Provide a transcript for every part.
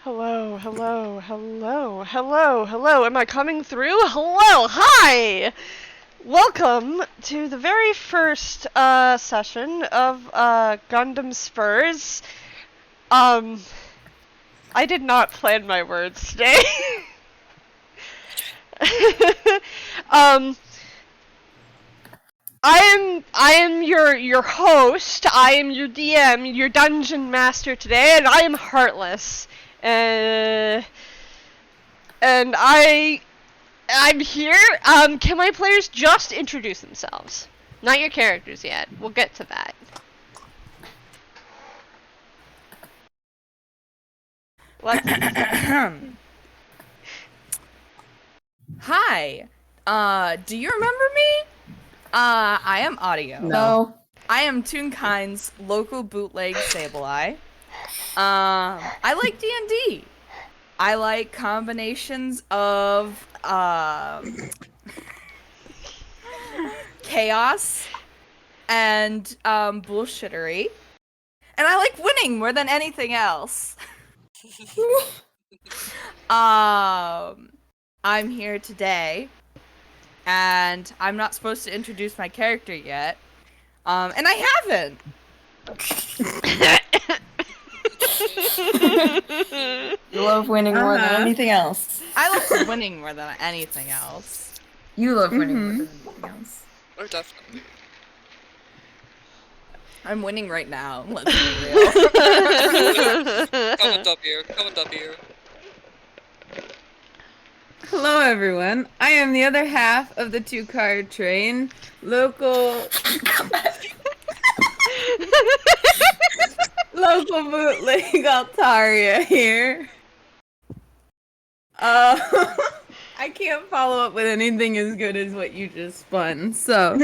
Hello, hello, hello, hello, hello. Am I coming through? Hello, hi! Welcome to the very first session of Gundam Spurs. I did not plan my words today. I am your host. I am your DM, your dungeon master today, and I am Heartless. And I'm here. Can my players just introduce themselves? Not your characters yet. We'll get to that. Let's. Hi. Do you remember me? I am Audio. No. I am Toonkind's local bootleg Sableye. I like D&D. I like combinations of chaos and bullshittery. And I like winning more than anything else. I'm here today, and I'm not supposed to introduce my character yet. And I haven't. You love winning more than anything else. I love winning more than anything else. You love winning more than anything else. Oh, definitely. I'm winning right now. Let's be real. Comment W. Comment W. Hello everyone, I am the other half of the two-card train, local bootleg Altaria here. I can't follow up with anything as good as what you just spun, so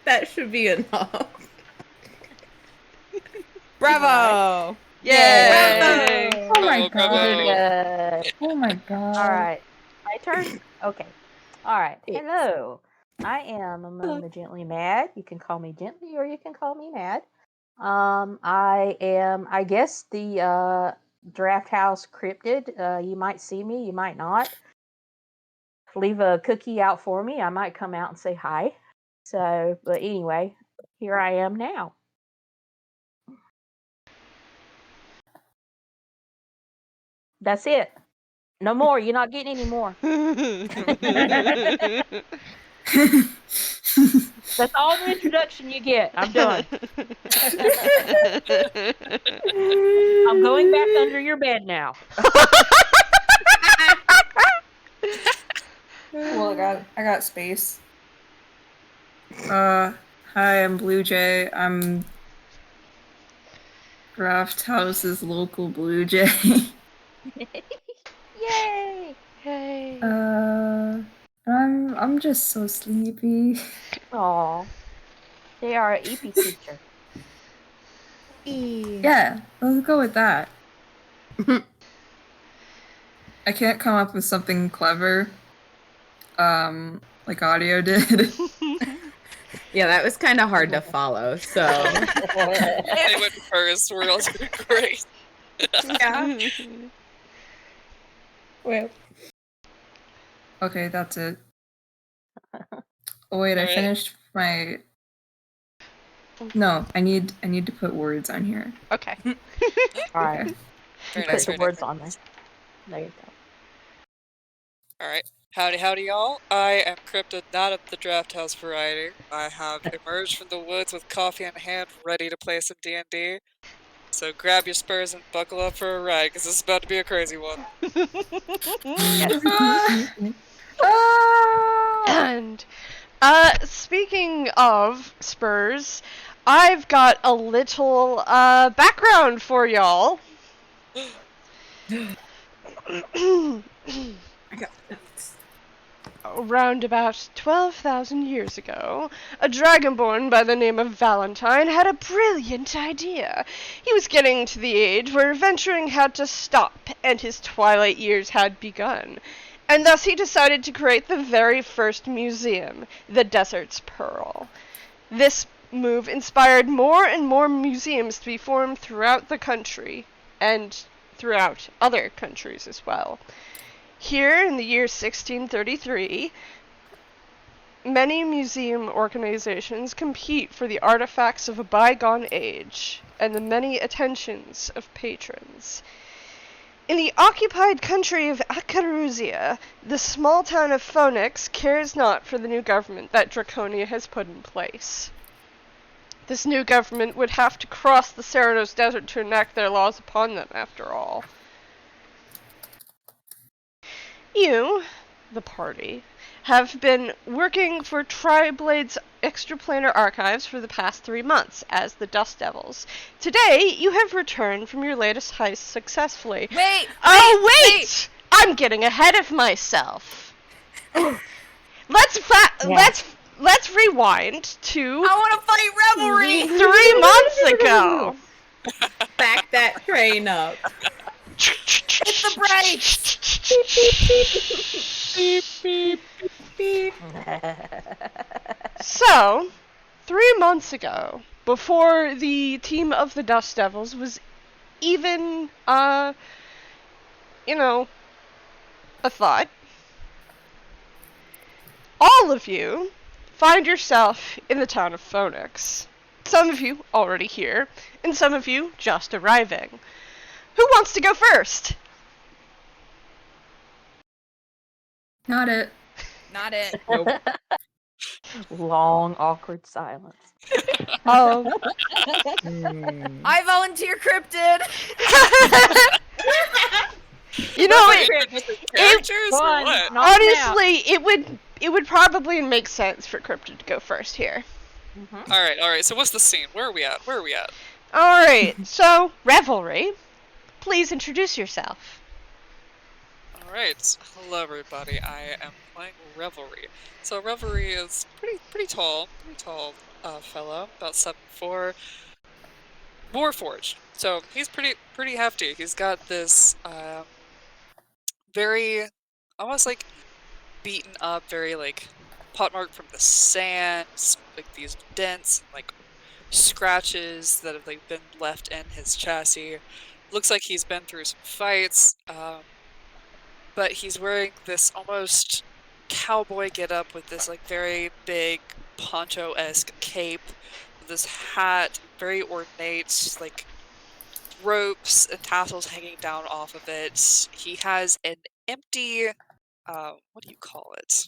that should be enough. Bravo! Yay! Oh my Bravo, god. Oh my god. Alright. My turn? Okay. Alright. Hello. I am AmongtheGentlyMad. You can call me Gently or you can call me Mad. I am, I guess, the Draft House Cryptid. You might see me, you might not. Leave a cookie out for me. I might come out and say hi. So, but anyway, here I am now. That's it. No more. You're not getting any more. That's all the introduction you get. I'm done. I'm going back under your bed now. Well, I got space. Hi, I'm Bluejay. I'm Draft House's local Bluejay. Yay! Yay! I'm just so sleepy. Aw. They are an EP teacher. Yeah, let's go with that. I can't come up with something clever, like Audio did. Yeah, that was kind of hard to follow, so... They went first. We're all doing great. Yeah. Well. Okay, that's it. Oh wait, I Alright. finished my... No, I need to put words on here. Okay. Alright. Okay. Very Put nice. the Very words nice. on there. There you go. Alright. Howdy, y'all. I am Cryptid, not of the Draft House variety. I have emerged from the woods with coffee in hand, ready to play some D&D. So grab your spurs and buckle up for a ride, because this is about to be a crazy one. And speaking of Spurs, I've got a little background for y'all. Around about 12,000 years ago, a dragonborn by the name of Valentine had a brilliant idea. He was getting to the age where adventuring had to stop, and his twilight years had begun. And thus he decided to create the very first museum, the Desert's Pearl. This move inspired more and more museums to be formed throughout the country. and throughout other countries as well. Here in the year 1633, many museum organizations compete for the artifacts of a bygone age and the many attentions of patrons. In the occupied country of Akaruzia, the small town of Phoenix cares not for the new government that Draconia has put in place. This new government would have to cross the Ceranos Desert to enact their laws upon them, after all. You, the party, have been working for Triblade's extraplanar archives for the past 3 months as the Dust Devils. Today, you have returned from your latest heist successfully. Wait! Wait! I'm getting ahead of myself. Let's rewind to I want to fight Revelry! 3 months ago. Back that train up. Hit the brakes! Beep, beep. Beep. So, 3 months ago, before the team of the Dust Devils was even, a thought, all of you find yourself in the town of Phoenix. Some of you already here, and some of you just arriving. Who wants to go first? Not it. Not it. Nope. Long, awkward silence. Um, I volunteer cryptid! you know, Wait, characters or Fun. what? Not honestly, it would probably make sense for Cryptid to go first here. Alright, so what's the scene? Where are we at? Alright, so, Revelry, please introduce yourself. Alright, hello everybody, I am playing Revelry. So Revelry is pretty tall fellow, about 7'4", Warforged. So he's pretty hefty. He's got this very, almost like beaten up, very like pockmarked from the sand, like these dents, like scratches that have like been left in his chassis. Looks like he's been through some fights, but he's wearing this almost cowboy getup with this like very big poncho-esque cape, this hat, very ornate, like ropes and tassels hanging down off of it. He has an empty, what do you call it?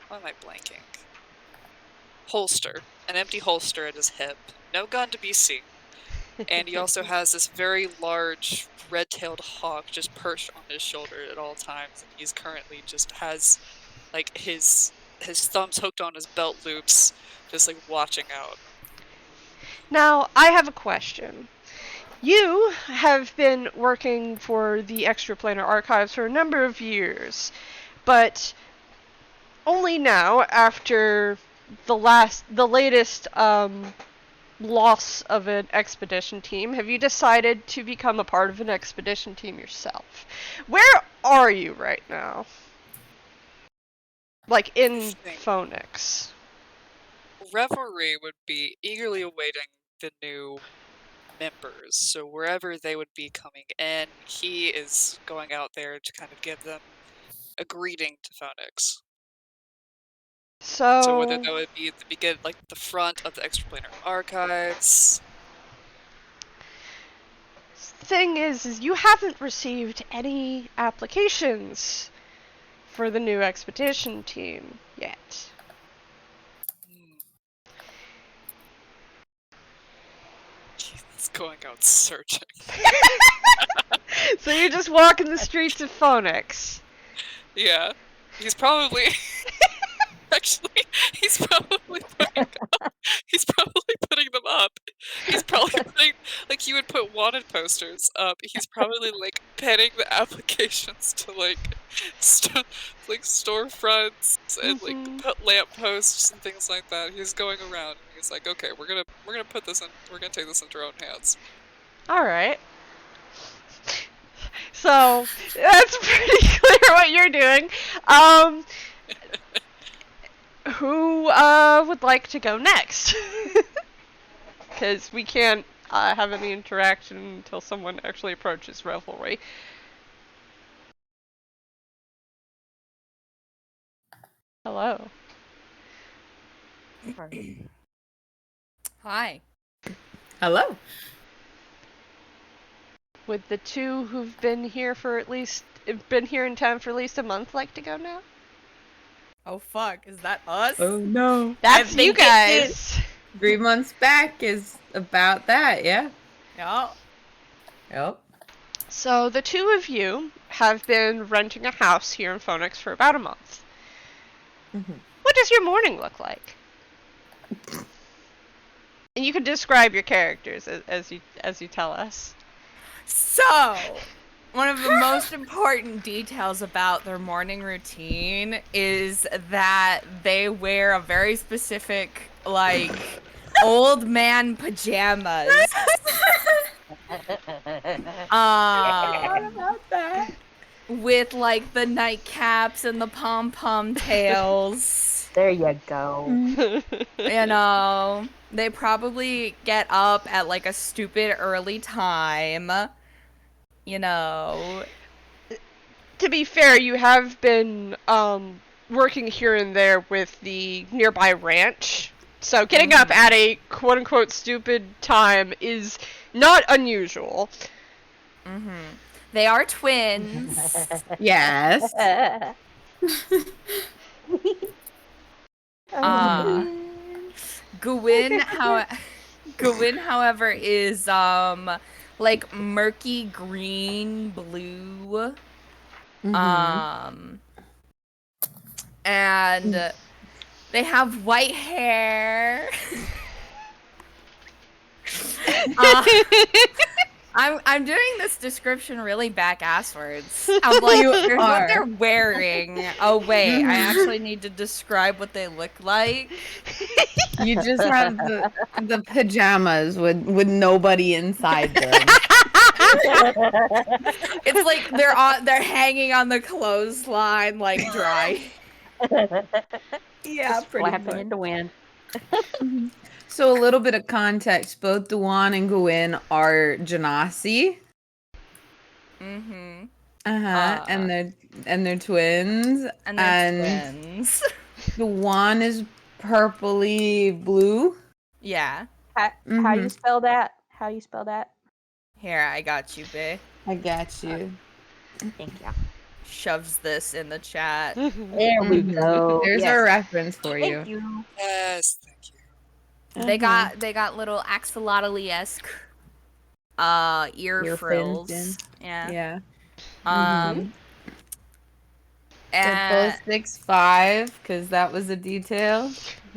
Why am I blanking? Holster. An empty holster at his hip. No gun to be seen. And he also has this very large red-tailed hawk just perched on his shoulder at all times. And he's currently just has like his thumbs hooked on his belt loops, just like watching out. Now, I have a question. You have been working for the Extraplanar Archives for a number of years, but only now, after the latest loss of an expedition team, have you decided to become a part of an expedition team yourself. Where are you right now? Like in Phoenix. Revelry would be eagerly awaiting the new members, so wherever they would be coming in, he is going out there to kind of give them a greeting to Phoenix. So whether that would be at the beginning, like the front of the Extraplanar Archives. Thing is you haven't received any applications for the new expedition team yet. He's going out searching. So you're just walking the streets of Phoenix. Yeah. He's probably... Actually, he's probably putting them up. He's probably putting, like, you would put wanted posters up. He's probably, like, pinning the applications to, like, storefronts and, like, put lampposts and things like that. He's going around and he's like, okay, we're gonna put this in, we're gonna take this into our own hands. Alright. So, that's pretty clear what you're doing. Who would like to go next? Because we can't have any interaction until someone actually approaches Revelry. Hello. Hi. Hello. Would the two who've been here in town for at least a month like to go now? Oh fuck, is that us? Oh no. That's you think it guys. 3 months back is about that, yeah? Yeah. Yep. So the two of you have been renting a house here in Phoenix for about a month. What does your morning look like? And you can describe your characters as you tell us. So, one of the most important details about their morning routine is that they wear a very specific, like, old man pajamas. With, like, the nightcaps and the pom-pom tails. There you go. You know, they probably get up at, like, a stupid early time. You know. To be fair, you have been working here and there with the nearby ranch. So getting up at a quote-unquote stupid time is not unusual. They are twins. Yes. Gwyn, however, is like murky green blue. And they have white hair. I'm doing this description really back-asswards. I'm like, here's what they're wearing. Oh wait, I actually need to describe what they look like. You just have the pajamas with nobody inside them. It's like they're hanging on the clothesline, like dry. Yeah, Just pretty flapping much. in the wind. So a little bit of context. Both Dubhán and Gwyn are Genasi. And they're twins. And they're twins. Dubhán is purpley blue. Yeah. How you spell that? How you spell that? Here, I got you, bae. I got you. Thank you. Shoves this in the chat. There we go. There's Yes. a reference for you. Thank you. Yes, thank you. They got little axolotl-esque ear frills. Yeah. And They're both 6'5", because that was a detail.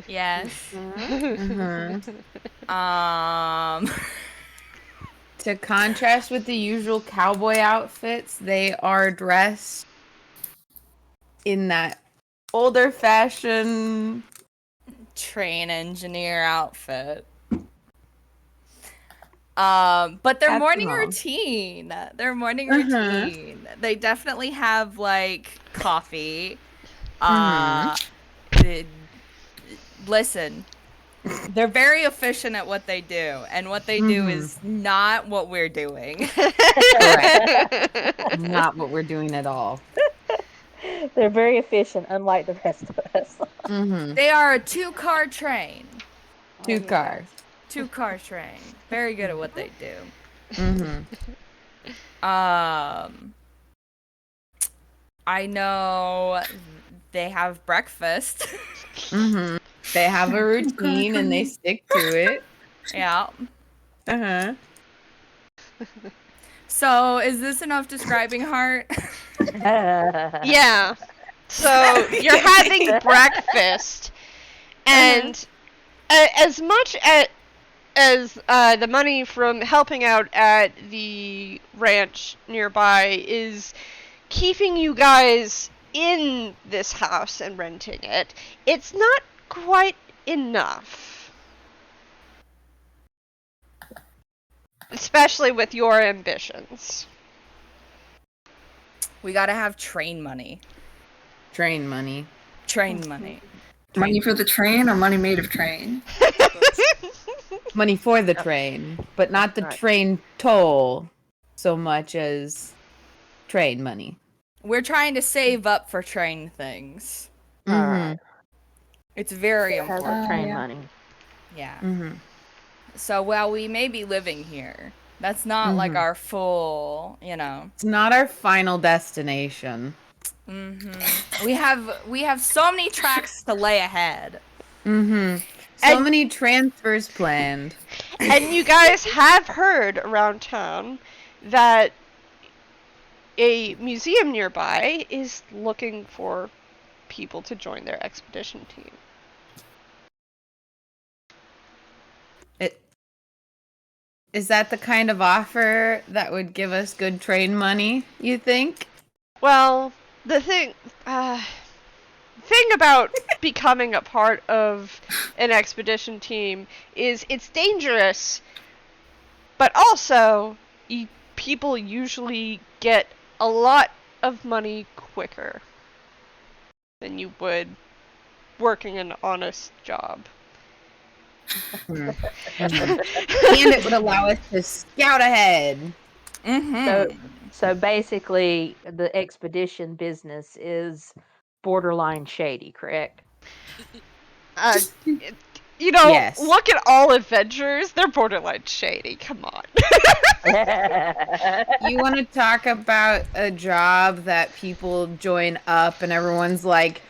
yes. To contrast with the usual cowboy outfits, they are dressed in that older fashioned Train engineer outfit. But their morning routine. They definitely have like coffee. Listen, they're very efficient at what they do, and what they do is not what we're doing. Correct. Not what we're doing at all. They're very efficient, unlike the rest of us. They are a two-car train. Two cars. Two-car train. Very good at what they do. I know they have breakfast. They have a routine and they stick to it. Yeah. So, is this enough describing Heart? Yeah. So you're having breakfast, and as much as the money from helping out at the ranch nearby is keeping you guys in this house and renting it, it's not quite enough. Especially with your ambitions. We gotta have train money. Train money. Train money. Money for the train or money made of train? money for the train, but not the Right. train toll so much as train money. We're trying to save up for train things. All Mhm. right. It's very Has important. our train yeah. money. Yeah. Mhm. So while we may be living here, that's not like Mhm. our full, It's not our final destination. We have so many tracks to lay ahead. So And- many transfers planned. And you guys have heard around town that a museum nearby is looking for people to join their expedition team. Is that the kind of offer that would give us good train money, you think? Well, the thing about becoming a part of an expedition team is it's dangerous, but also people usually get a lot of money quicker than you would working an honest job. And it would allow us to scout ahead. So basically, the expedition business is borderline shady, correct? Yes. Look at all adventurers. They're borderline shady. Come on. You want to talk about a job that people join up and everyone's like,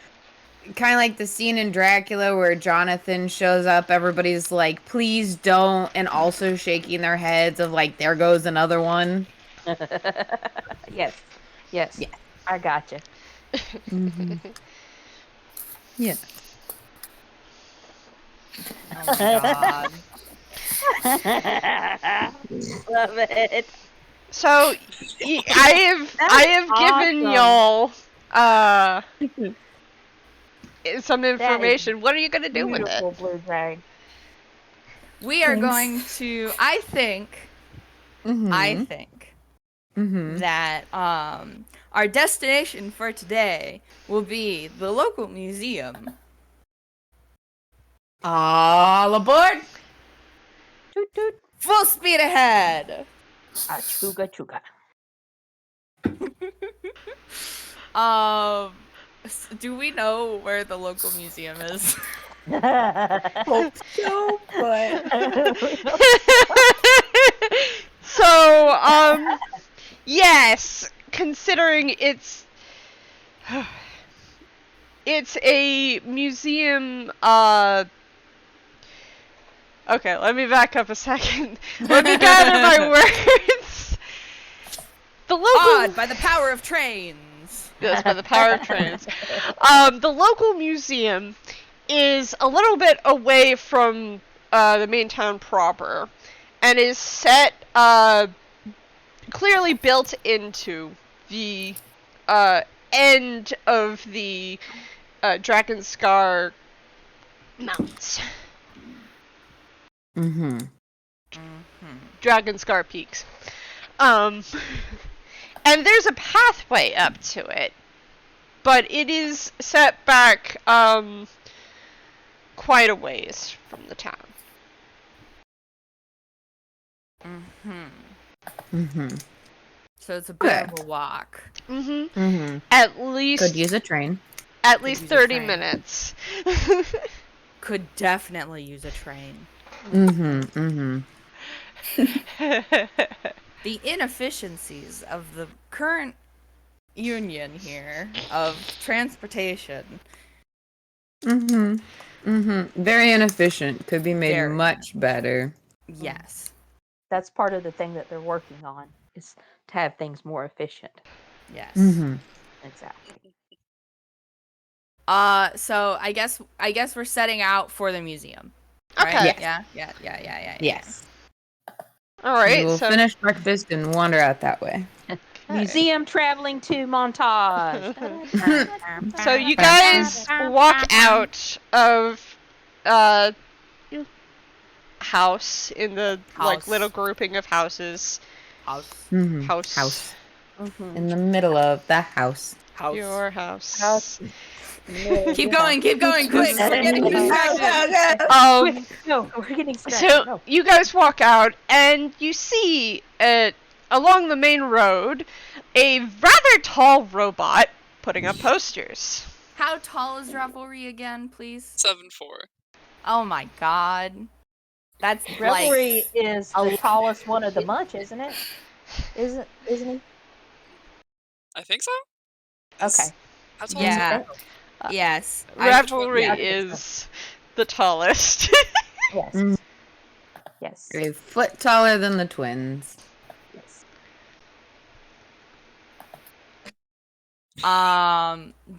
kind of like the scene in Dracula where Jonathan shows up, everybody's like, please don't, and also shaking their heads of like, there goes another one. Yes. Yeah. I gotcha. Yeah. Oh my god. Love it. So I have given y'all some information. What are you gonna do with it? Beautiful Bluejay. We are going to I think that our destination for today will be the local museum. All aboard! Toot toot. Full speed ahead. Chuga chuga. Do we know where the local museum is? So, yes, considering it's a museum, okay, let me back up a second. Let me gather my words. The local... By the power of trains. Yes, by the power of trains. The local museum is a little bit away from the main town proper, and is set clearly built into the end of the Dragon Scar Mountains. Dragon Scar Peaks. And there's a pathway up to it, but it is set back quite a ways from the town. So it's a bit of a walk. At least Could use a train. At least use a 30 train. minutes. Could definitely use a train. The inefficiencies of the current union here of transportation. Very inefficient. Could be made Very. much better. Yes. That's part of the thing that they're working on, is to have things more efficient. Yes. Exactly. So I guess we're setting out for the museum. Okay. Right? Yes. Yeah. Yes. Alright, We will so finish breakfast and wander out that way. Museum traveling to montage. so you guys walk out of house in the like House. little grouping of houses. House. House. In the middle of the house. House. Your house. House. Keep going, quick. We're getting distracted. No, we're getting distracted. So No. you guys walk out and you see along the main road a rather tall robot putting up posters. How tall is Revelry again, please? 7'4". Oh my god. That's Revelry like... is the tallest one of the bunch, isn't it? Isn't he? I think so. Okay. How tall Yeah. Yes. Revelry yeah. is the tallest. Yes. Yes. A foot taller than the twins. Yes.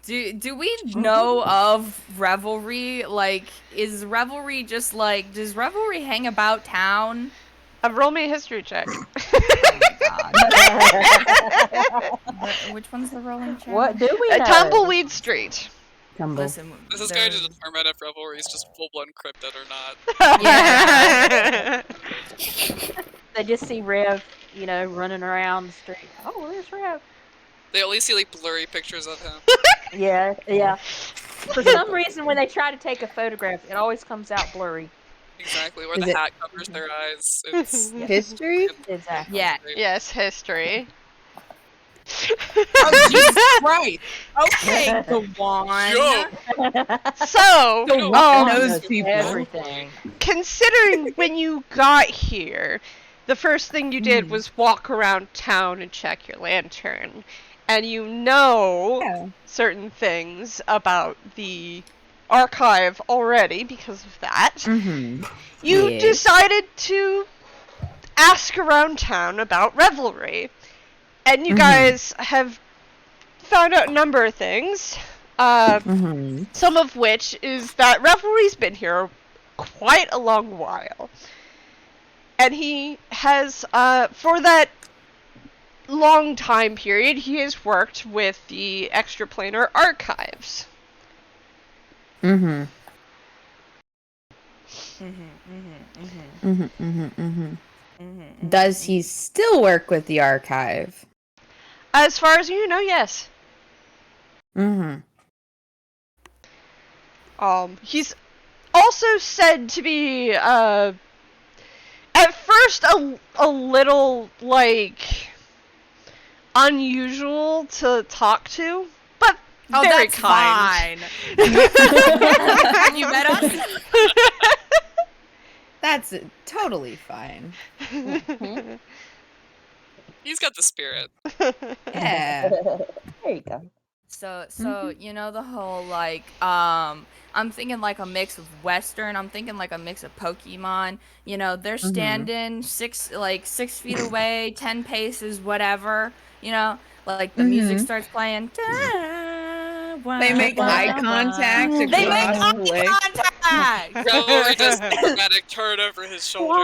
Do we know of Revelry? Like, is Revelry just like, does Revelry hang about town? Roll me a history check. Which one's the rolling check? What do we know? Tumbleweed Street. Listen, This is going to determine if Revelry is just full-blown cryptid or not. Yeah. They just see Rev, running around the street. Oh, there's Rev. They only see like blurry pictures of him. Yeah. For some reason, when they try to take a photograph, it always comes out blurry. Exactly, or Is the it- hat covers their eyes. It's History? Exactly. Yeah. Yes, history. Oh, Jesus Christ. Okay, Dubhán. So, knows people. Everything. considering when you got here, the first thing you did was walk around town and check your lantern. And you know certain things about the archive already because of that. Mm-hmm. You decided to ask around town about Revelry. And you guys have found out a number of things. Some of which is that Revelry's been here quite a long while. And he has, for that long time period, he has worked with the extraplanar archives. Does he still work with the archive? As far as you know, yes. He's also said to be, at first a little, like, unusual to talk to, but very that's kind. fine. Have you met us? That's totally fine. He's got the spirit. Yeah. There you go. So you know the whole like I'm thinking like a mix of Western. I'm thinking like a mix of Pokemon. You know, they're standing 6 feet away, 10 paces, whatever. You know, like the music starts playing. They make eye contact. They make eye way. contact. Revelry does a dramatic turn over his shoulder.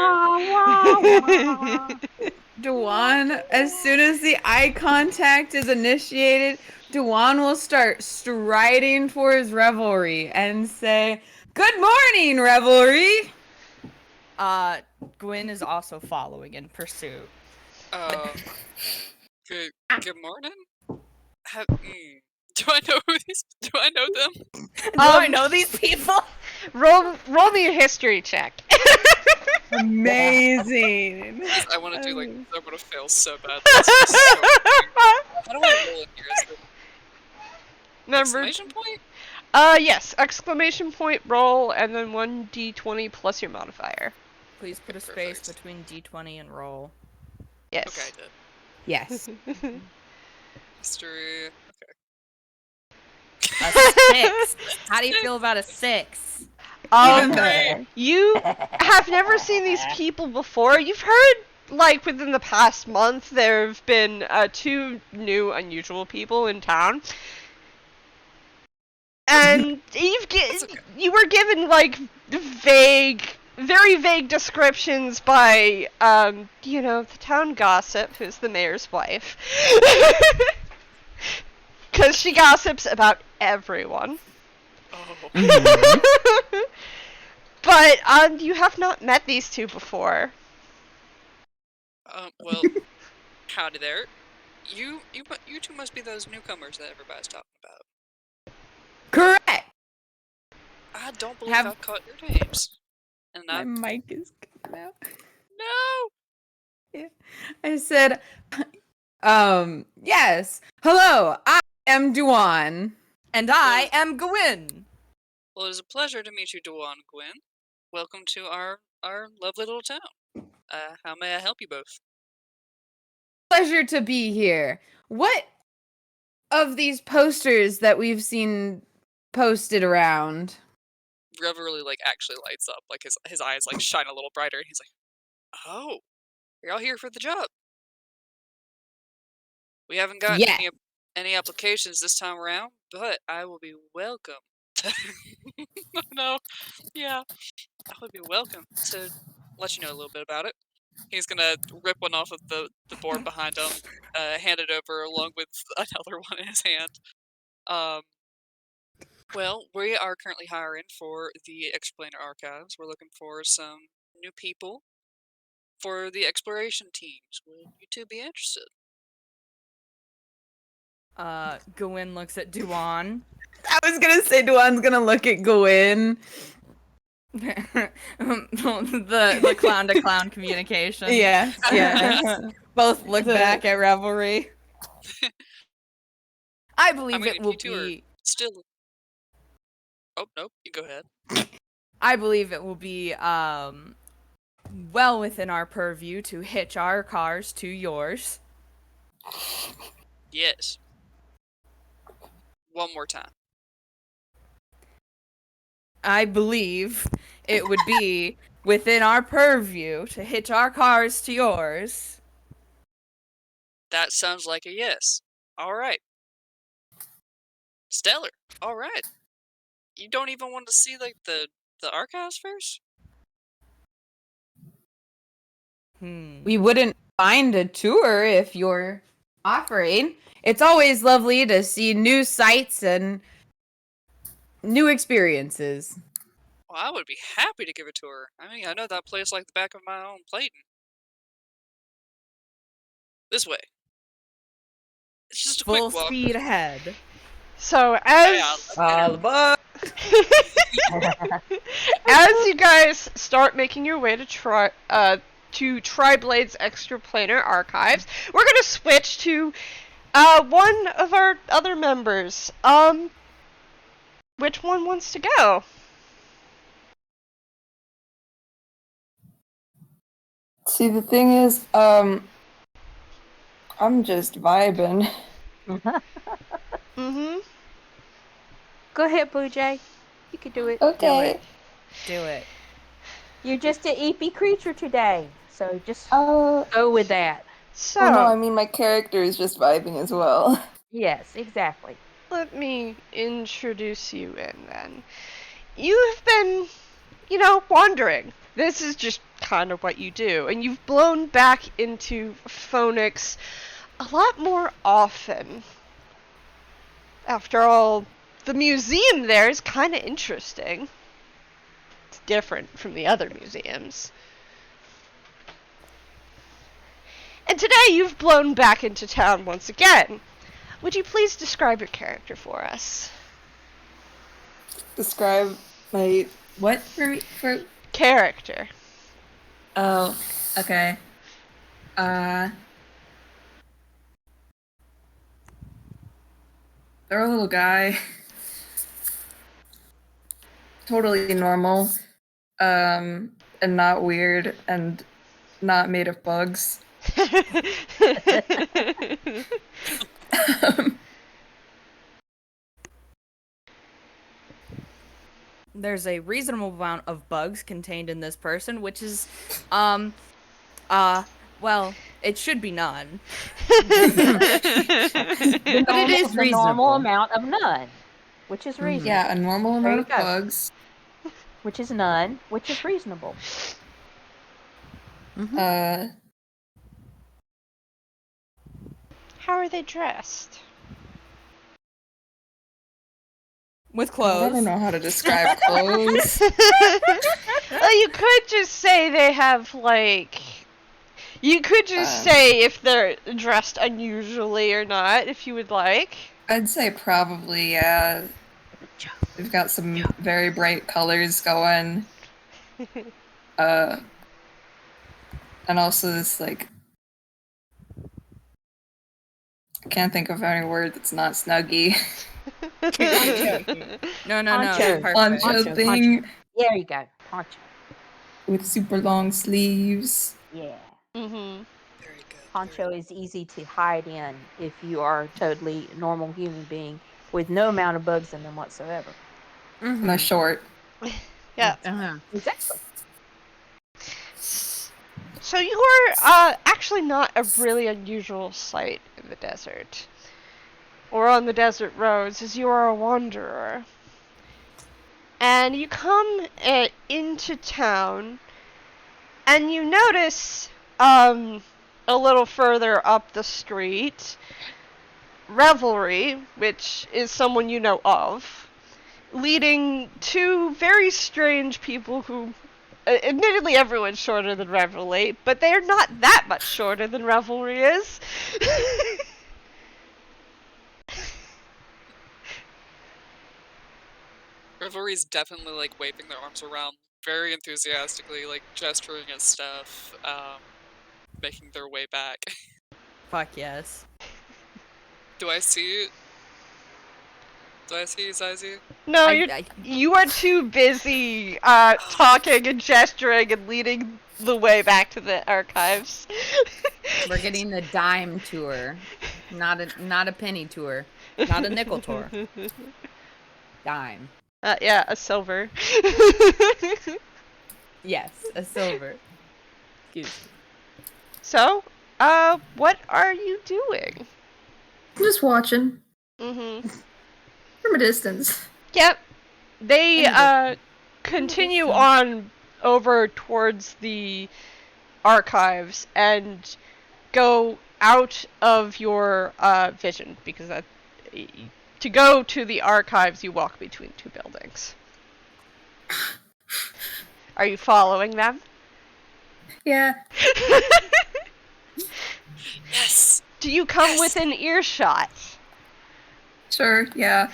Dubhán, as soon as the eye contact is initiated, Dubhán will start striding towards Revelry and say, "Good morning, Revelry." Gwyn is also following in pursuit. Good morning. Do I know these? Do I know them? Do I know these people? Roll me a history check. Amazing. I want to do like, I'm gonna fail so bad. This is so annoying. How do I roll in here? Is it exclamation point? Yes, exclamation point, roll, and then 1d20 plus your modifier. Please put a space between D20 and roll. Yes. Okay, I did. Yes. History. A 6. How do you feel about a 6? You have never seen these people before. You've heard, like, within the past month, there have been 2 new unusual people in town. And you were given, like, very vague descriptions by, the town gossip, who's the mayor's wife. Because she gossips about everyone. Oh. But, you have not met these 2 before. Well, howdy there. You 2 must be those newcomers that everybody's talking about. Correct! I don't believe I've caught your names. And My mic is coming out. No! Yeah. I said, yes. Hello, I am Dubhán. And I am Gwyn. Well, it is a pleasure to meet you, Dubhán and Gwyn. Welcome to our lovely little town. How may I help you both? Pleasure to be here. What of these posters that we've seen posted around? Revelry actually lights up, his eyes shine a little brighter, and he's like, "Oh, you're all here for the job. We haven't gotten any applications this time around, but I will be welcome to no, yeah, I would be welcome to let you know a little bit about it." He's gonna rip one off of the board behind him, hand it over along with another one in his hand. Well, we are currently hiring for the Explainer Archives. We're looking for some new people for the exploration teams. Would you two be interested? Gwyn looks at Dubhán. I was gonna say Dubhán's gonna look at Gwyn. the clown to clown communication. Yeah. Both look back at Revelry. I believe it will you two be are still. Oh nope, you go ahead. I believe it will be well within our purview to hitch our cars to yours. Yes. One more time. I believe it would be within our purview to hitch our cars to yours. That sounds like a yes. All right. Stellar. All right. You don't even want to see the archives first? We wouldn't mind a tour if you're offering. It's always lovely to see new sights and new experiences. Well, I would be happy to give a tour. I mean, I know that place like the back of my own Platon. This way. It's just a Full quick walk. speed ahead. So as as you guys start making your way to Tri-Blade's Extraplanar Archives, we're gonna switch to one of our other members. Which one wants to go? See, the thing is, I'm just vibing. Mm-hmm. Go ahead, Bluejay. You can do it. Okay. Do it. You're just an EP creature today, so just Oh go with that. So no, I mean my character is just vibing as well. Yes, exactly. let me introduce you in then. You've been, wandering. This is just kind of what you do, and you've blown back into phonics a lot more often. After all, the museum there is kind of interesting. It's different from the other museums. And today you've blown back into town once again. Would you please describe your character for us? Describe my what for Character. Oh, okay. They're a little guy. Totally normal. And not weird and not made of bugs. There's a reasonable amount of bugs contained in this person, which is, well, it should be none. But it is the normal reasonable. amount of none, which is reasonable. Yeah, a normal There amount you of go. bugs. Which is none, which is reasonable. How are they dressed? With I clothes. don't know how to describe clothes. Well, you could just say they have, you could just say if they're dressed unusually or not, if you would like. I'd say probably, We've got some very bright colors going. And also this, like... I can't think of any word that's not snuggy. No, Poncho. perfect. Poncho thing There you go. Poncho. with super long sleeves. Yeah. Mm-hmm. Very good. Poncho is easy to hide in if you are a totally normal human being with no amount of bugs in them whatsoever. And they're short. Yeah. Exactly. So you are actually not a really unusual sight in the desert. Or on the desert roads, as you are a wanderer. And you come into town, and you notice, a little further up the street, Revelry, which is someone you know of, leading two very strange people who, admittedly everyone's shorter than Revelry, but they are not that much shorter than Revelry is. Revelry's definitely like waving their arms around very enthusiastically, like gesturing at stuff, making their way back. Fuck yes. Do I see Zyzie? No, you are too busy talking and gesturing and leading the way back to the archives. We're getting the dime tour, not a penny tour, not a nickel tour. Dime. Yeah, a silver. Yes, a silver. Excuse me. So, what are you doing? I'm just watching Mm-hmm. from a distance. Yep. They, continue on over towards the archives and go out of your, vision, because that... To go to the archives, you walk between two buildings. Are you following them? Yeah. Yes! Do you come within earshot? Sure, yeah.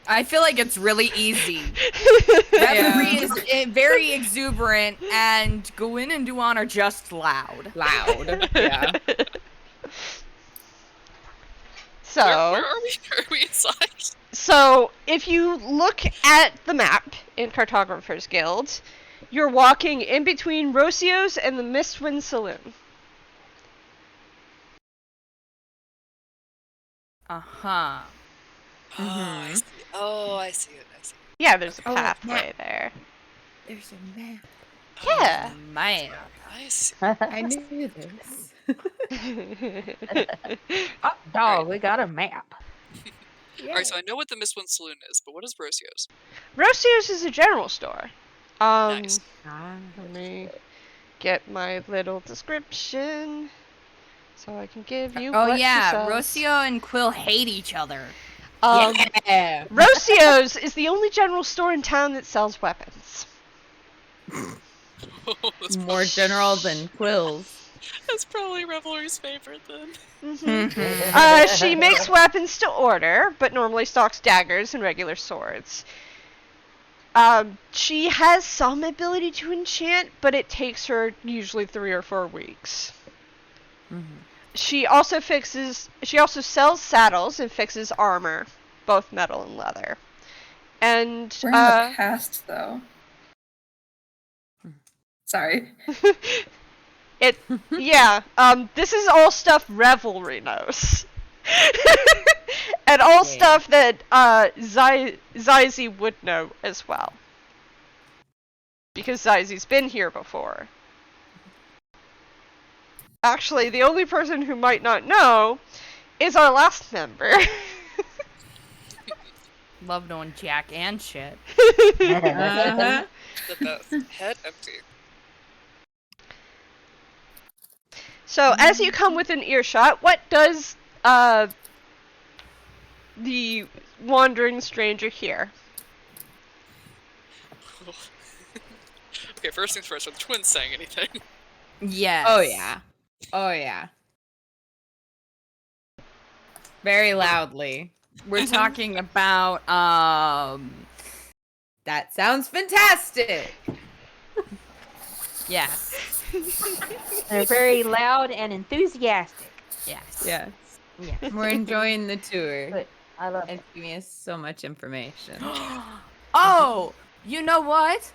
I feel like it's really easy. Revelry is very exuberant, and Gwyn and Dubhán are just loud. Loud. Yeah. So, Where are we? Are we inside? So, if you look at the map in Cartographer's Guild, you're walking in between Rocio's and the Mistwind Saloon. Uh-huh. I see. Oh, I see it. Yeah, there's a pathway there. There's a map. Yeah. Man. I see. I knew this. Hot dog, we got a map. Alright, so I know what the Miss One Saloon is, but what is Rocio's? Rocio's is a general store. Nice. Let me get my little description so I can give you Oh what she yeah, says. Rocio and Quill hate each other. Yeah. Rocio's is the only general store in town that sells weapons. That's More general than Quill's. That's probably Revelry's favorite then. She makes weapons to order, but normally stocks daggers and regular swords. She has some ability to enchant, but it takes her usually 3 or 4 weeks. She also sells saddles and fixes armor, both metal and leather. And We're in the past, though. Sorry. This is all stuff Revelry knows. And all stuff that Zyzie would know as well. Because Zyzie's been here before. Actually, the only person who might not know is our last member. Love knowing Jack and shit. Uh-huh. The best. Head empty. So, as you come within earshot, what does the wandering stranger hear? Okay, first things first, are the twins saying anything? Yes. Oh yeah. Oh yeah. Very loudly. We're talking about That sounds fantastic. Yes. They're very loud and enthusiastic. Yes. Yes. Yeah, We're enjoying the tour. good. I love it. It's giving us so much information. Oh, you know what?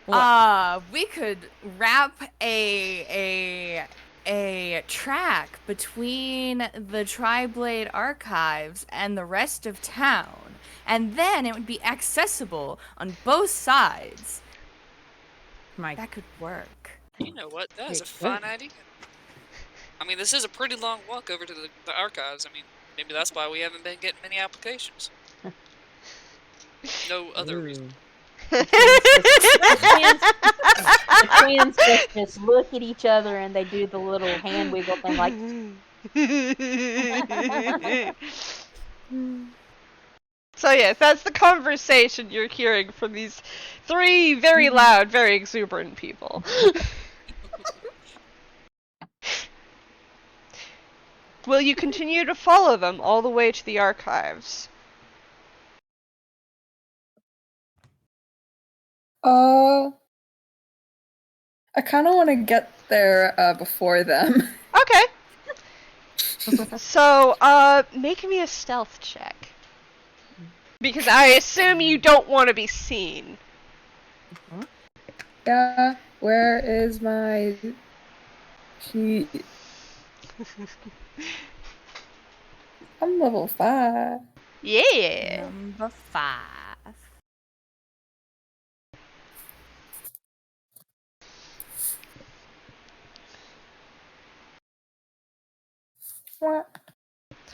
What? We could wrap a track between the Tri-Blade archives and the rest of town, and then it would be accessible on both sides. That could work. You know what? That is a It fun could. idea. I mean, this is a pretty long walk over to the archives. I mean, maybe that's why we haven't been getting many applications. No other reason. The twins just look at each other and they do the little hand wiggle thing like, So yes, that's the conversation you're hearing from these three very loud, very exuberant people. Will you continue to follow them all the way to the archives? I kind of want to get there before them. Okay. So, make me a stealth check. Because I assume you don't want to be seen. Yeah, where is my sheet? I'm level 5. Yeah. Number 5.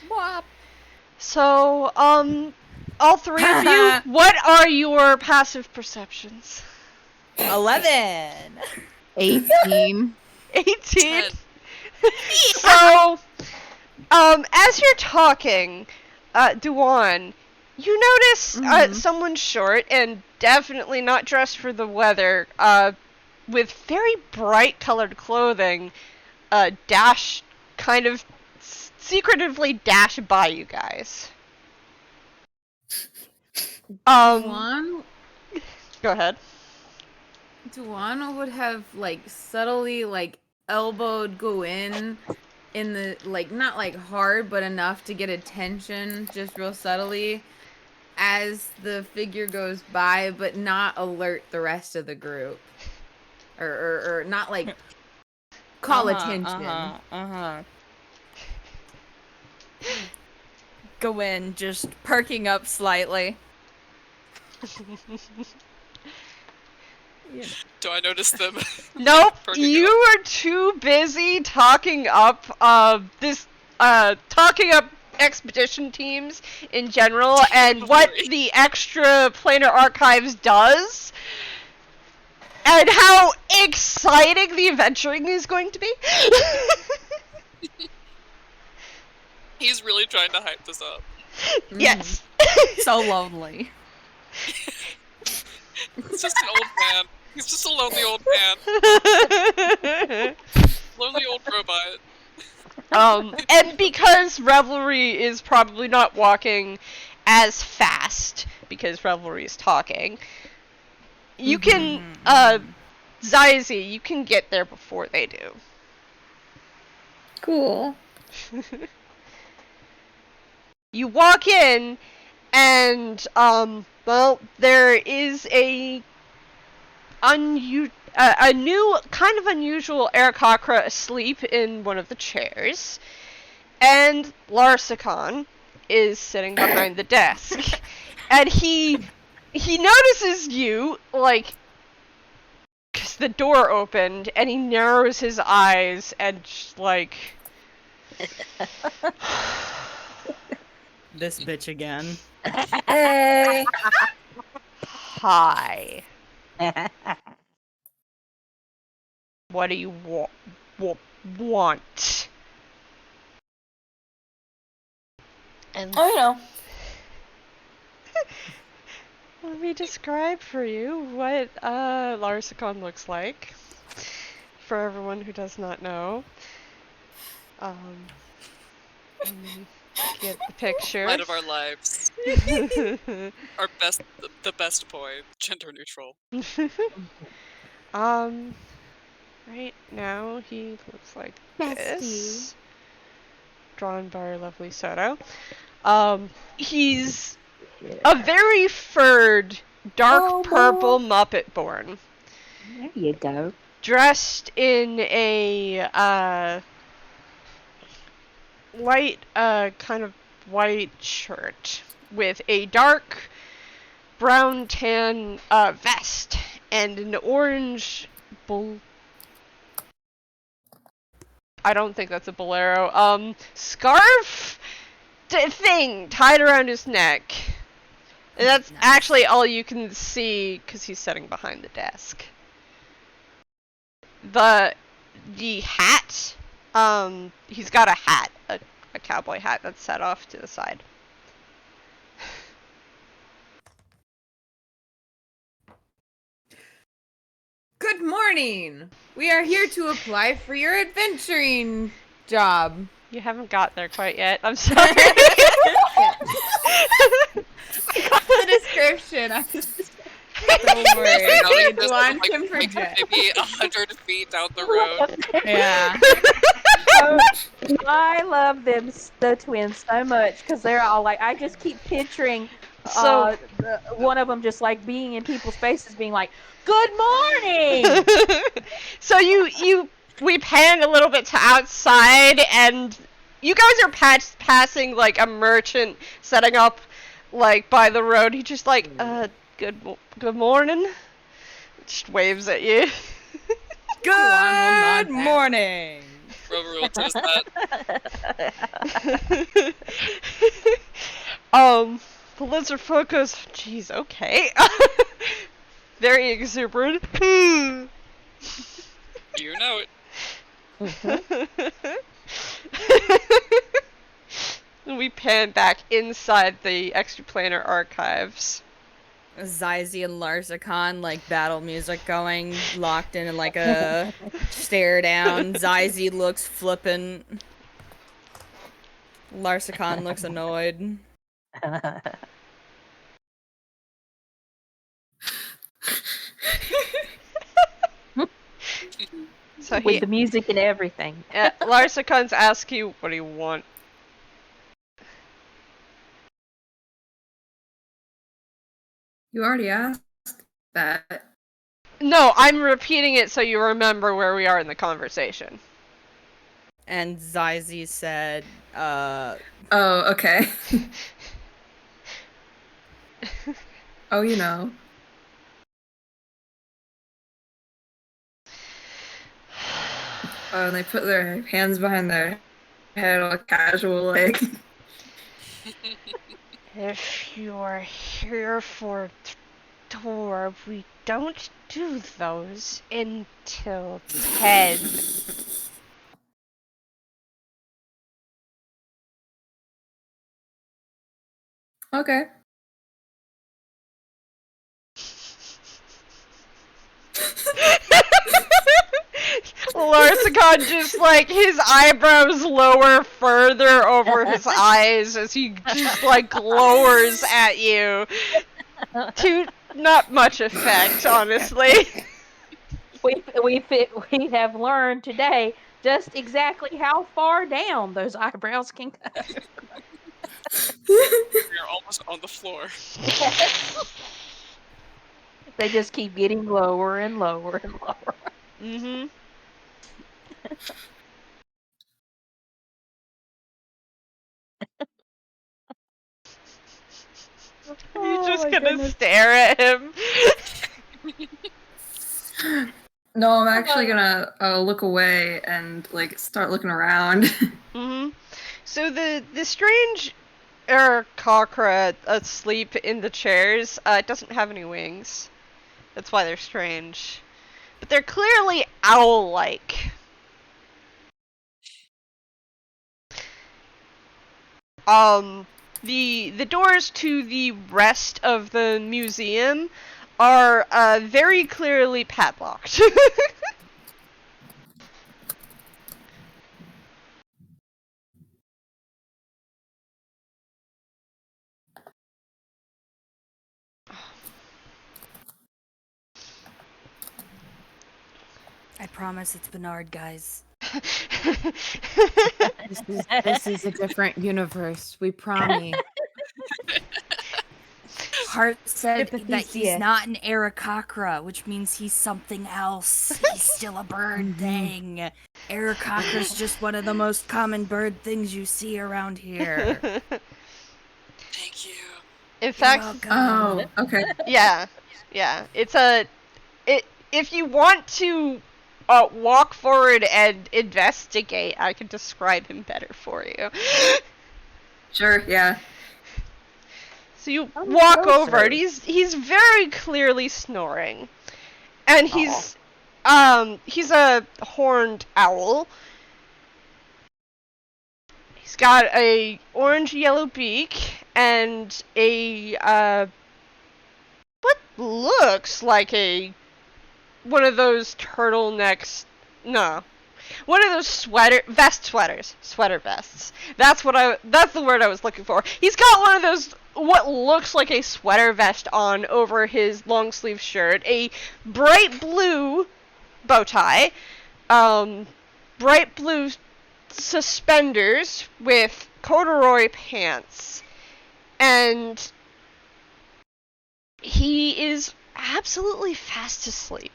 Whop. So, all three of you, what are your passive perceptions? 11. 18. 18? So, as you're talking, Dubhán, you notice someone short and definitely not dressed for the weather, with very bright colored clothing, dash kind of secretively dash by you guys. Dubhán Go ahead. would have subtly elbowed Gwyn in the not hard but enough to get attention, just real subtly as the figure goes by, but not alert the rest of the group. Or not call attention. Gwyn just perking up slightly. Do I notice them? Nope, Perking you up? are too busy talking up talking up expedition teams in general and what the extra planar archives does and how exciting the adventuring is going to be. He's really trying to hype this up. Yes. So lonely. He's just an old man. He's just a lonely old man. Lonely old robot. And because Revelry is probably not walking as fast because Revelry is talking, you can, Zyzie, you can get there before they do. Cool. You walk in, and, well, there is a new, kind of unusual Aarakocra asleep in one of the chairs, and Larsicon is sitting behind the desk, and he notices you, because the door opened, and he narrows his eyes, and just, This bitch again. Hey! Hi. What do you want? And Oh, you know. let me describe for you what Larsicon looks like. For everyone who does not know. get the picture. Light of our lives. Our best, the best boy, gender neutral. Right now he looks like Bestie. this. Drawn by our lovely Soto. He's a very furred, dark purple Muppet born. There you go. Dressed in a light, kind of white shirt with a dark brown tan vest and an orange I don't think that's a bolero. Scarf thing tied around his neck. And that's actually all you can see because he's sitting behind the desk. The hat, he's got a hat, a cowboy hat that's set off to the side. Good morning! We are here to apply for your adventuring job. You haven't got there quite yet. I'm sorry. I got the description. Don't worry. Dubhán can project. Maybe 100 feet down the road. Yeah. I love them, the twins, so much because they're all like. I just keep picturing one of them just like being in people's faces, being like, "Good morning." So we pan a little bit to outside, and you guys are passing like a merchant setting up like by the road. He just like, good morning. Just waves at you. Good morning. Revelry will toast that. The lizard folk goes, geez, okay. Very exuberant. You know it. We pan back inside the extraplanar archives. Zyzie and Larsicon, like battle music going, locked in like a stare down. Zyzie looks flippant. Larsicon looks annoyed. So With the music and everything. Larsicon's ask you, what do you want? You already asked that. No, I'm repeating it so you remember where we are in the conversation. And Zyzie said, Oh, okay. Oh, you know. Oh, and they put their hands behind their head all casual, like. If you are here for a tour, we don't do those until 10. Okay. Larsicon just like his eyebrows lower further over his eyes as he just like glowers at you. To not much effect, honestly. We have learned today just exactly how far down those eyebrows can go. We're almost on the floor. They just keep getting lower and lower and lower. Mm-hmm. You're just gonna stare at him. No, I'm actually gonna look away and like start looking around. Mm-hmm. So the strange cockra asleep in the chairs doesn't have any wings. That's why they're strange. But they're clearly owl-like. The doors to the rest of the museum are very clearly padlocked. I promise it's Bernard, guys. This is a different universe. We promise. Hart said Sympathy, that he's yeah. not an Aarakocra, which means he's something else. He's still a bird thing. Aarakocra's just one of the most common bird things you see around here. Thank you. In fact, Oh, okay. yeah. It's if you want to walk forward and investigate, I can describe him better for you. Sure, yeah. So you I'm walk closer. over, and he's very clearly snoring, and he's a horned owl. He's got a orange-yellow beak and a what looks like one of those turtlenecks. No. One of those sweater vests. That's the word I was looking for. He's got one of those, what looks like a sweater vest on over his long sleeve shirt, a bright blue bow tie, bright blue suspenders with corduroy pants, and he is absolutely fast asleep.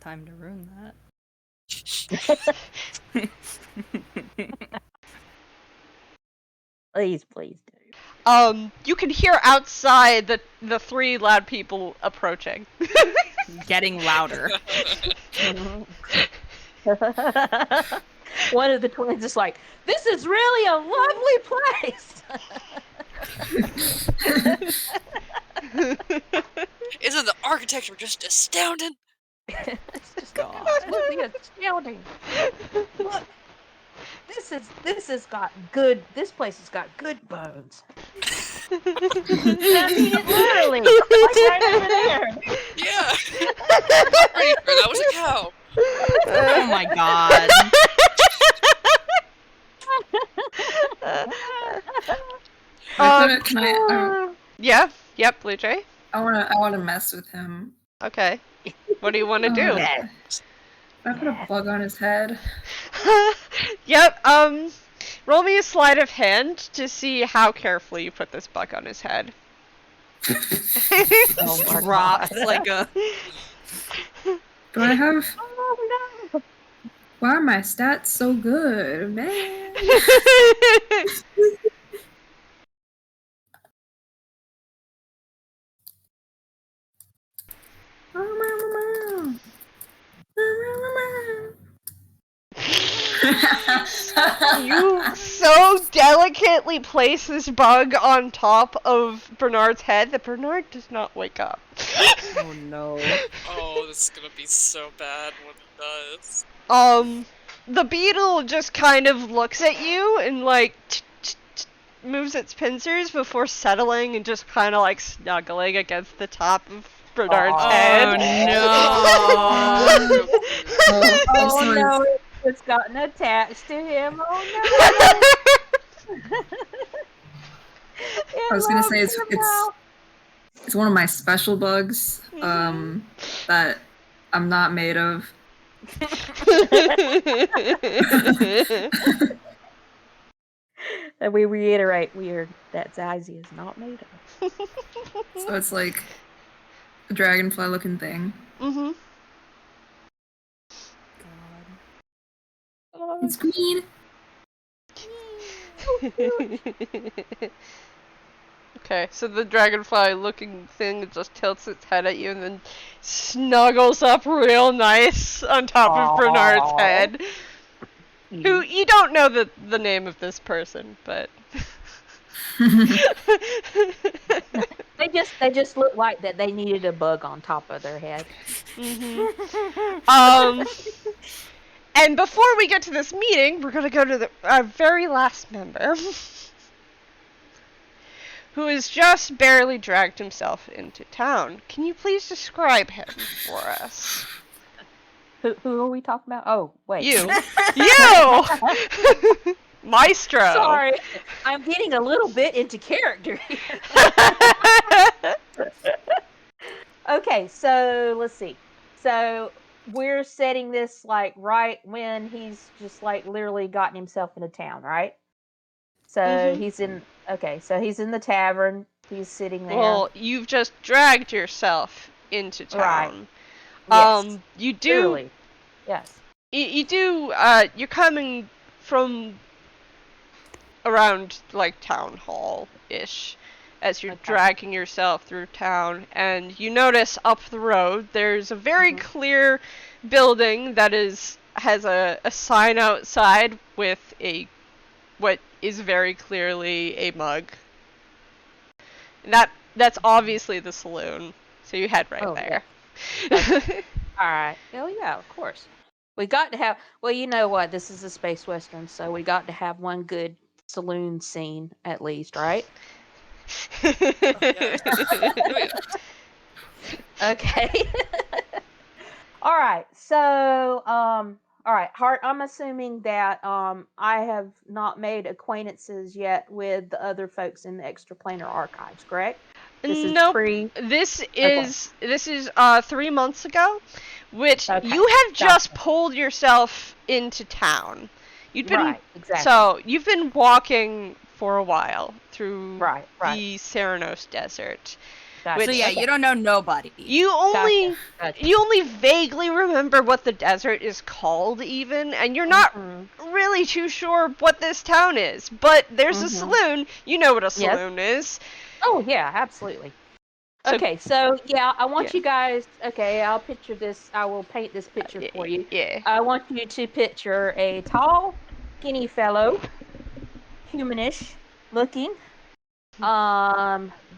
Time to ruin that. Please do. You can hear outside the three loud people approaching. Getting louder. One of the twins is like, "This is really a lovely place." Isn't the architecture just astounding? It's just absolutely astounding. Look, this place has got good bones. I mean it literally. Like right over there. Yeah. Pretty sure that was a cow. Oh my god. Can I Yeah. Yep, Bluejay. I wanna mess with him. Okay. What do you want to do? Can I put a bug on his head? Yep, roll me a sleight of hand to see how carefully you put this bug on his head. Oh my Drops God. like a... Do I have? Oh no. Why are my stats so good, man? You so delicately place this bug on top of Bernard's head that Bernard does not wake up. Oh no. Oh, this is gonna be so bad when it does. The beetle just kind of looks at you and like moves its pincers before settling and just kind of like snuggling against the top of Bernard's head. Oh Oh no, it's gotten attached to him. Oh no. I was gonna say it's one of my special bugs that I'm not made of. And we reiterate, that Zyzie is not made of. So it's like a dragonfly looking thing. Mm-hmm. It's green. Okay, so the dragonfly looking thing just tilts its head at you and then snuggles up real nice on top of Bernard's Aw. head. Who, you don't know the name of this person, but... They just look like that they needed a bug on top of their head. And before we get to this meeting, we're gonna go to our very last member, who has just barely dragged himself into town. Can you please describe him for us? Who are we talking about? Oh, wait. You! You! Maestro! Sorry, I'm getting a little bit into character here. Okay, so let's see. So we're setting this like right when he's just like literally gotten himself into town, right? So he's in. Okay, so he's in the tavern. He's sitting there. Well, you've just dragged yourself into town. Yes. You do. Literally. Yes. You do. You're coming from around like town hall ish, as you're dragging yourself through town, and you notice up the road there's a very clear building that has a sign outside with what is very clearly a mug. And that's obviously the saloon. So you head right there. Yeah. Okay. All right. Oh yeah, of course. We got to have. Well, you know what? This is a space western, so we got to have one good saloon scene at least, right? Okay. All right. So, all right, Hart. I'm assuming that I have not made acquaintances yet with the other folks in the extraplanar archives, correct? Nope. This is 3 months ago, which you have just pulled yourself into town. You've been so you've been walking for a while through the Serenos Desert. Which, so yeah, you don't know nobody. You only vaguely remember what the desert is called, even, and you're not really too sure what this town is. But there's a saloon. You know what a saloon is. Oh yeah, absolutely. So, okay, so yeah, I want you guys. Okay, I'll picture this. I will paint this picture for you. Yeah. I want you to picture a tall, skinny fellow, humanish looking,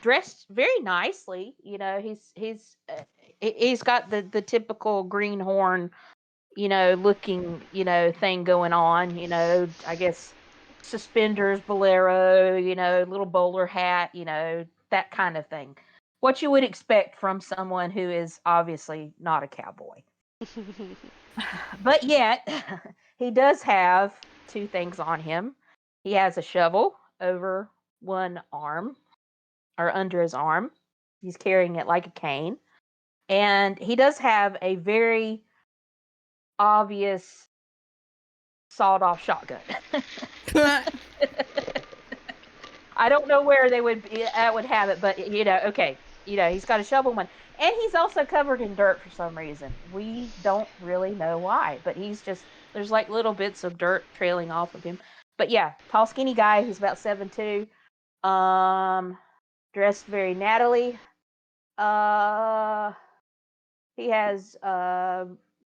dressed very nicely. You know, he's got the typical greenhorn, looking, thing going on. I guess suspenders, bolero, little bowler hat, that kind of thing. What you would expect from someone who is obviously not a cowboy. But yet, he does have two things on him. He has a shovel over one arm, or under his arm. He's carrying it like a cane. And he does have a very obvious sawed-off shotgun. I don't know where they would have it, but okay, he's got a shovel one, and he's also covered in dirt for some reason. We don't really know why, but there's like little bits of dirt trailing off of him. But yeah, tall, skinny guy. He's about 7'2". Dressed very nattily. He has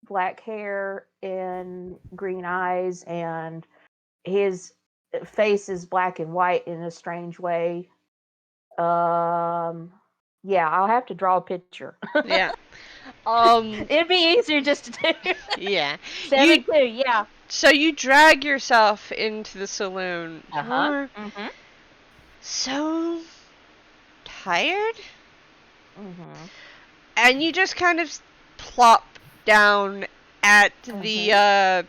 black hair and green eyes, and his face is black and white in a strange way. Yeah, I'll have to draw a picture. Yeah. It'd be easier just to do. Yeah. 7'2", yeah. So you drag yourself into the saloon. You're so tired. And you just kind of plop down at the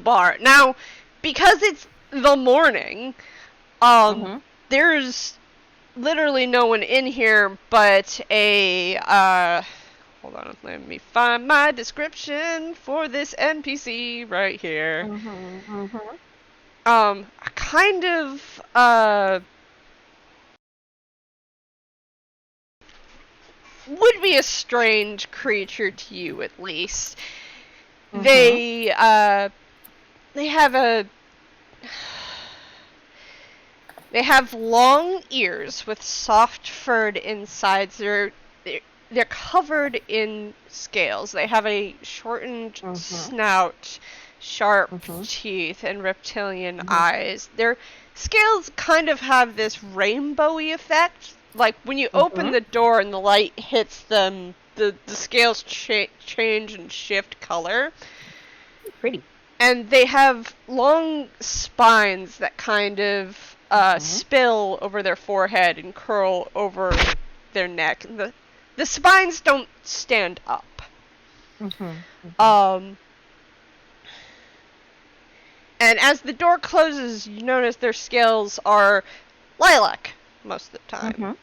bar. Now, because it's the morning, there's literally no one in here but a hold on, let me find my description for this NPC right here. Kind of would be a strange creature to you, at least. They have long ears with soft furred insides. They're covered in scales. They have a shortened snout, sharp teeth, and reptilian eyes. Their scales kind of have this rainbowy effect. Like when you open the door and the light hits them, the scales change and shift color. Pretty. And they have long spines that kind of spill over their forehead and curl over their neck. The spines don't stand up. And as the door closes, you notice their scales are lilac most of the time.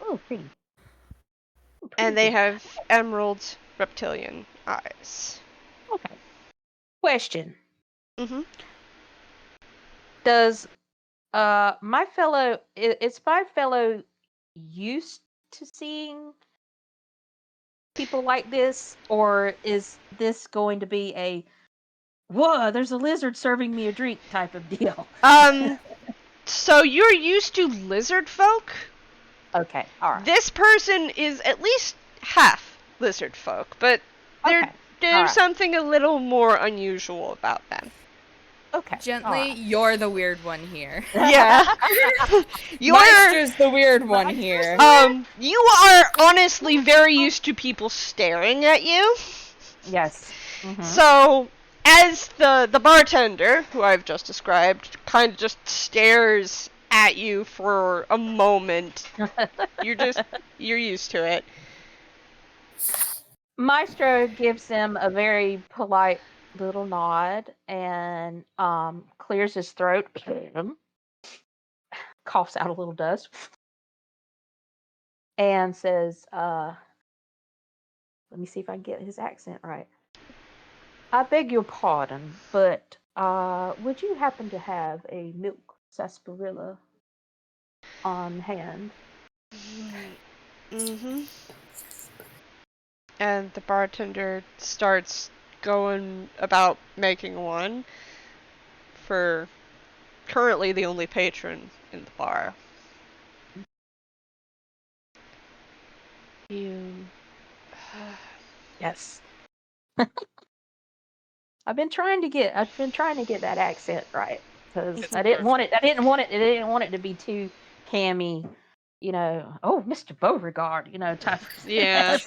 Oh, pretty. And they good. have emerald reptilian eyes. Okay. Question. Mm-hmm. Does my fellow is my fellow used to seeing people like this, or is this going to be a whoa, there's a lizard serving me a drink type of deal? So you're used to lizard folk? Okay, all right. This person is at least half lizard folk, but Okay, there's alright. something a little more unusual about them. Okay. Gently, you're the weird one here. Yeah. You're Maestro's the weird one here. you are honestly very used to people staring at you. Yes. Mhm. So, as the bartender, who I've just described, kind of just stares at you for a moment, you're used to it. Maestro gives him a very polite little nod and clears his throat, coughs out a little dust, and says, let me see if I can get his accent right. I beg your pardon, but would you happen to have a milk sarsaparilla on hand? Mm-hmm. And the bartender starts going about making one for currently the only patron in the bar. You... Yes. I've been trying to get that accent right because It's I didn't want it. perfect. I didn't want it to be too cammy. You know, oh, Mr. Beauregard, type. Yeah.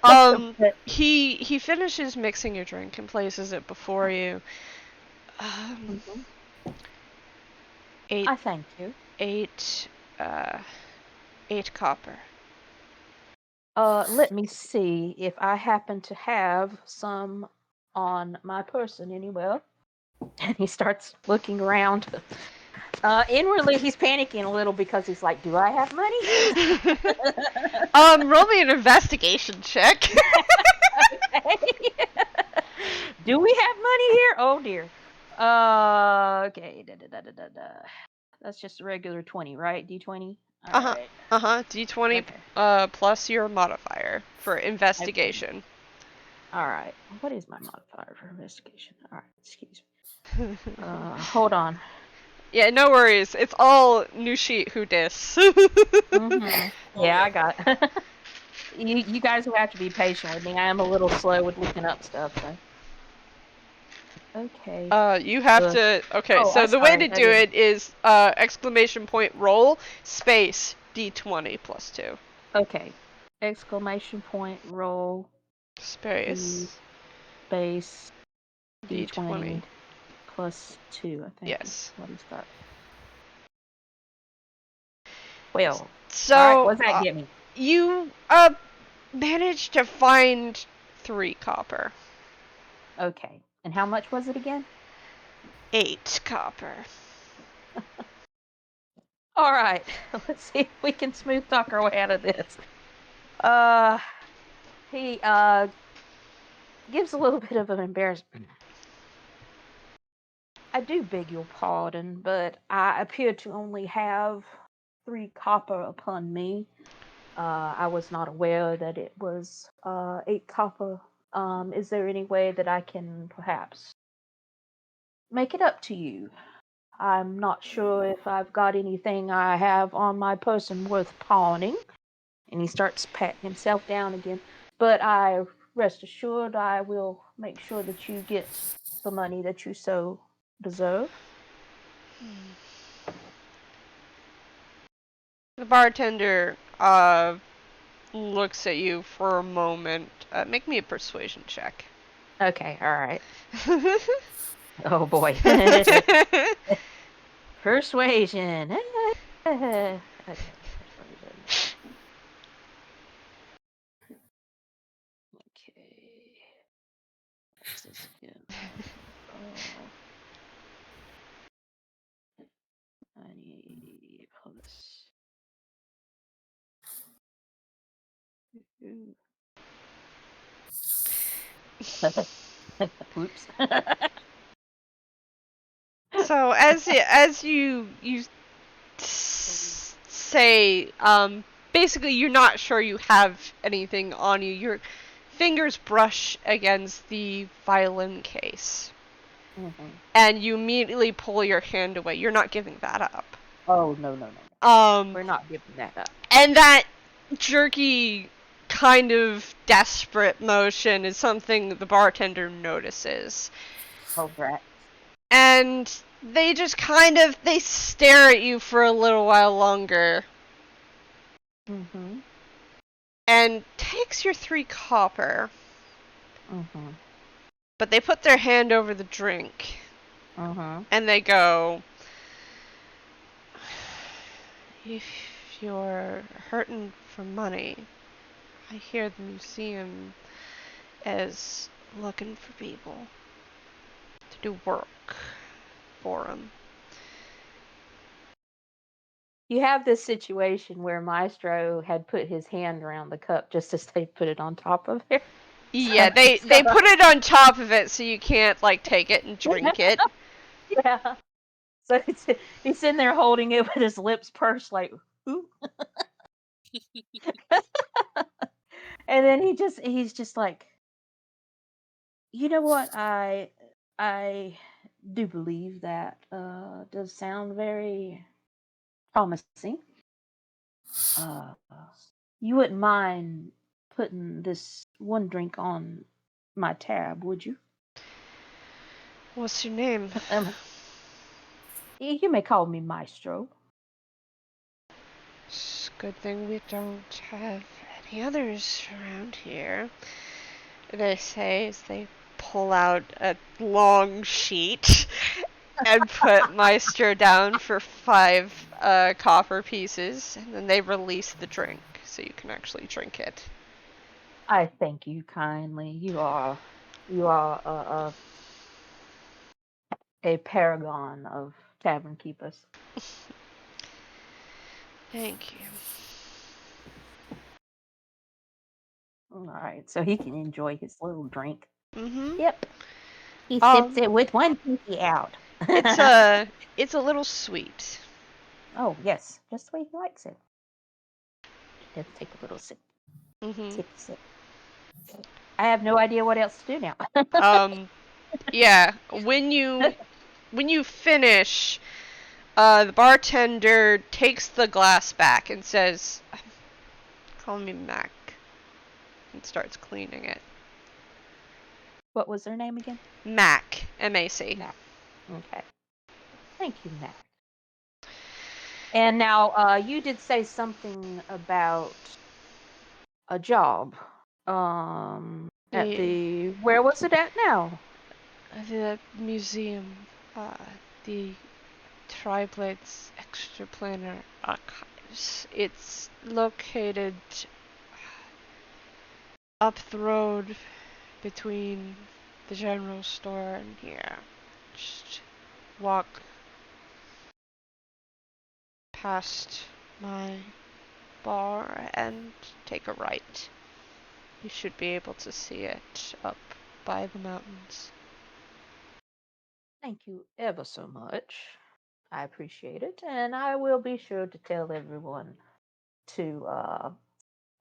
But- He finishes mixing your drink and places it before you. Mhm. Eight, I thank you. eight copper. Let me see if I happen to have some on my person anywhere. And he starts looking around. Inwardly, he's panicking a little because he's like, "Do I have money?" Roll me an investigation check. Do we have money here? Oh dear. Okay. That's just a regular 20, right? D20. All right. D20 Okay. plus your modifier for investigation. All right. What is my modifier for investigation? All right. Excuse me. Hold on. Yeah, no worries. It's all new sheet who dis. Mhm. Oh, Yeah, I got. You guys will have to be patient with me. I am a little slow with looking up stuff. So. Okay. You have to. Okay, Oh, so I'm the way sorry, to I do didn't. it is exclamation point roll space D20 plus 2. Okay. Exclamation point roll Space base D20. D20 plus 2, I think. Yes. What is that? 12. So Alright, what's that get me? you managed to find 3 copper. Okay. And how much was it again? 8 copper. Alright. Let's see if we can smooth talk our way out of this. He gives a little bit of an embarrassment. I do beg your pardon, but I appear to only have 3 copper upon me. I was not aware that it was 8 copper. Is there any way that I can perhaps make it up to you? I'm not sure if I've got anything I have on my person worth pawning. And he starts patting himself down again. But I rest assured I will make sure that you get the money that you so deserve. The bartender looks at you for a moment. Make me a persuasion check. Okay, alright. Oh boy. Persuasion. Okay, persuasion. Okay. What's this again? I need plus. Oops. So as you say, basically you're not sure you have anything on you. Your fingers brush against the violin case, and you immediately pull your hand away. You're not giving that up. Oh, no. We're not giving that up. And that jerky, kind of desperate motion is something the bartender notices. Oh, right. And they just they stare at you for a little while longer. And takes your 3 copper. But they put their hand over the drink. And they go, if you're hurting for money, I hear the museum is looking for people to do work for them. You have this situation where Maestro had put his hand around the cup just as they put it on top of it. Yeah, they put it on top of it so you can't, like, take it and drink it. Yeah. So he's sitting there holding it with his lips pursed like, ooh. And then he's just like, you know what, I do believe that does sound very promising. You wouldn't mind putting this one drink on my tab, would you? What's your name? You may call me Maestro. It's a good thing we don't have any others around here. They say as they pull out a long sheet and put Maestro down for 5 copper pieces, and then they release the drink so you can actually drink it. I thank you kindly. You are a paragon of tavern keepers. Thank you. All right, so he can enjoy his little drink. Yep. He sips it with one pinky out. It's a little sweet. Oh yes, just the way he likes it. Let's take a little sip. Sip. I have no idea what else to do now. Yeah. When you finish, the bartender takes the glass back and says, "Call me Mac," and starts cleaning it. What was their name again? Mac. M-A-C. Mac. Okay. Thank you, Mac. And now, you did say something about a job. At the where was it at now? The museum. The Triblade's Extraplanar Archives. It's located up the road between the general store and here. Just walk past my bar and take a right. You should be able to see it up by the mountains. Thank you ever so much. I appreciate it, and I will be sure to tell everyone to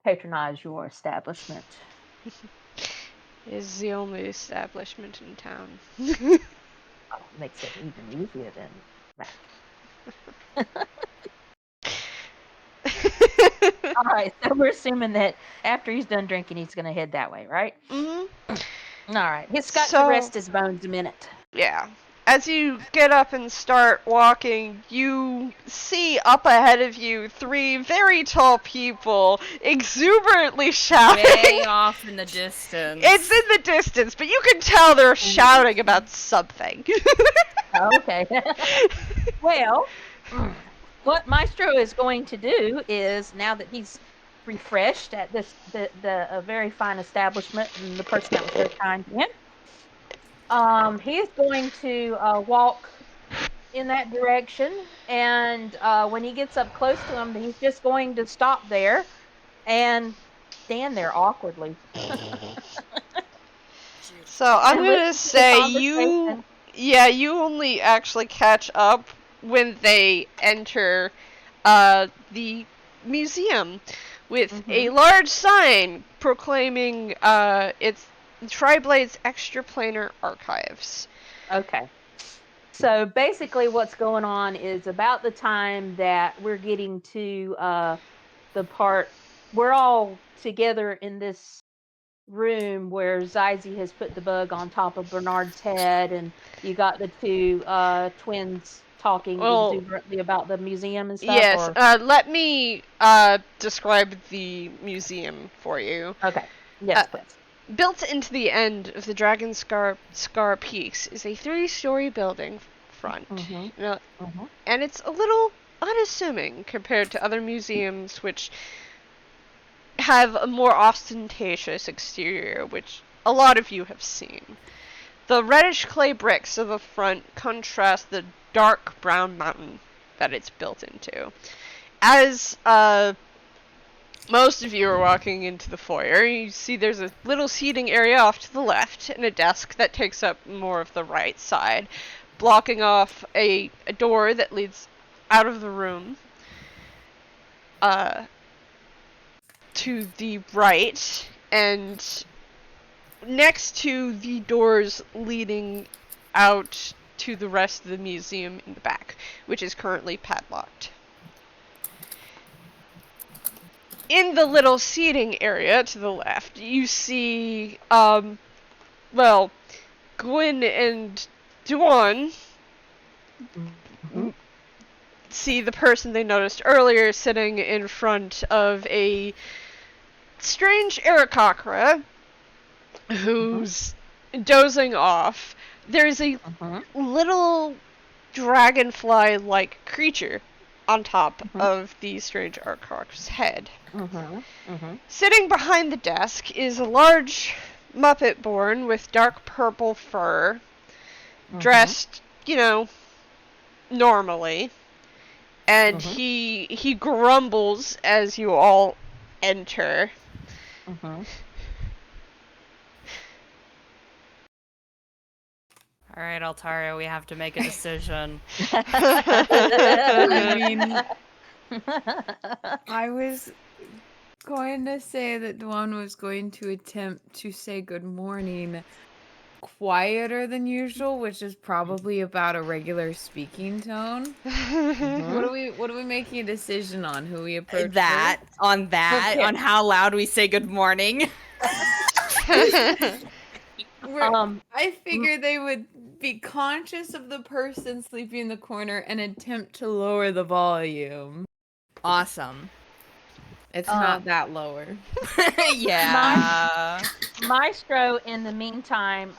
patronize your establishment. It's the only establishment in town. Oh, makes it even easier then, Mac. All right, so we're assuming that after he's done drinking, he's going to head that way, right? All right, he's got to rest his bones a minute. Yeah. As you get up and start walking, you see up ahead of you 3 very tall people exuberantly shouting. Way off in the distance. It's in the distance, but you can tell they're shouting about something. Okay. Well, what Maestro is going to do is, now that he's refreshed at this the very fine establishment and the person that was very kind to him, he's going to walk in that direction, and when he gets up close to him, he's just going to stop there and stand there awkwardly. So I'm And gonna listen to the say conversation. you only actually catch up when they enter the museum with a large sign proclaiming it's Triblade's Extraplanar Archives. Okay. So basically, what's going on is about the time that we're getting to the part we're all together in this room where Zyzie has put the bug on top of Bernard's head, and you got the two twins talking Well, exuberantly about the museum and stuff. Yes, Or let me describe the museum for you. okay, yes, please. Built into the end of the Dragon Scar Peaks is a 3-story building front. Mhm. You know, Mhm. and it's a little unassuming compared to other museums which have a more ostentatious exterior, which a lot of you have seen. The reddish clay bricks of the front contrast the dark brown mountain that it's built into. As most of you are walking into the foyer, you see there's a little seating area off to the left and a desk that takes up more of the right side, blocking off a door that leads out of the room to the right, and next to the doors leading out to the rest of the museum in the back, which is currently padlocked. In the little seating area to the left, you see, Gwyn and Dubhán see the person they noticed earlier sitting in front of a strange Aarakocra who's dozing off. There's a little dragonfly-like creature on top of the strange Aarakocra's head. Sitting behind the desk is a large Muppet-born with dark purple fur, dressed, normally. And he grumbles as you all enter. All right, Altaria, we have to make a decision. I mean, I was going to say that Dubhán was going to attempt to say good morning quieter than usual, which is probably about a regular speaking tone. What are we making a decision on? Who we approach On how loud we say good morning. I figured they would be conscious of the person sleeping in the corner and attempt to lower the volume. Awesome. It's not that lower. Yeah. Maestro, in the meantime,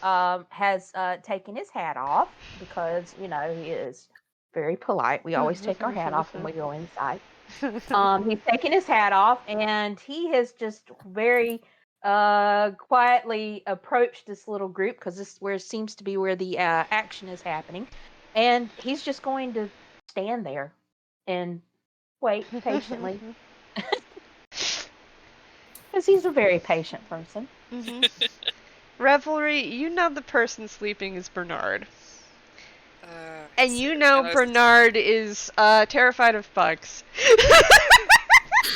has taken his hat off because, he is very polite. We always take our hat off when we go inside. He's taken his hat off, and he has just very quietly approached this little group because this seems to be where the action is happening. And he's just going to stand there and wait patiently. Because he's a very patient person. Revelry, the person sleeping is Bernard. And Bernard is terrified of bugs.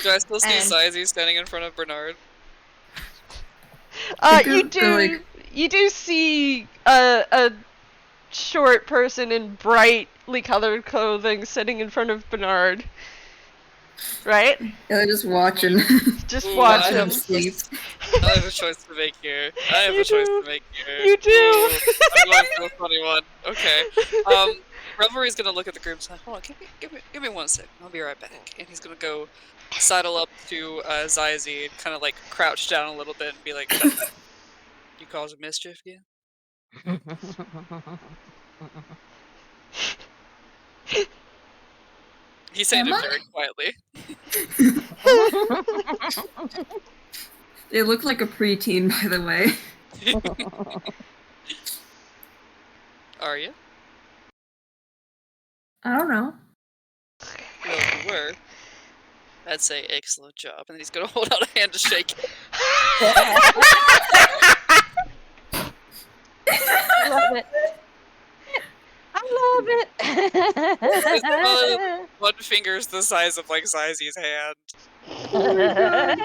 Do I still see Zyzie standing in front of Bernard? You do see a short person in brightly colored clothing sitting in front of Bernard. Right? Yeah, they're just watching. Watch I him sleep. I have a choice to make here. You do. I'm going for a funny one. Okay. Revelry's gonna look at the group and say, hold on, give me 1 second. I'll be right back. And he's gonna go sidle up to Zyzie and kind of like crouch down a little bit and be like, you causing mischief again? He's saying it very quietly. They look like a preteen, by the way. Are you? I don't know. Well, if you were, I'd say excellent job. And then he's gonna hold out a hand to shake it. I love it. I It's love probably one finger's the size of like Zyzie's hand. it.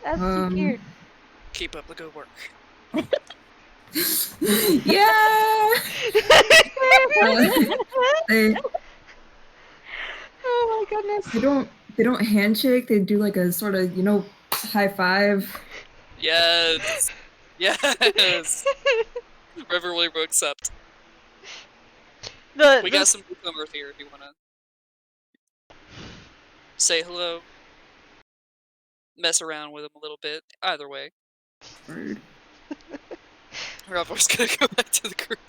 That's too cute. Keep up the good work. Yeah. they Oh my goodness. they don't handshake. They do like a sort of high five. Yes. Yes. Revelry will accept. We got some newcomers here if you wanna say hello. Mess around with them a little bit. Either way. Word. Revelry's gonna go back to the group.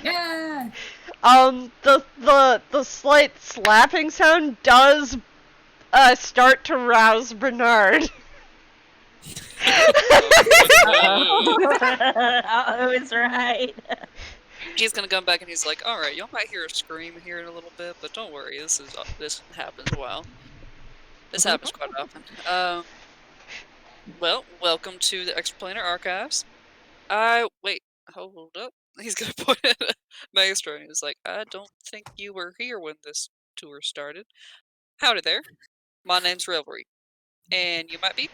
Yeah. The slight slapping sound does start to rouse Bernard. Oh, it's right. He's gonna come back and he's like, "All right, y'all might hear a scream here in a little bit, but don't worry. This happens a while. This happens quite often." Well, welcome to the Explainer Archives. Wait, hold up. He's gonna point at Maestro and he's like, "I don't think you were here when this tour started. Howdy there. My name's Revelry, and you might be."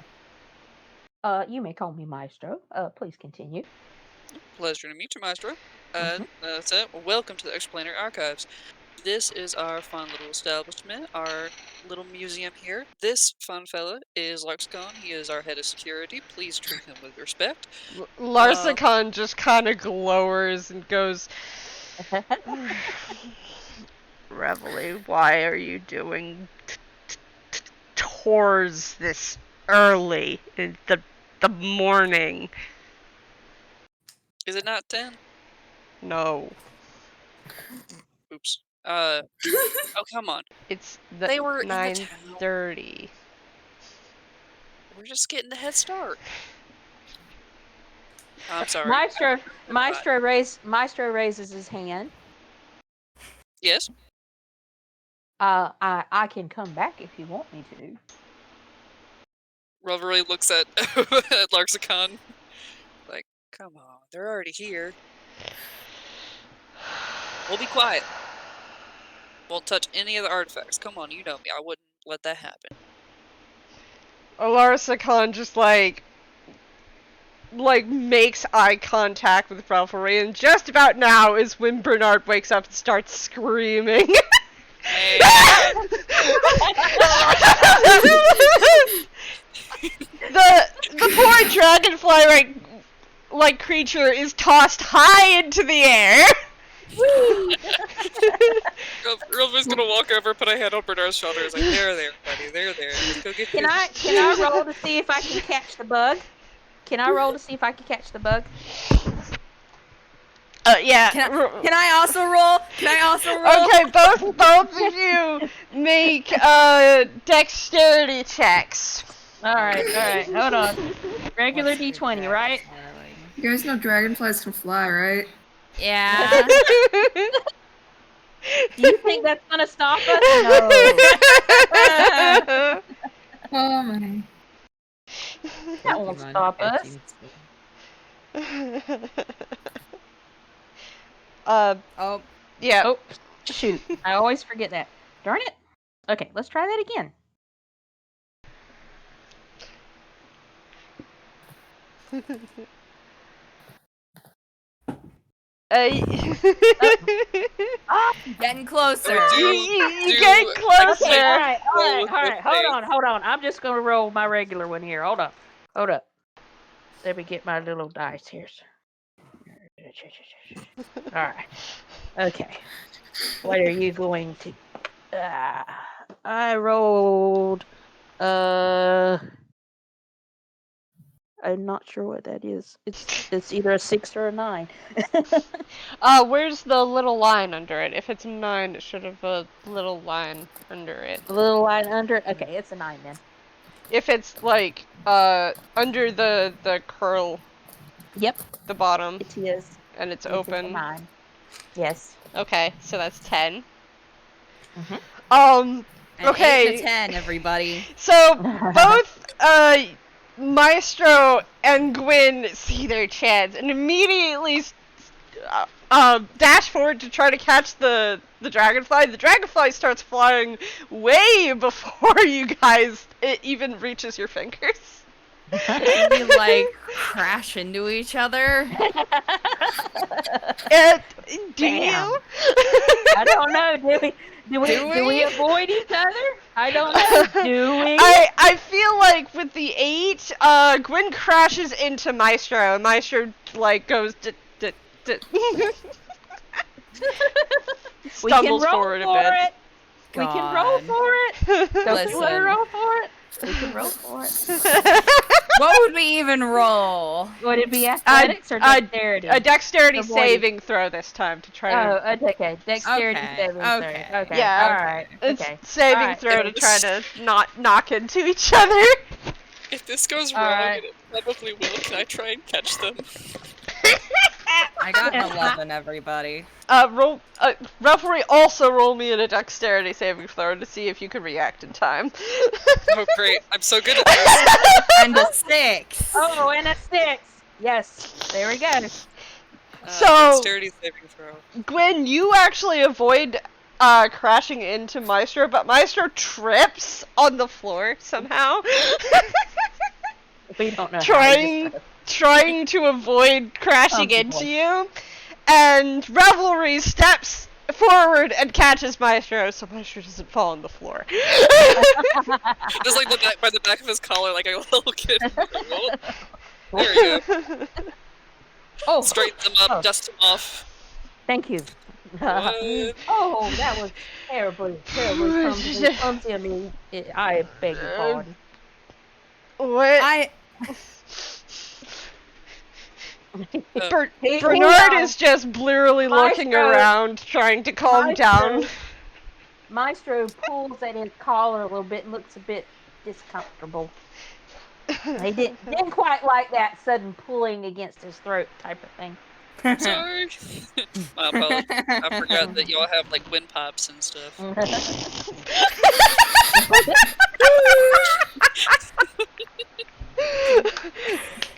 You may call me Maestro. Please continue. Pleasure to meet you, Maestro. That's it. Welcome to the Explainer Archives. This is our fun little establishment, our little museum here. This fun fella is Larxicon. He is our head of security. Please treat him with respect. Larxicon just kind of glowers and goes, Revelry, why are you doing tours this early in the morning? Is it not 10? No. Oops. Oh, come on. It's They were in the town. 9:30. We're just getting a head start. I'm sorry. Maestro raises his hand. Yes? I can come back if you want me to. Revelry looks at Larxicon. Like, come on, they're already here. We'll be quiet. Won't touch any of the artifacts. Come on, you know me. I wouldn't let that happen. Larxicon just like makes eye contact with Revelry, and just about now is when Bernard wakes up and starts screaming. The poor dragonfly like creature is tossed high into the air. Revelry's gonna walk over, put a hand on Bernard's shoulder. He's like, there, buddy, there. Let's go get Can I roll to see if I can catch the bug? Can I roll to see if I can catch the bug? Yeah. Can I also roll? Okay, both of you make dexterity checks. All right. Hold on. Regular D20, right? You guys know dragonflies can fly, right? Yeah. Do you think that's gonna stop us? No. Oh my. That won't stop us. Oh. Yeah. Oh, shoot. I always forget that. Darn it. Okay, let's try that again. Getting closer. You get closer. Okay, all right. Hold on. I'm just gonna roll my regular one here. Hold up. Let me get my little dice here. All right. Okay. What are you going to? I rolled. I'm not sure what that is. It's either a 6 or a 9. Where's the little line under it? If it's a 9, it should have a little line under it. A little line under it? Okay, it's a 9 then. If it's like under the curl. Yep. The bottom. It is. And it's A open. 9. Yes. Okay, so that's 10. Mm-hmm. An Okay. 8 to 10, everybody. So both Maestro and Gwyn see their chance and immediately dash forward to try to catch the dragonfly. The dragonfly starts flying way before you guys it even reaches your fingers. We like crash into each other. Do you? I don't know. Do we avoid each other? I don't know. Do we? I feel like with the 8, Gwyn crashes into Maestro, and Maestro like goes stumbles forward a bit. We can roll for it. Don't you want to roll for it? We can roll for it. What would we even roll? Would it be athletics or dexterity? A dexterity saving throw this time to try to... Oh, okay. Dexterity saving throw. Okay. Yeah. Alright. Okay. It's saving throw to try to not knock into each other. If this goes wrong, and it probably will, can I try and catch them? I got an 11, everybody. Revelry, also roll me in a dexterity saving throw to see if you can react in time. Oh great, I'm so good at this. And a 6. Oh, and a 6. Yes, there we go. So, dexterity saving throw. Gwyn, you actually avoid crashing into Maestro, but Maestro trips on the floor somehow. We don't know. Trying to avoid crashing into you, and Revelry steps forward and catches Maestro, so Maestro doesn't fall on the floor. Just like by the back of his collar, like a little kid. There you go. Oh, straighten them up, dust them off. Thank you. Oh, that was terribly clumsy of me. I beg your pardon. What? Bernard is just blearily looking around, trying to calm down. Maestro pulls at his collar a little bit and looks a bit discomfortable. He didn't quite like that sudden pulling against his throat type of thing. Sorry. My apologies. I forgot that y'all have like windpipes and stuff.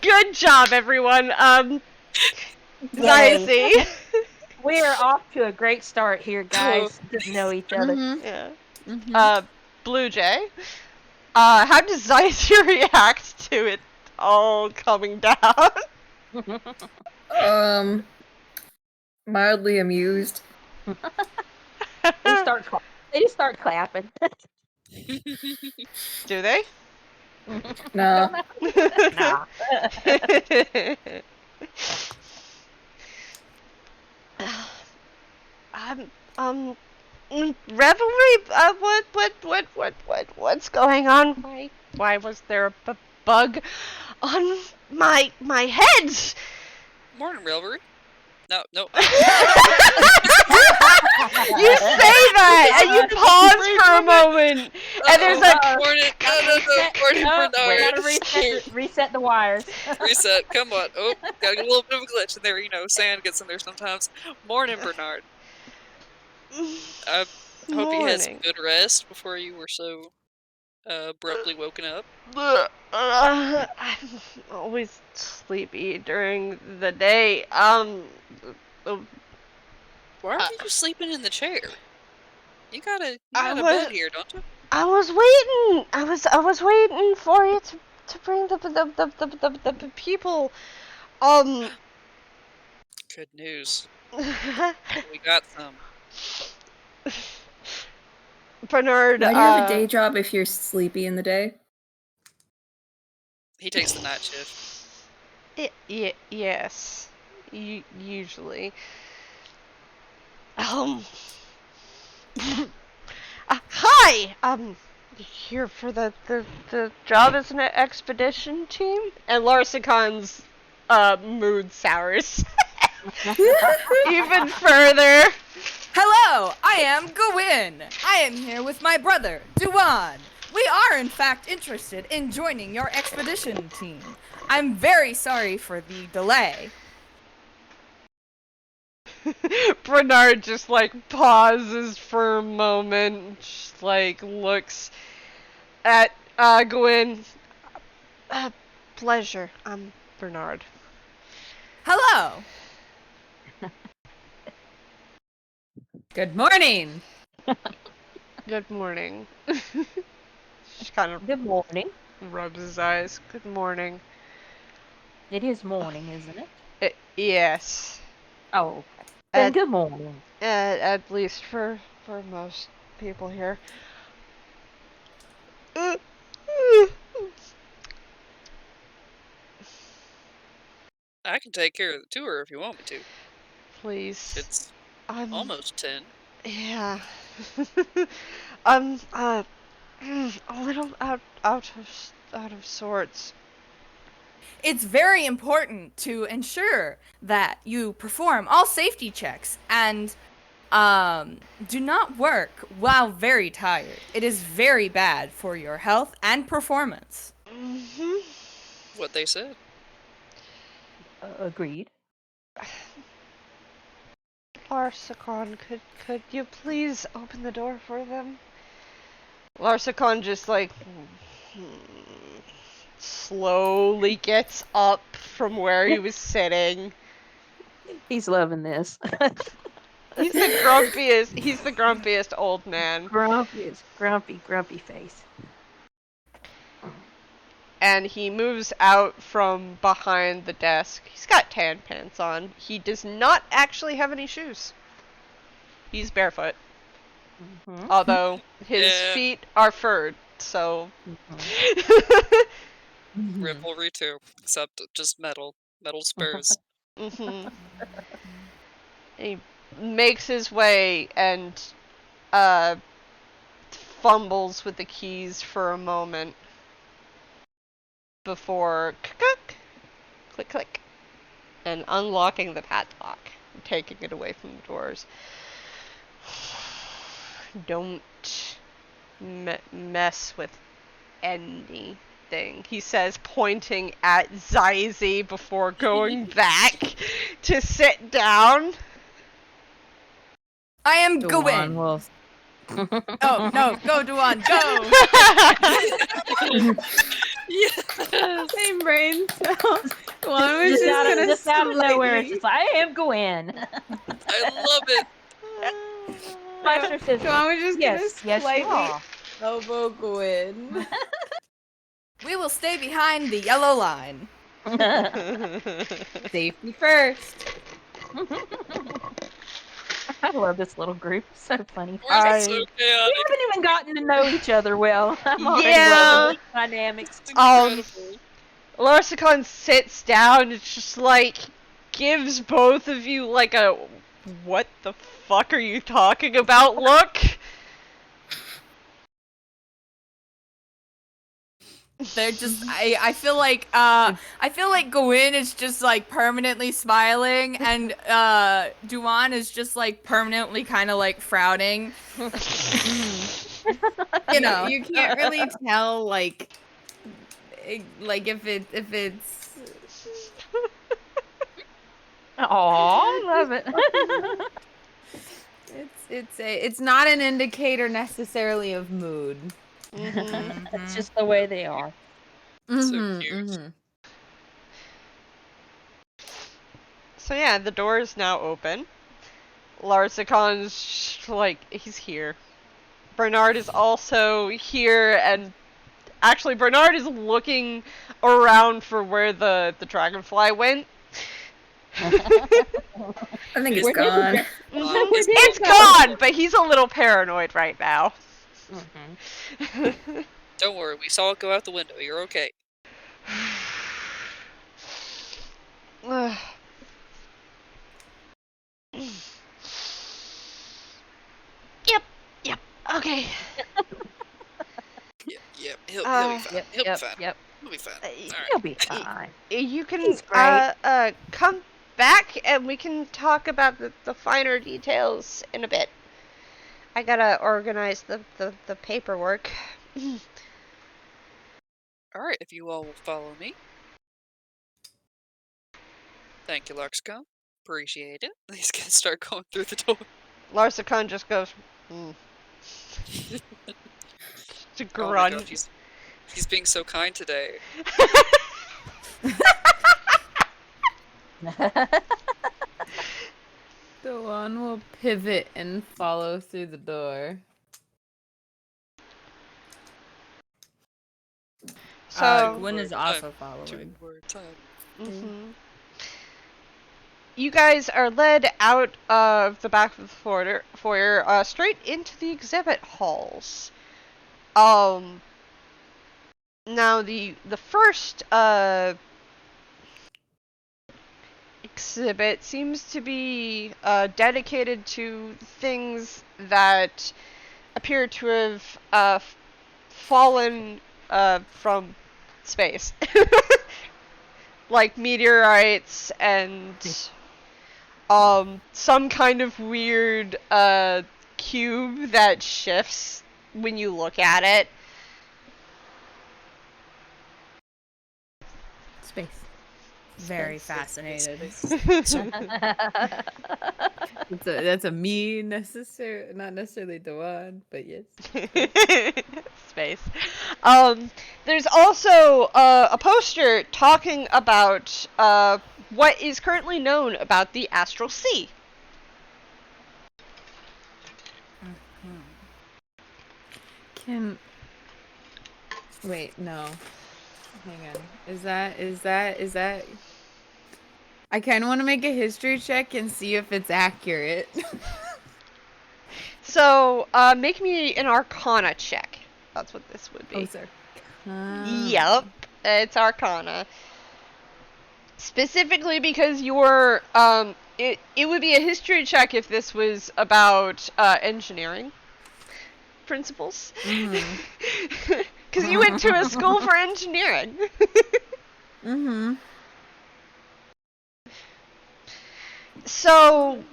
Good job, everyone. Zyzie. We are off to a great start here, guys. To know each other. Yeah. Bluejay. How does Zyzie react to it all coming down? Mildly amused. They just start clapping. Do they? No. Nah. Revelry. What's going on? Why was there a bug on my head? Morning, Revelry. No. You say that, and you pause for a moment, and there's morning Bernard. Reset the wires. Reset. Come on. Oh, got a little bit of a glitch in there. You know, sand gets in there sometimes. Morning, Bernard. I hope you had some good rest before you were so abruptly woken up. I'm always sleepy during the day. Why are you sleeping in the chair? You got a bed here, don't you? I was waiting. I was waiting for you to bring the people. Good news. We got some. Bernard. Why do you have a day job if you're sleepy in the day? He takes the night shift. Yes. Usually. Hi! Here for the job as an expedition team? And Larsicon's, mood sours. Even further. Hello, I am Gwyn. I am here with my brother, Dubhán. We are, in fact, interested in joining your expedition team. I'm very sorry for the delay. Bernard just, pauses for a moment, just, looks at, Gwyn. pleasure. I'm Bernard. Hello. Good morning. Good morning. She kind of Good morning. rubs his eyes. Good morning. It is morning, isn't it? Yes. Oh, okay. Then At, good morning. at least for most people here. I can take care of the tour if you want me to. Please. It's I'm almost 10. Yeah. I'm a little out of sorts. It's very important to ensure that you perform all safety checks and do not work while very tired. It is very bad for your health and performance. Mm-hmm. What they said. Agreed. Larsacon, could you please open the door for them? Larsacon just like slowly gets up from where he was sitting. He's loving this. He's the grumpiest old man. Grumpy face. And he moves out from behind the desk. He's got tan pants on. He does not actually have any shoes. He's barefoot. Mm-hmm. Although his Yeah. feet are furred, so... Revelry too, except just metal spurs. Mm-hmm. He makes his way and fumbles with the keys for a moment before click click and unlocking the padlock and taking it away from the doors. Don't mess with anything, he says, pointing at Zyzie before going back to sit down. I am Dubhán Gwyn. will Oh, no, go, Dubhán, go! Same brain cells. One was Just out of nowhere, it's slightly- just, I am Gwyn. I love it. Maestro says, One was just yes, gonna yes, you slightly are. elbow Gwyn. We will stay behind the yellow line. Safety first. I love this little group. So funny. We're so We chaotic. haven't even gotten to know each other well. I'm already Yeah. loving the dynamics. It's Um, incredible. Larsacon sits down and just like gives both of you like a what the fuck are you talking about look. They're just I feel like Gwyn is just like permanently smiling and Dubhán is just like permanently kind of like frowning. You know. You can't really tell like if it's Aw, love it. it's not an indicator necessarily of mood. That's just the way they are. So cute. So yeah, the door is now open. Larsacon's like, he's here. Bernard is also here, and actually Bernard is looking around for where the dragonfly went. I think it's gone. It's gone, but he's a little paranoid right now. Don't worry, we saw it go out the window. You're okay. Yep, okay. Yep. He'll be fine. He'll be fine. Yep. He'll be fine. You'll be fine. You can He's great. come back and we can talk about the finer details in a bit. I gotta organize the paperwork. Alright, if you all will follow me. Thank you, Larkscombe. Appreciate it. He's gonna start going through the door. Larsacon just goes, Just a Oh my grunt. god, he's being so kind today. Dubhán will pivot and follow through the door. So, Gwyn is also following. 2 word time. You guys are led out of the back of the foyer, straight into the exhibit halls. Now the first exhibit seems to be dedicated to things that appear to have fallen from space. Like meteorites and some kind of weird cube that shifts when you look at it. Space. Very fascinated. That's a me not necessarily Dubhán, but yes. Space. There's also a poster talking about what is currently known about the Astral Sea. Wait, no. Hang on. Is that I kind of want to make a history check and see if it's accurate. So, make me an Arcana check. That's what this would be. Oh, sir. Yep, it's Arcana. Specifically because you're, it would be a history check if this was about, engineering principles. Because you went to a school for engineering. So,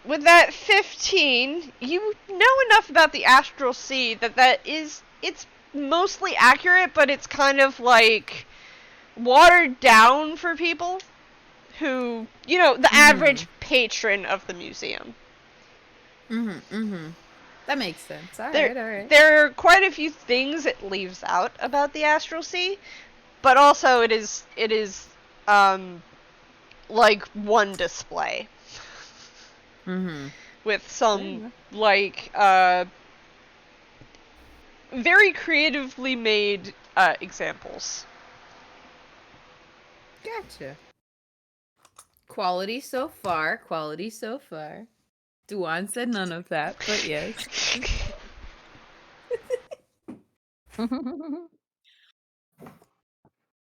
with that 15, you know enough about the Astral Sea that it's mostly accurate, but it's kind of like watered down for people who, the average patron of the museum. That makes sense. All There right. are quite a few things it leaves out about the Astral Sea, but also it is like one display. With some, very creatively made examples. Gotcha. Quality so far. Dubhán said none of that, but yes.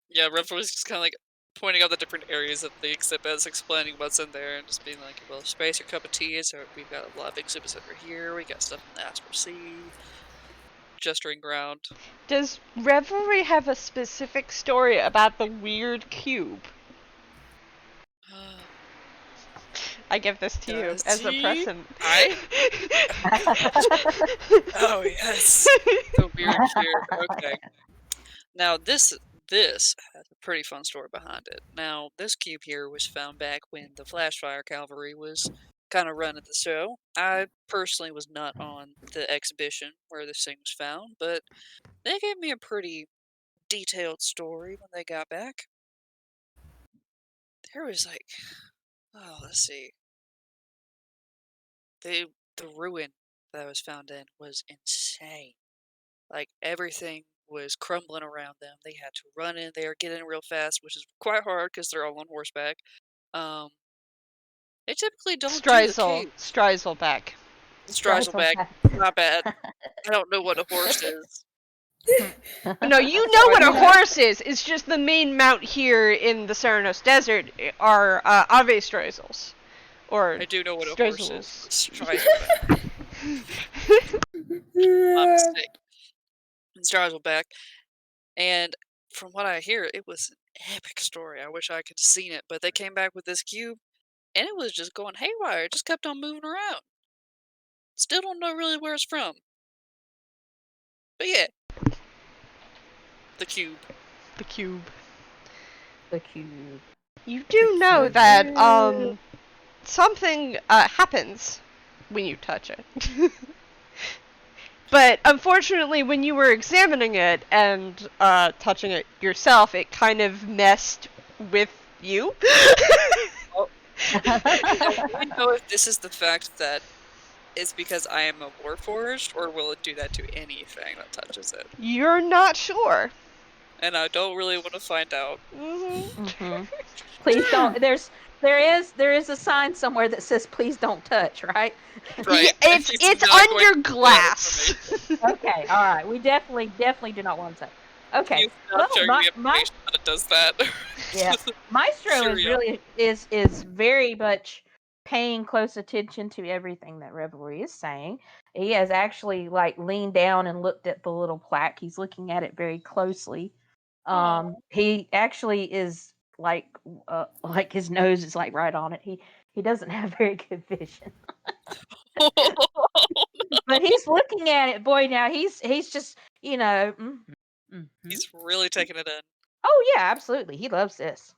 Yeah, Revelry's just kind of like pointing out the different areas of the exhibits, explaining what's in there, and just being like, well, space your cup of tea, so we've got a lot of exhibits over here, we got stuff in the Astral Sea, gesturing ground. Does Revelry have a specific story about the weird cube? I give this to you as a present. Oh, yes. The weird cube. Okay. Now, this has a pretty fun story behind it. Now, this cube here was found back when the Flashfire Cavalry was kind of running the show. I personally was not on the exhibition where this thing was found, but they gave me a pretty detailed story when they got back. There was like, let's see. The ruin that was found in was insane. Like, everything was crumbling around them. They had to run in there, get in real fast, which is quite hard because they're all on horseback. They typically don't do the cave. Strizelback. Strizelback. Not bad. I don't know what a horse is. No, you know what a horse is. It's just the main mount here in the Serenos Desert are Ave Strizels. Or I do know what a horse is. Strizelback. My mistake. Strizelback. And from what I hear, it was an epic story. I wish I could have seen it, but they came back with this cube, and it was just going haywire. It just kept on moving around. Still don't know really where it's from. But yeah. The cube. The cube. The cube. You do know that, something, happens when you touch it. But, unfortunately, when you were examining it and, touching it yourself, it kind of messed with you. I really know if this is the fact that it's because I am a Warforged, or will it do that to anything that touches it? You're not sure. And I don't really want to find out. Please don't. There is a sign somewhere that says "Please don't touch." Right? Right. It's under glass. Okay. All right. We definitely do not want to touch. Okay. Please stop showing me my information that it does that. yeah, Maestro is Cheerio. really is very much paying close attention to everything that Revelry is saying. He has actually like leaned down and looked at the little plaque. He's looking at it very closely. He actually is like his nose is like right on it. He doesn't have very good vision. But he's looking at it, boy. Now he's just He's really taking it in. Oh yeah, absolutely. He loves this.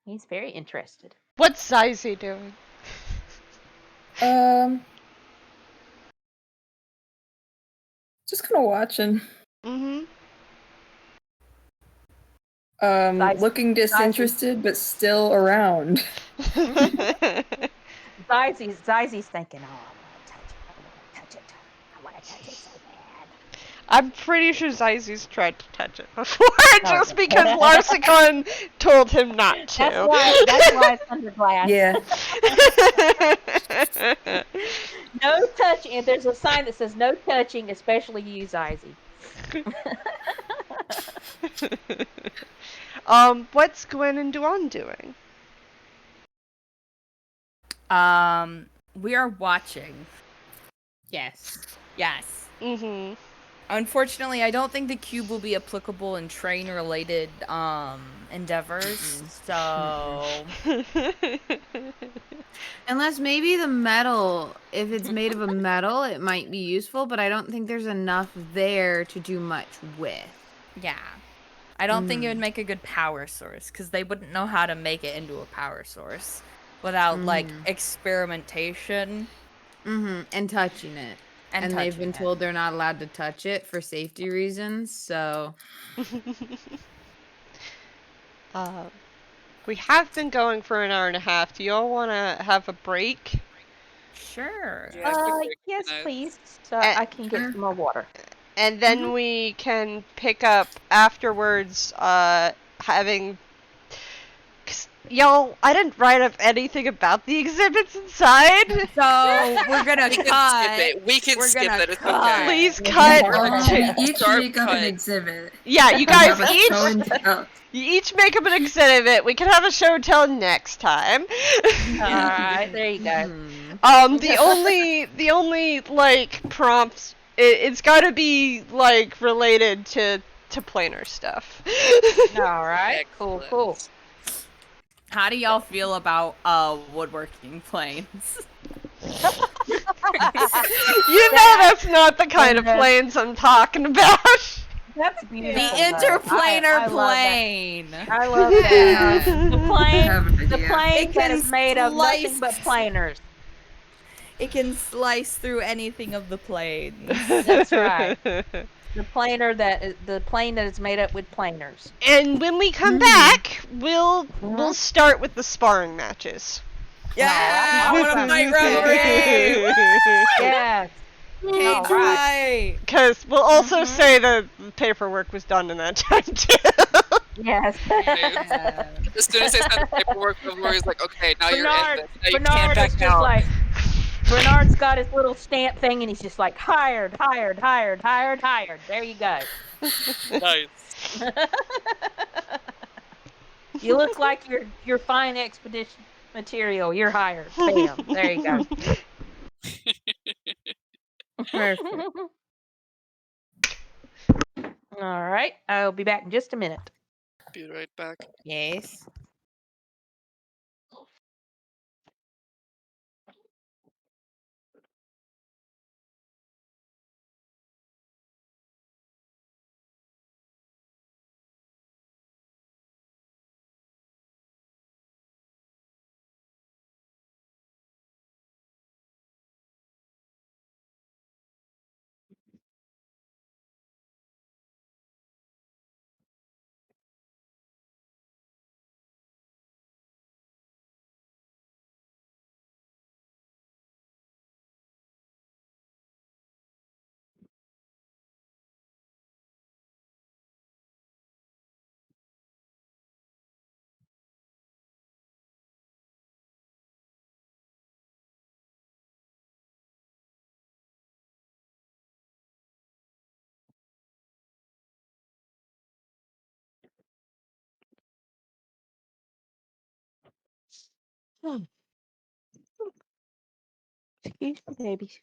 He's very interested. What's Zyzie doing? Just kind of watching. Zyzie- Looking disinterested, but still around. Zizie's thinking, oh, I want to touch it. I want to touch it so bad. I'm pretty sure Zizie's tried to touch it before, just because Larsikon told him not to. That's why it's under glass. Yeah. No touching. There's a sign that says no touching, especially you, Zyzie. What's Gwyn and Dubhán doing? We are watching. Yes. Yes. Mm-hmm. Unfortunately, I don't think the cube will be applicable in train-related endeavors. So, Unless maybe the metal, if it's made of a metal, it might be useful, but I don't think there's enough there to do much with. yeah. I don't think it would make a good power source, because they wouldn't know how to make it into a power source without, like, experimentation. And touching it. And they've been told they're not allowed to touch it for safety reasons, so... We have been going for an hour and a half. Do y'all want to have a break? Sure. Yeah, Yes, please. So I can get some more water. And then we can pick up afterwards, having... Y'all, I didn't write up anything about the exhibits inside. So, we're gonna We can cut. skip it. We can We're skip gonna it. It's cut. okay. Please cut. We each Sharp make up cut. an exhibit. Yeah, you and guys have a show and tell. you each make up an exhibit. We can have a show and tell next time. Alright, there you go. The only like prompts, it's gotta be like related to planar stuff. Alright, cool. How do y'all feel about woodworking planes? You know that's not the kind of planes I'm talking about. That's beautiful. The though. interplanar I love that. plane. I love that. have an The idea. plane It that can is made of nothing slice- but planers. It can slice through anything of the planes. That's right. The plane that is made up with planers. And when we come back, we'll start with the sparring matches. Yeah, I want to fight Revelry. Yes. Can't All right. Because we'll also say the paperwork was done in that time too. Yes. As soon as they send the paperwork, Revelry's like, okay, now you're in this. Now you can't Bernard is back just down. like Bernard's got his little stamp thing and he's just like hired. There you go. Nice. You look like you're fine expedition material. You're hired. Bam. There you go. Perfect. All right. I'll be back in just a minute. Be right back. Yes. Excuse me, babies.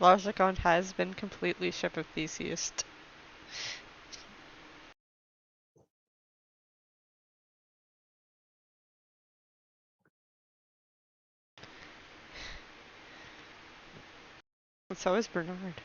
Larzacon has been completely ship of Theseused. And so is Bernard.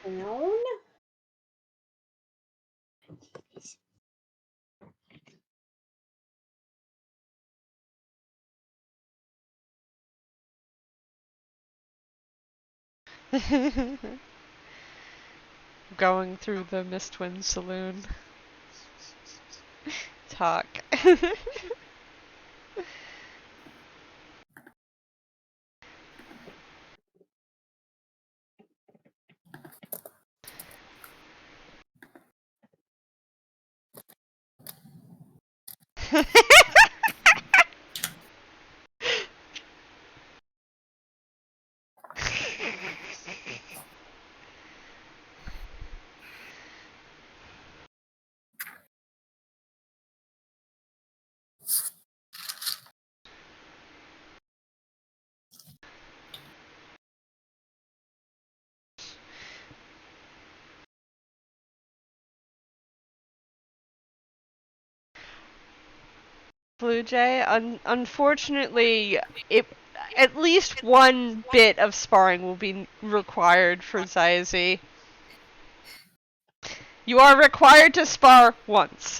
Down. Going through the Mistwind saloon. Talk. Bluejay, unfortunately, at least one bit of sparring will be required for Zyzie. You are required to spar once.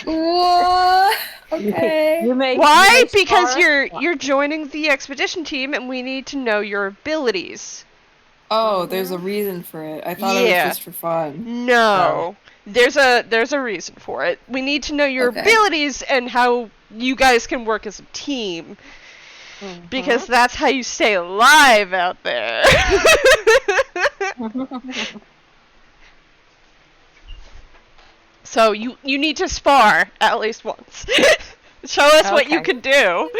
What? Okay. Why? Because you're joining the expedition team, and we need to know your abilities. Oh, there's a reason for it. I thought it was just for fun. No. There's a reason for it. We need to know your abilities and how you guys can work as a team. Because that's how you stay alive out there. So you need to spar at least once. Show us what you can do.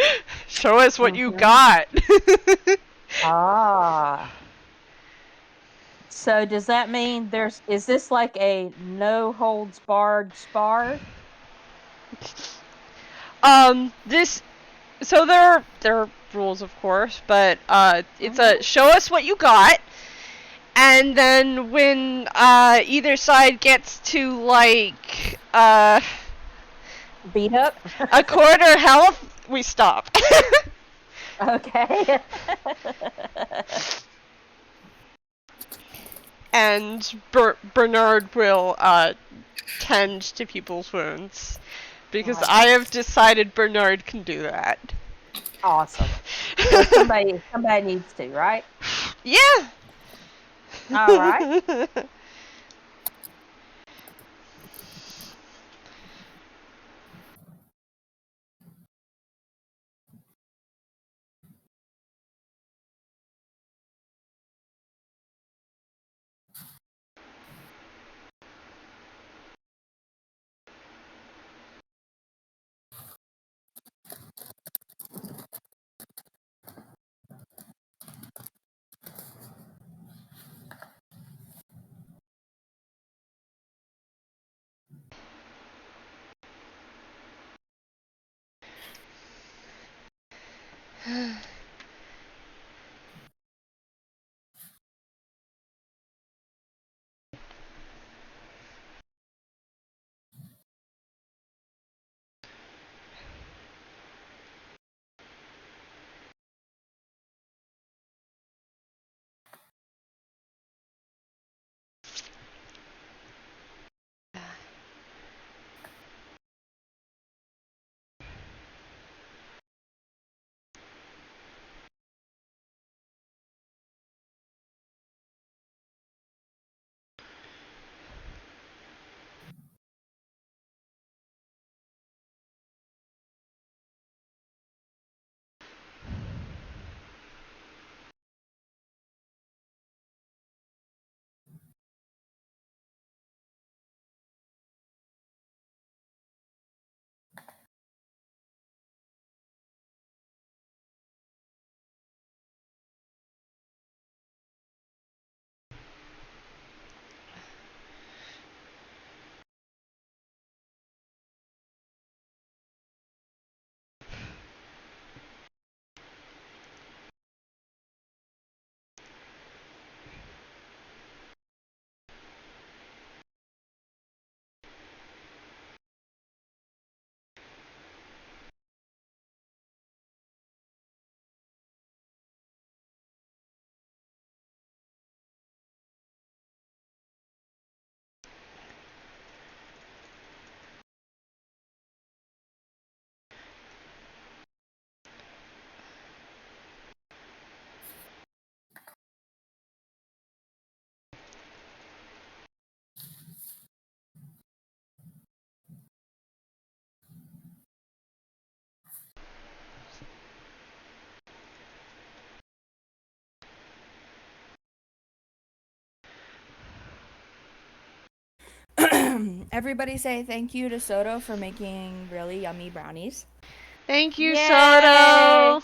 Show us what you got. So does that mean is this like a no holds barred spar? So there are rules, of course, but it's a show us what you got, and then when either side gets to like beat up a quarter health, we stop. Okay. And Bernard will tend to people's wounds. Because I have decided Bernard can do that. Awesome. So somebody needs to, right? Yeah. All right. Everybody say thank you to Soto for making really yummy brownies. Thank you, Yay! Soto.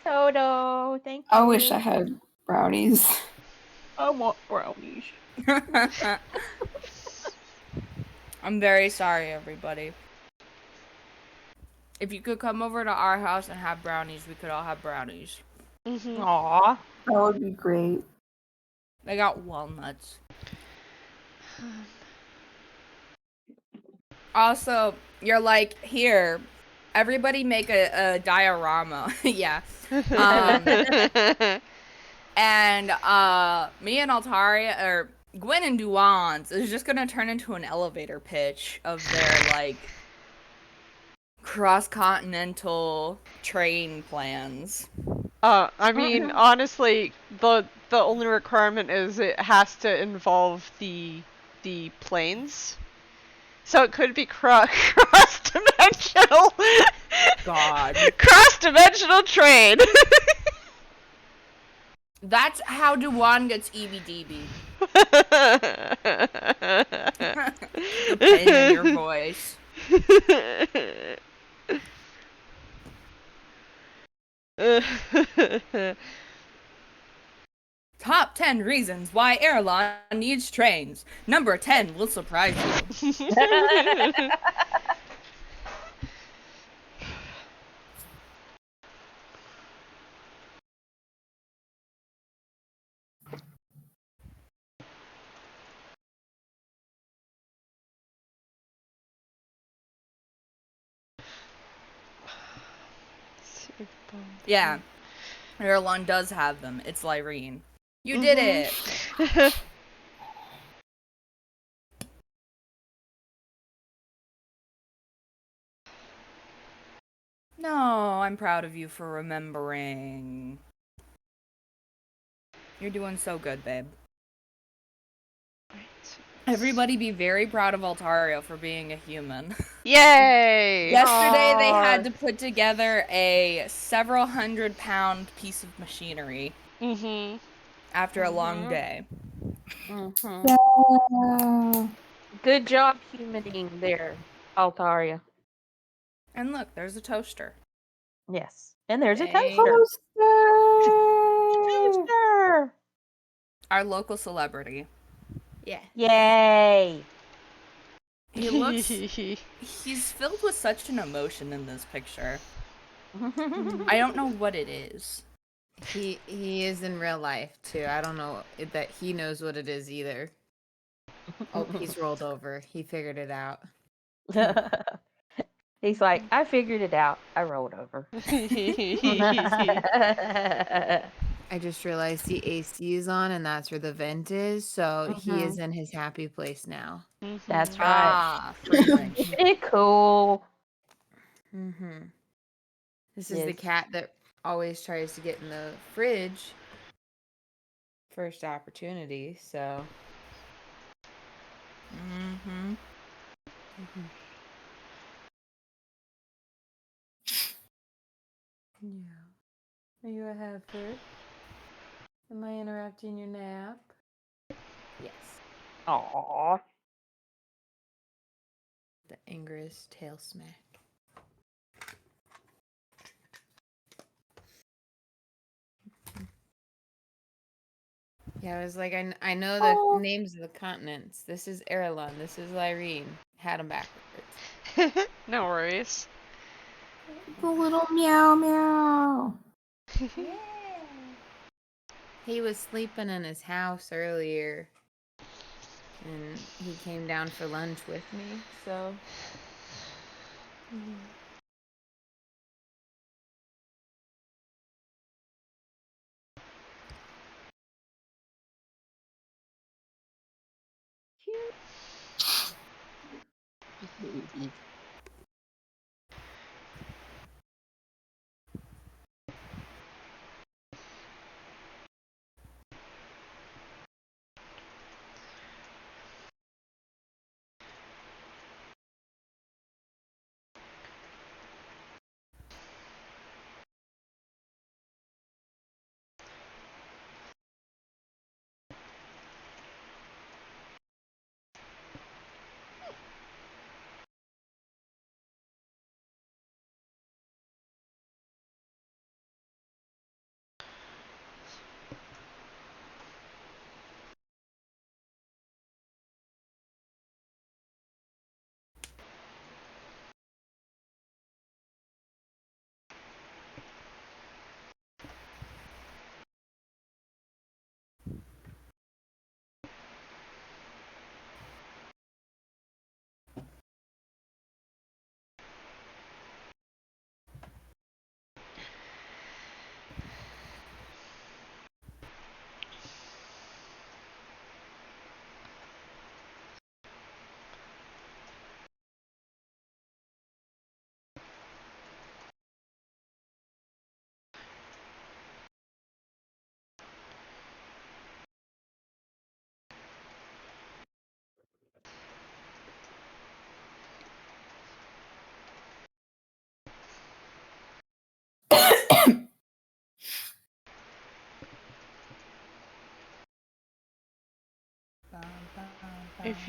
Toto, thank you. I wish I had brownies. I want brownies. I'm very sorry, everybody. If you could come over to our house and have brownies, we could all have brownies. Mm-hmm. Aw. That would be great. They got walnuts. Also, you're like, here, everybody make a diorama. Yeah. And me and Altaria, or Gwyn and Dubhán is just gonna turn into an elevator pitch of their, like, cross-continental train plans. I mean, honestly, the only requirement is it has to involve the planes. So it could be cross-dimensional. God. Cross-dimensional train. That's how Dubhán gets EBDB. The pain in your voice. Top 10 reasons why airline needs trains. Number 10 will surprise you. Yeah, airline does have them. It's Lyrene. You did it! No, I'm proud of you for remembering. You're doing so good, babe. Everybody be very proud of Altaria for being a human. Yay! Yesterday they had to put together a several hundred-pound piece of machinery after a long day. Good job humaning there, Altaria. And look, there's a toaster. Yes. And there's a Thank- toaster. Toaster. Our local celebrity. Yeah. Yay. He looks... He's filled with such an emotion in this picture. I don't know what it is. He is in real life too. I don't know that he knows what it is either. Oh, he's rolled over. He figured it out. He's like, I figured it out. I rolled over. I just realized the AC is on and that's where the vent is, so he is in his happy place now. That's right. Ah, freezing. Isn't it cool? This is the cat that always tries to get in the fridge first opportunity, so. Yeah. Are you a heifer? Am I interrupting your nap? Yes. Aww. The angriest tail smack. Yeah, I was like, I know the names of the continents. This is Erelon. This is Lyrene. Had them backwards. No worries. The little meow meow. He was sleeping in his house earlier, and he came down for lunch with me, so.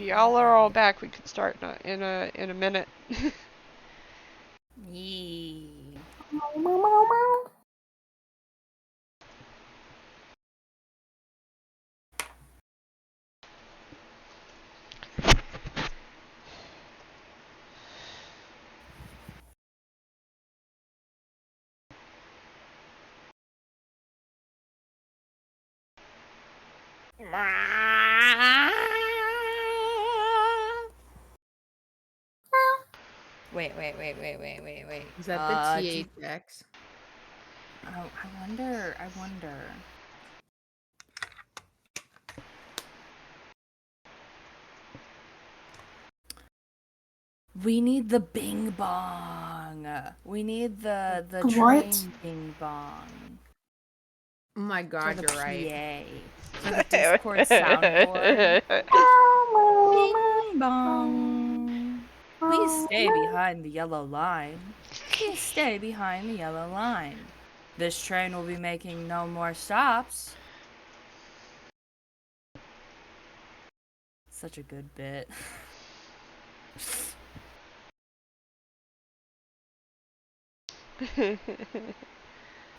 y'all are all back, we could start in a minute. Yee. Wait. Is that the THX? Oh, I wonder. We need the bing bong. We need the What? train bing bong. Oh my For god, the you're right. PA. For the Discord soundboard. Bing bong. Please stay behind the yellow line. Please stay behind the yellow line. This train will be making no more stops. Such a good bit.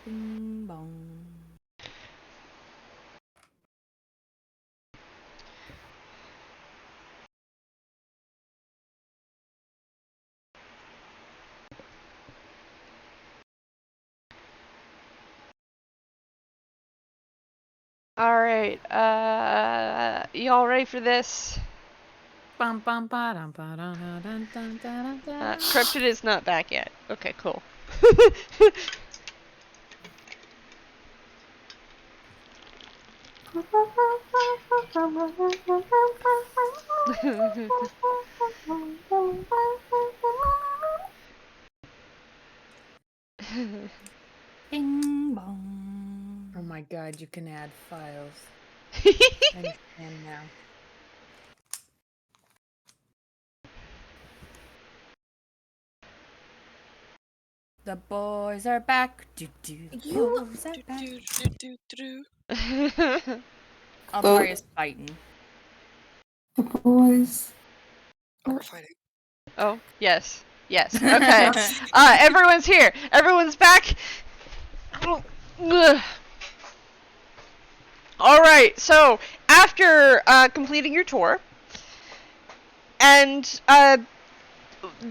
Bing bong. Alright, y'all ready for this? Cryptid is not back yet. Okay, cool. Bing bong. Oh my god, you can add files. I understand now. The boys are back. The boys are back. Altaria's fighting. The boys. Oh, we're fighting. Oh, yes. Yes. Okay. Everyone's here. Everyone's back. Alright, so after completing your tour, and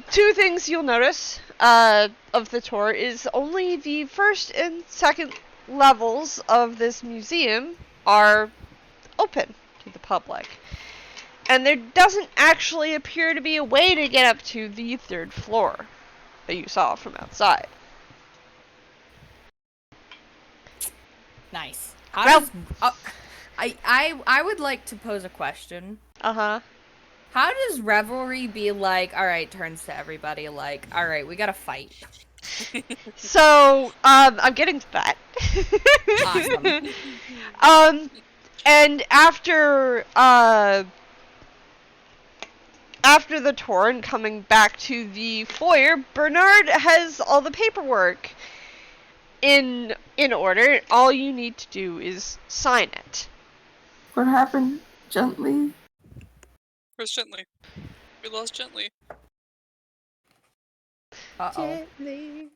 two things you'll notice of the tour is only the first and second levels of this museum are open to the public. And there doesn't actually appear to be a way to get up to the third floor that you saw from outside. Nice. Well- I would like to pose a question. Uh-huh. How does Revelry be like, alright, turns to everybody like, alright, we gotta fight. So, I'm getting to that. Awesome. And after the tour and coming back to the foyer, Bernard has all the paperwork in order. All you need to do is sign it. What happened? Gently. Where's Gently? We lost Gently. Uh-oh. Gently.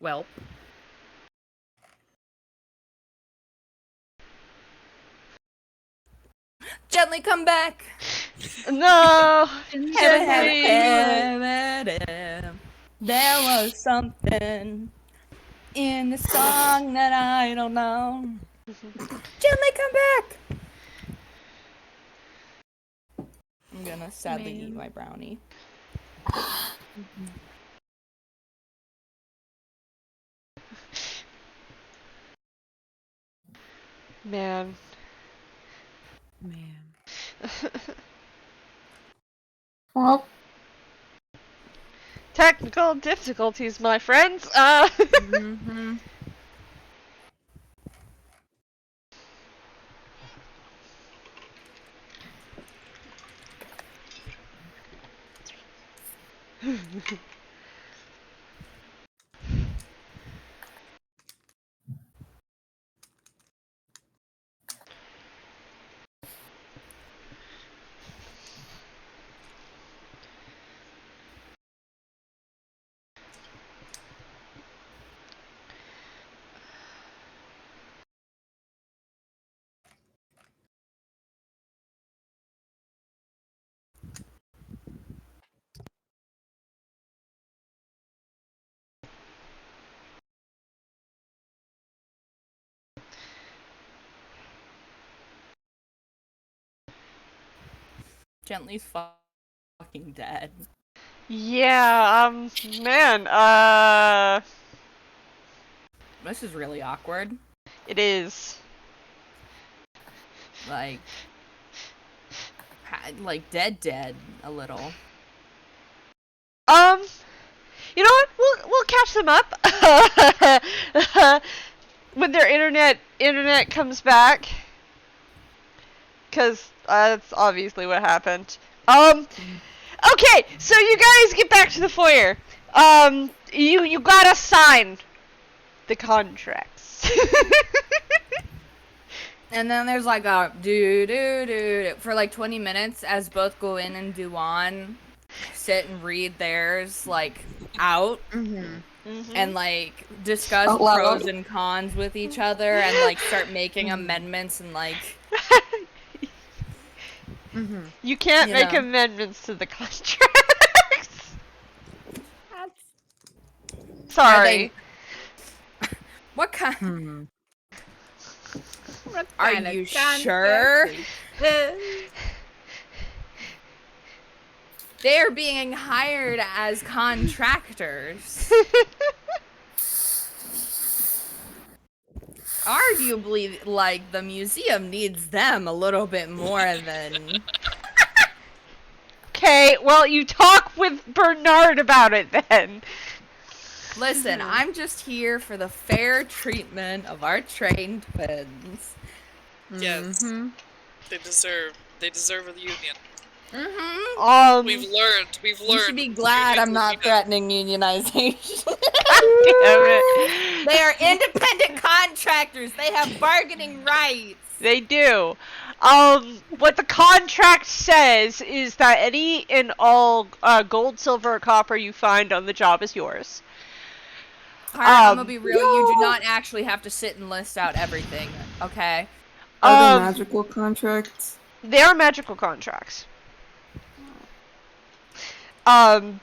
Welp. Gently come back. No! Gently. Gently! There was something in the song that I don't know. Gently come back. I'm gonna sadly eat my brownie. Man. Well, Technical difficulties, my friends. Mm-hmm. Gently's fucking dead. Yeah, man, This is really awkward. it is. Like dead a little. You know what? We'll catch them up when their internet comes back, cause that's obviously what happened. Okay, so you guys get back to the foyer. You gotta sign the contracts. And then there's like a do for like 20 minutes as both Gwyn and Dubhán sit and read theirs like out and like discuss Out loud. pros and cons with each other and like start making amendments and like You can't You make know. amendments to the contracts. Sorry. what kind What Are kind of you contract sure? is this? They're being hired as contractors. Arguably, like, the museum needs them a little bit more than... Okay, well, you talk with Bernard about it then. Listen, I'm just here for the fair treatment of our trained twins. Yes. They deserve a union. You We've learned. should be glad I'm not threatening unionization. Damn it. They are independent contractors. They have bargaining rights. They do. What the contract says is that any and all gold, silver, or copper you find on the job is yours. Alright, I'm gonna be real. You do not actually have to sit and list out everything, okay? Are they magical contracts? They are magical contracts. In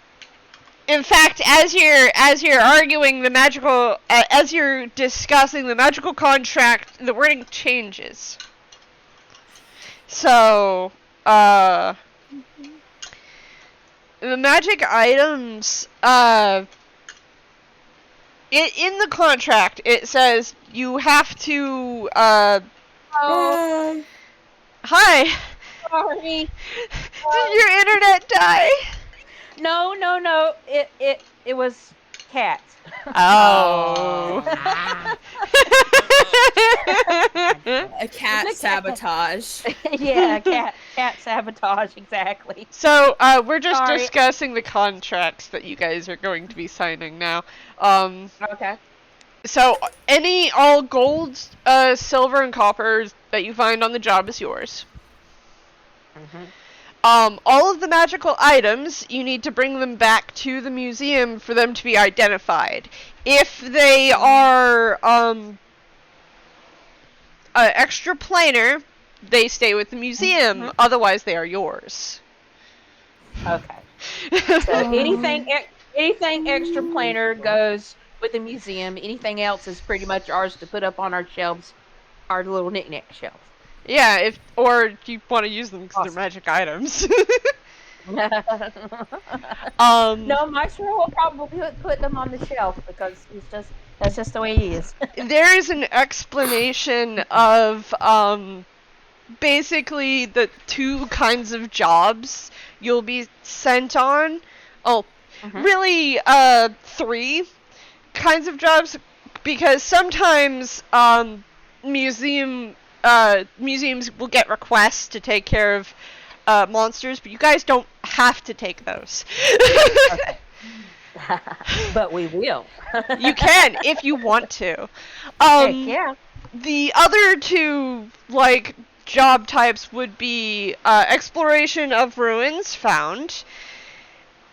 fact, as you're arguing the magical, as you're discussing the magical contract, the wording changes. So, the magic items, in the contract, it says you have to, Oh, hi, sorry. did your internet die? No. It was cat. Oh. A cat sabotage. Yeah, cat sabotage, exactly. So, we're just Sorry. discussing the contracts that you guys are going to be signing now. Okay. So, all gold, silver, and copper that you find on the job is yours. All of the magical items, you need to bring them back to the museum for them to be identified. If they are, extra planar, they stay with the museum, otherwise they are yours. Okay. So anything extra planar goes with the museum. Anything else is pretty much ours to put up on our shelves, our little knick-knack shelf. Yeah, or you want to use them because Awesome. they're magic items. No, Maestro will probably put them on the shelf because that's just the way he is. There is an explanation of basically the two kinds of jobs you'll be sent on. Really three kinds of jobs, because sometimes museums will get requests to take care of monsters, but you guys don't have to take those. But we will. You can if you want to. Heck yeah. The other two, job types would be exploration of ruins found,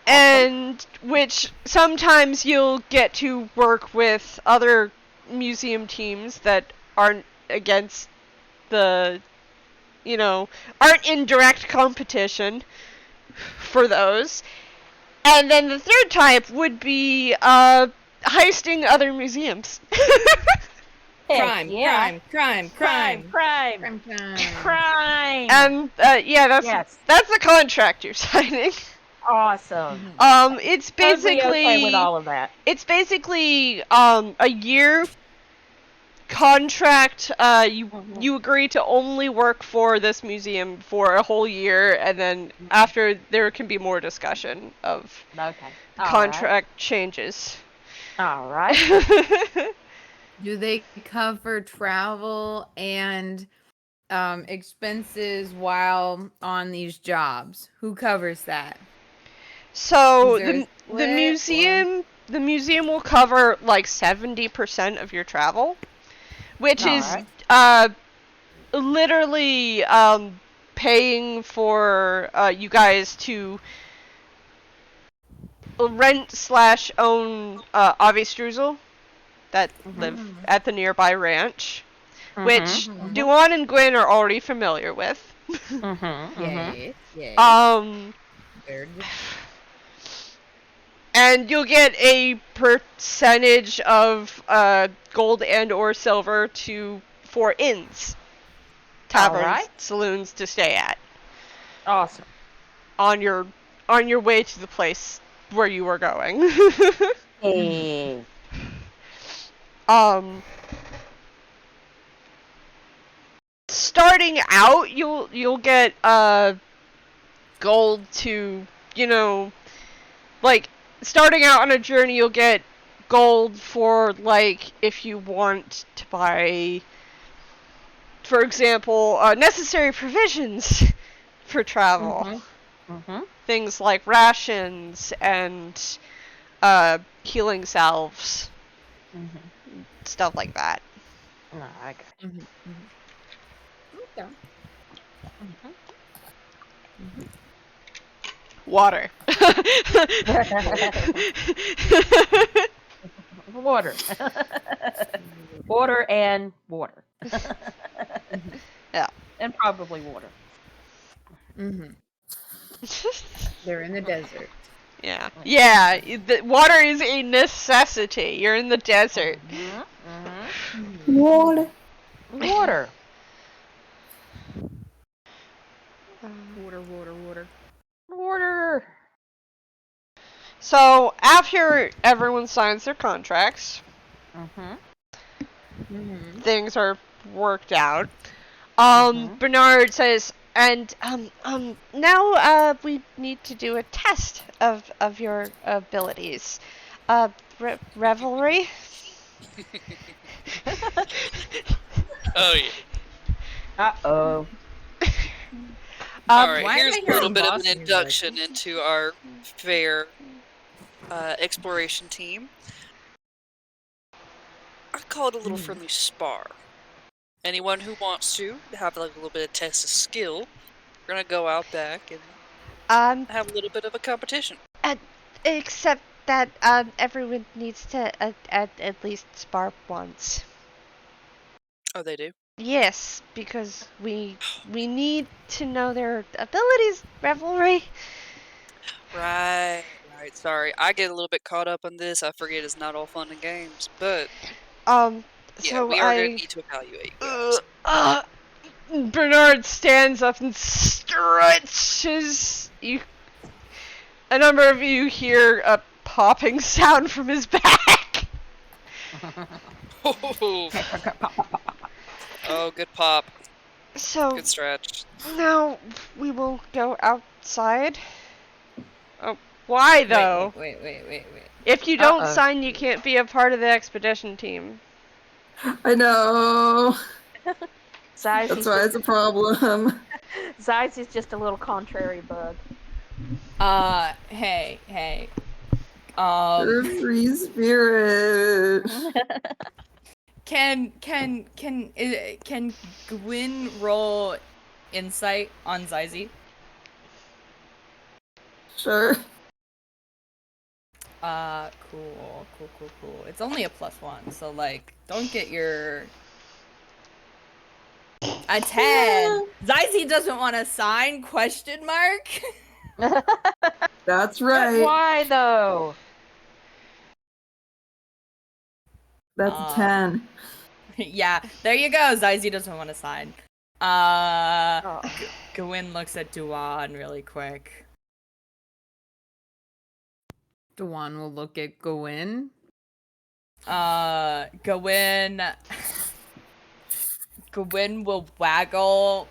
and which sometimes you'll get to work with other museum teams that aren't against aren't in direct competition for those. And then the third type would be heisting other museums. Crime, yeah. crime. Crime. And yeah, Yes. that's the contract you're signing. Awesome. It's Totally basically okay with all of that. it's basically a year contract. You agree to only work for this museum for a whole year, and then after there can be more discussion of Okay. contract changes. All right. Do they cover travel and expenses while on these jobs? Who covers that? So Is there a the split, the museum will cover like 70% of your travel, which All is right. literally paying for you guys to rent/own AudioVizual that live at the nearby ranch, which Dubhán and Gwyn are already familiar with. Yay. And you'll get a percentage of gold and or silver for inns, taverns, Alright. saloons to stay at Awesome. on your way to the place where you were going. Hey. Starting out, you'll get gold to, like, starting out on a journey, you'll get gold for, like, if you want to buy, for example, necessary provisions for travel. Things like rations and healing salves. Stuff like that. No, I got you. Okay. Water. Water. Water and water. Yeah. And probably water. They're in the desert. Yeah. Yeah, the water is a necessity. You're in the desert. Water. Water. Water. So, after everyone signs their contracts, things are worked out. Bernard says, and now we need to do a test of your abilities. Revelry. Oh yeah. Uh-oh. All right, why am here's I a little hearing bit of boss an music? introduction into our fair exploration team. I call it a little friendly spar. Anyone who wants to have like a little bit of test of skill, we're gonna go out back and have a little bit of a competition. Except that everyone needs to at least spar once. Oh, they do? Yes, because we need to know their abilities, Revelry. Right. Sorry, I get a little bit caught up on this. I forget it's not all fun and games, but yeah, So we are gonna need to evaluate you guys. Bernard stands up and stretches. A number of you hear a popping sound from his back. Oh, good pop. So Good stretch. now we will go outside. Oh, why though? Wait. If you don't sign, you can't be a part of the expedition team. I know. Zyzie. That's why it's a problem. Zyzie's just a little contrary bug. Hey. You're a free spirit. Can Gwyn roll insight on Zyzie? Sure. Cool. It's only a +1, so like, don't get your a 10. Zyzie doesn't want to sign? ? That's right. Why though? That's a 10. Yeah, there you go. Zyzie doesn't want to sign. Gwyn looks at Dubhán really quick. Dubhán will look at Gwyn. Gwyn will waggle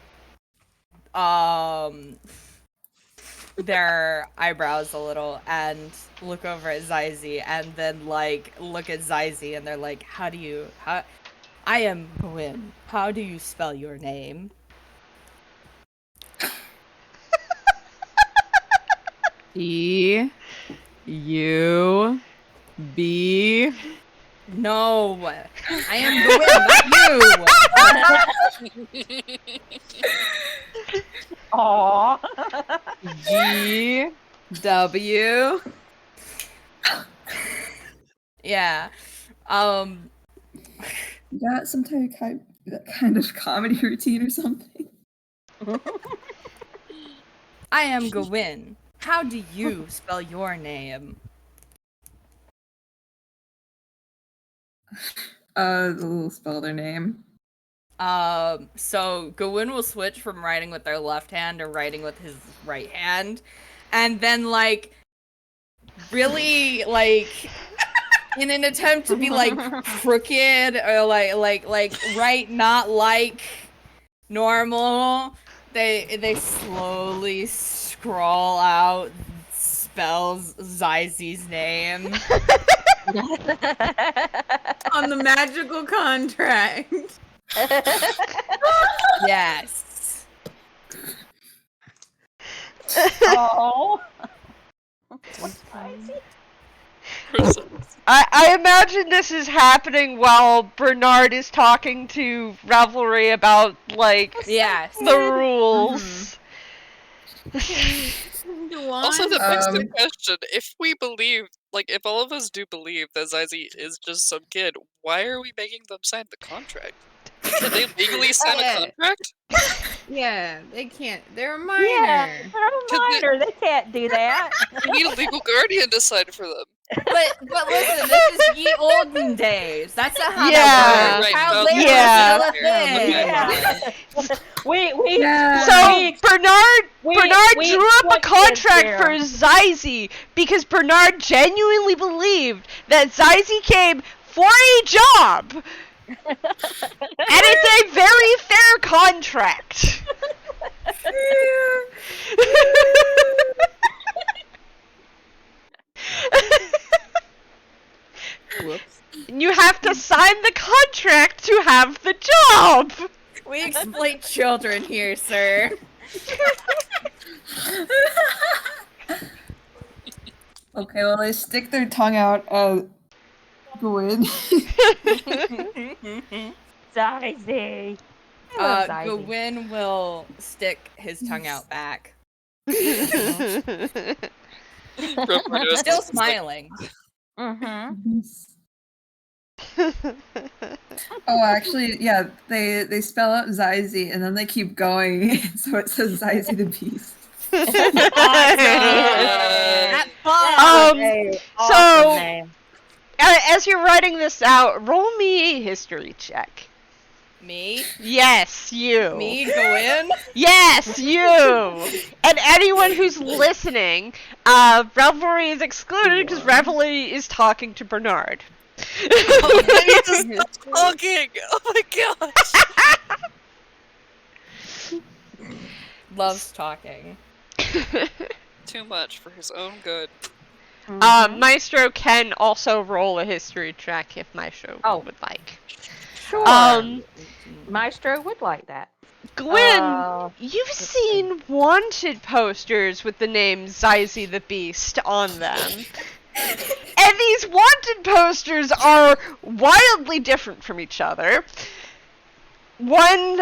their eyebrows a little and look over at Zyzie and then like look at Zyzie and they're like, I am Gwyn. How do you spell your name? E-U-B. No, I am Gwyn, not you. Aww. G-W. Yeah. You got some type of kind of comedy routine or something? I am Gwyn. How do you spell your name? They'll spell their name. So Gwyn will switch from writing with their left hand to writing with his right hand, and then like really like in an attempt to be like crooked or like write not like normal, they slowly scrawl out spells Zyzie's name On the magical contract. Yes. Oh. What's crazy? I imagine this is happening while Bernard is talking to Revelry about, like, Yes. the rules. Also, that begs the question: if we believe, like, if all of us do believe that Zyzie is just some kid, why are we making them sign the contract? Can they legally sign a contract? Yeah, they can't. They're a minor. Yeah, they're a minor. They can't do that. We need a legal guardian to sign for them. But listen, this is ye olden days. That's not how Yeah. that works. Right, Child well, labor yeah. is still a thing. Yeah. So Bernard we drew up a exploit kids contract here. for Zyzie because Bernard genuinely believed that Zyzie came for a job. And it's a very fair contract. Whoops. You have to sign the contract to have the job. We exploit children here, sir. Okay, well, they stick their tongue out. Gwyn. Zyzie. I love Zyzie. Gwyn will stick his tongue out back. Still smiling. Mm-hmm. Oh, actually, yeah, they spell out Zyzie and then they keep going, so it says Zyzie the Beast. So, as you're writing this out, roll me a history check. Me? Yes, you. Me, Gwyn? Yes, you. And anyone who's listening, Revelry is excluded because Revelry is talking to Bernard. Oh, I need to stop talking! Oh my gosh! Loves talking. Too much for his own good. Maestro can also roll a history check if Maestro would like. Sure. Maestro would like that. Gwyn, you've seen wanted posters with the name Zyzie the Beast on them. And these wanted posters are wildly different from each other. One,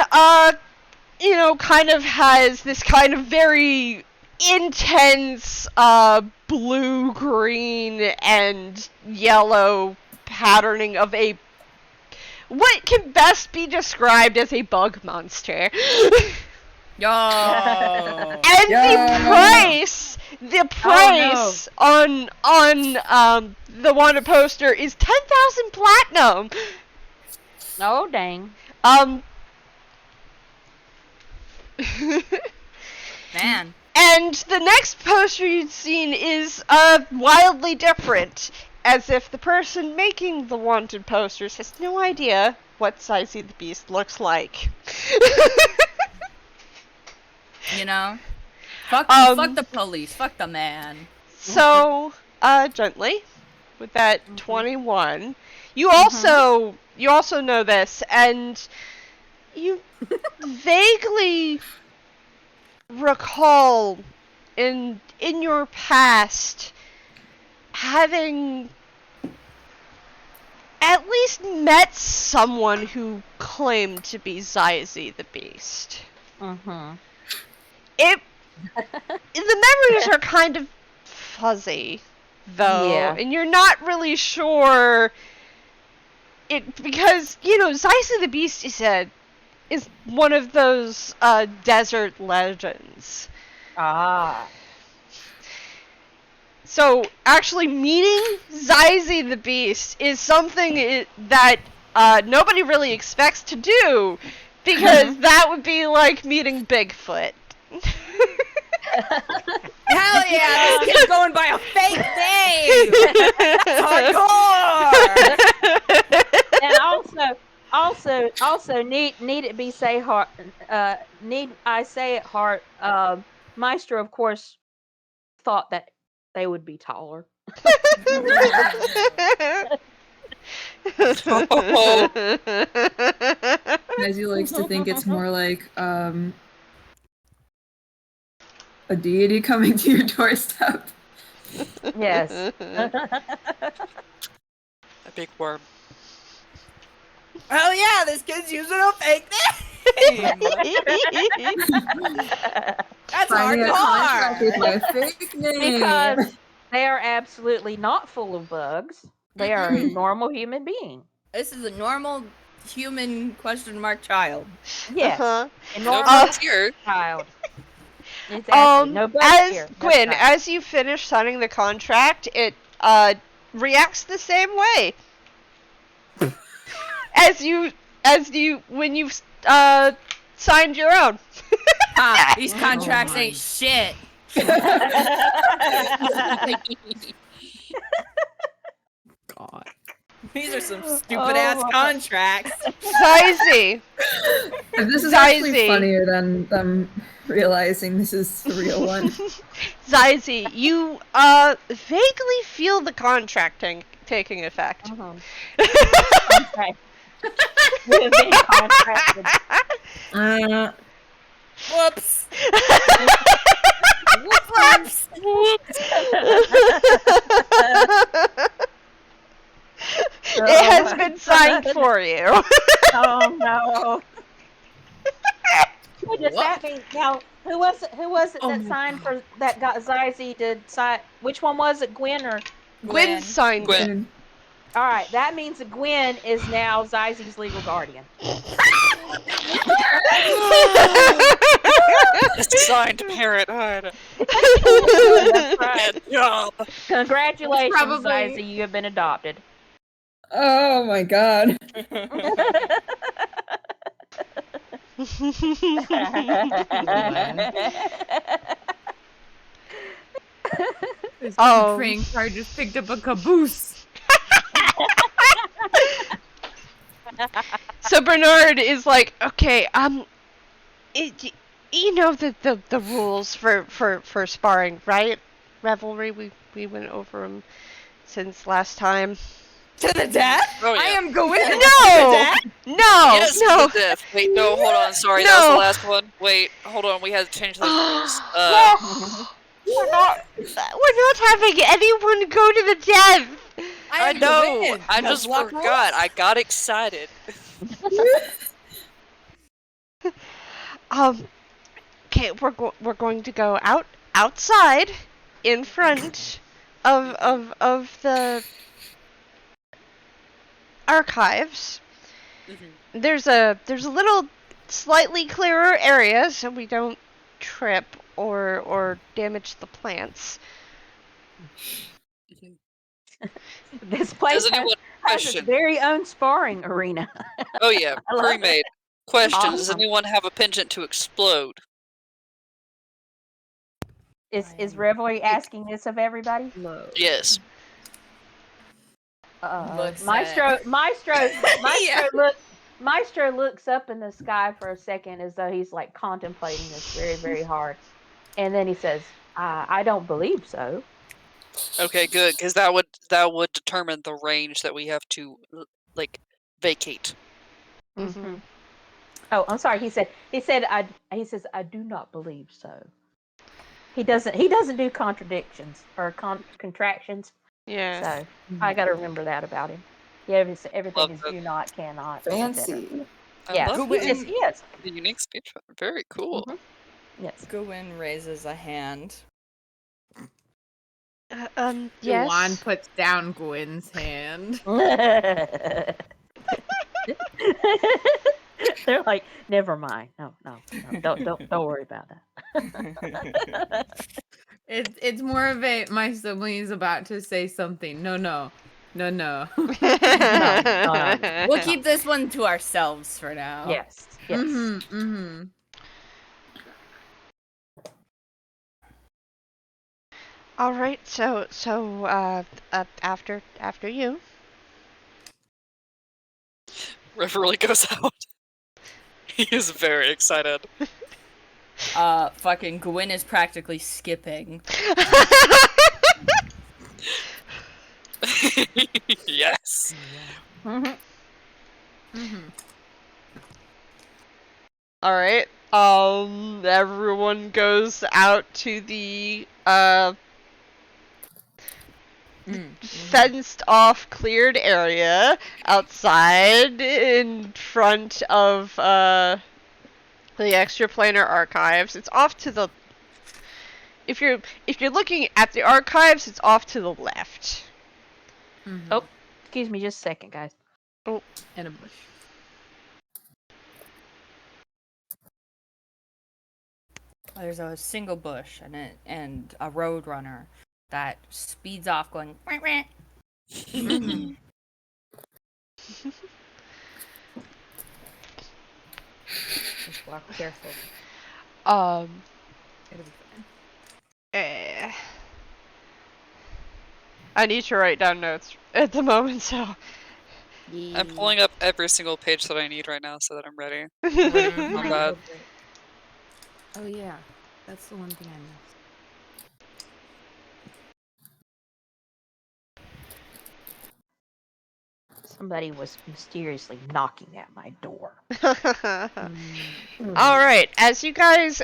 kind of has this kind of very intense, blue, green, and yellow patterning of what can best be described as a bug monster. Yo! And the price on the wanted poster is 10,000 platinum. Oh, dang. Man. And the next poster you'd seen is wildly different, as if the person making the wanted posters has no idea what Zyzie the Beast looks like. You know? Fuck the police. Fuck the man. So, Gently, with that 21, you also know this, and you vaguely recall in your past having at least met someone who claimed to be Zyzie the Beast. Mm-hmm. The memories are kind of fuzzy, though, Yeah. and you're not really sure because Zyzie the Beast is one of those desert legends. Ah. So actually meeting Zyzie the Beast is something that nobody really expects to do, because that would be like meeting Bigfoot. Hell yeah, this kid's going by a fake name! Hardcore! And also need it be say heart need I say it heart Maestro of course thought that they would be taller. Zyzie likes to think it's more like a deity coming to your doorstep. Yes. A big worm. Hell yeah, this kid's using a fake name! That's Signing a contract with hardcore! my fake name. Because they are absolutely not full of bugs. They are a normal human being. This is a normal human child. Yes. Uh-huh. A No normal bugs here. child. Exactly. No bugs here. That's Gwyn, right. as you finish signing the contract, it reacts the same way. when you signed your own. Ha! These contracts ain't shit. God. These are some stupid ass contracts. Zyzie. This is actually Zyzie. funnier than them realizing this is the real one. Zyzie, you vaguely feel the contract taking effect. Okay. We've been contracted. Whoops. Whoops. It has been signed for you. Oh no. What does that mean? Now, who was it that signed for that got Zyzie to sign? Which one was it, Gwyn or? Gwyn signed it. Gwyn. All right, that means that Gwyn is now Zyzie's legal guardian. Assigned parenthood. That's right. Good job. Congratulations, Probably. Zyzie, you have been adopted. Oh my god. This Oh. train car just picked up a caboose. So Bernard is like, okay, you know the rules for sparring, right? Revelry, we went over them since last time. To the death? Oh, yeah. I am going to No! the death? No, Yes, no. to the death. Wait, no, hold on. Sorry, that was the last one. Wait, hold on. We had to change those rules. We're not having anyone go to the death. I am know. Gwyn. I Those just luck forgot. rules? I got excited. Okay, we're going to go outside in front of the archives. Mhm. There's a little slightly clearer area so we don't trip or damage the plants. This place Does anyone? has its Question. very own sparring arena. Oh yeah, I love it. pre-made. Question: Does Awesome. anyone have a penchant to explode? Is Revelry asking this of everybody? Yes. Looks Maestro Yeah. Maestro looks up in the sky for a second as though he's like contemplating this very, very hard. And then he says, I don't believe so. Okay, good, because that would determine the range that we have to like vacate. Mm-hmm. Oh, I'm sorry. He says I do not believe so. He doesn't do contradictions or contractions. Yeah. So I got to remember that about him. Yeah, everything Love is it. do not, cannot. etc. Fancy. I Yes, love yes, yes. the unique speech. Very cool. Yes. Gwyn raises a hand. Dubhán Yes. puts down Gwyn's hand. They're like, never mind. No, don't worry about that. It's more of a my sibling is about to say something. No. No. We'll keep this one to ourselves for now. Yes. Yes. Mm-hmm. All right. So after you. Revelry goes out. He is very excited. Fucking Gwyn is practically skipping. Yes. All right. Everyone goes out to the fenced off cleared area outside in front of the extraplanar archives. It's off to the if you're looking at the archives, it's off to the left. Oh, excuse me just a second, guys. Oh, In a bush. There's a single bush and a road runner that speeds off going. Wah, wah. Just walk careful. It'll be fine. I need to write down notes at the moment, so. I'm pulling up every single page that I need right now so that I'm ready. My bad. Oh yeah, that's the one thing I missed. Somebody was mysteriously knocking at my door. All right, as you guys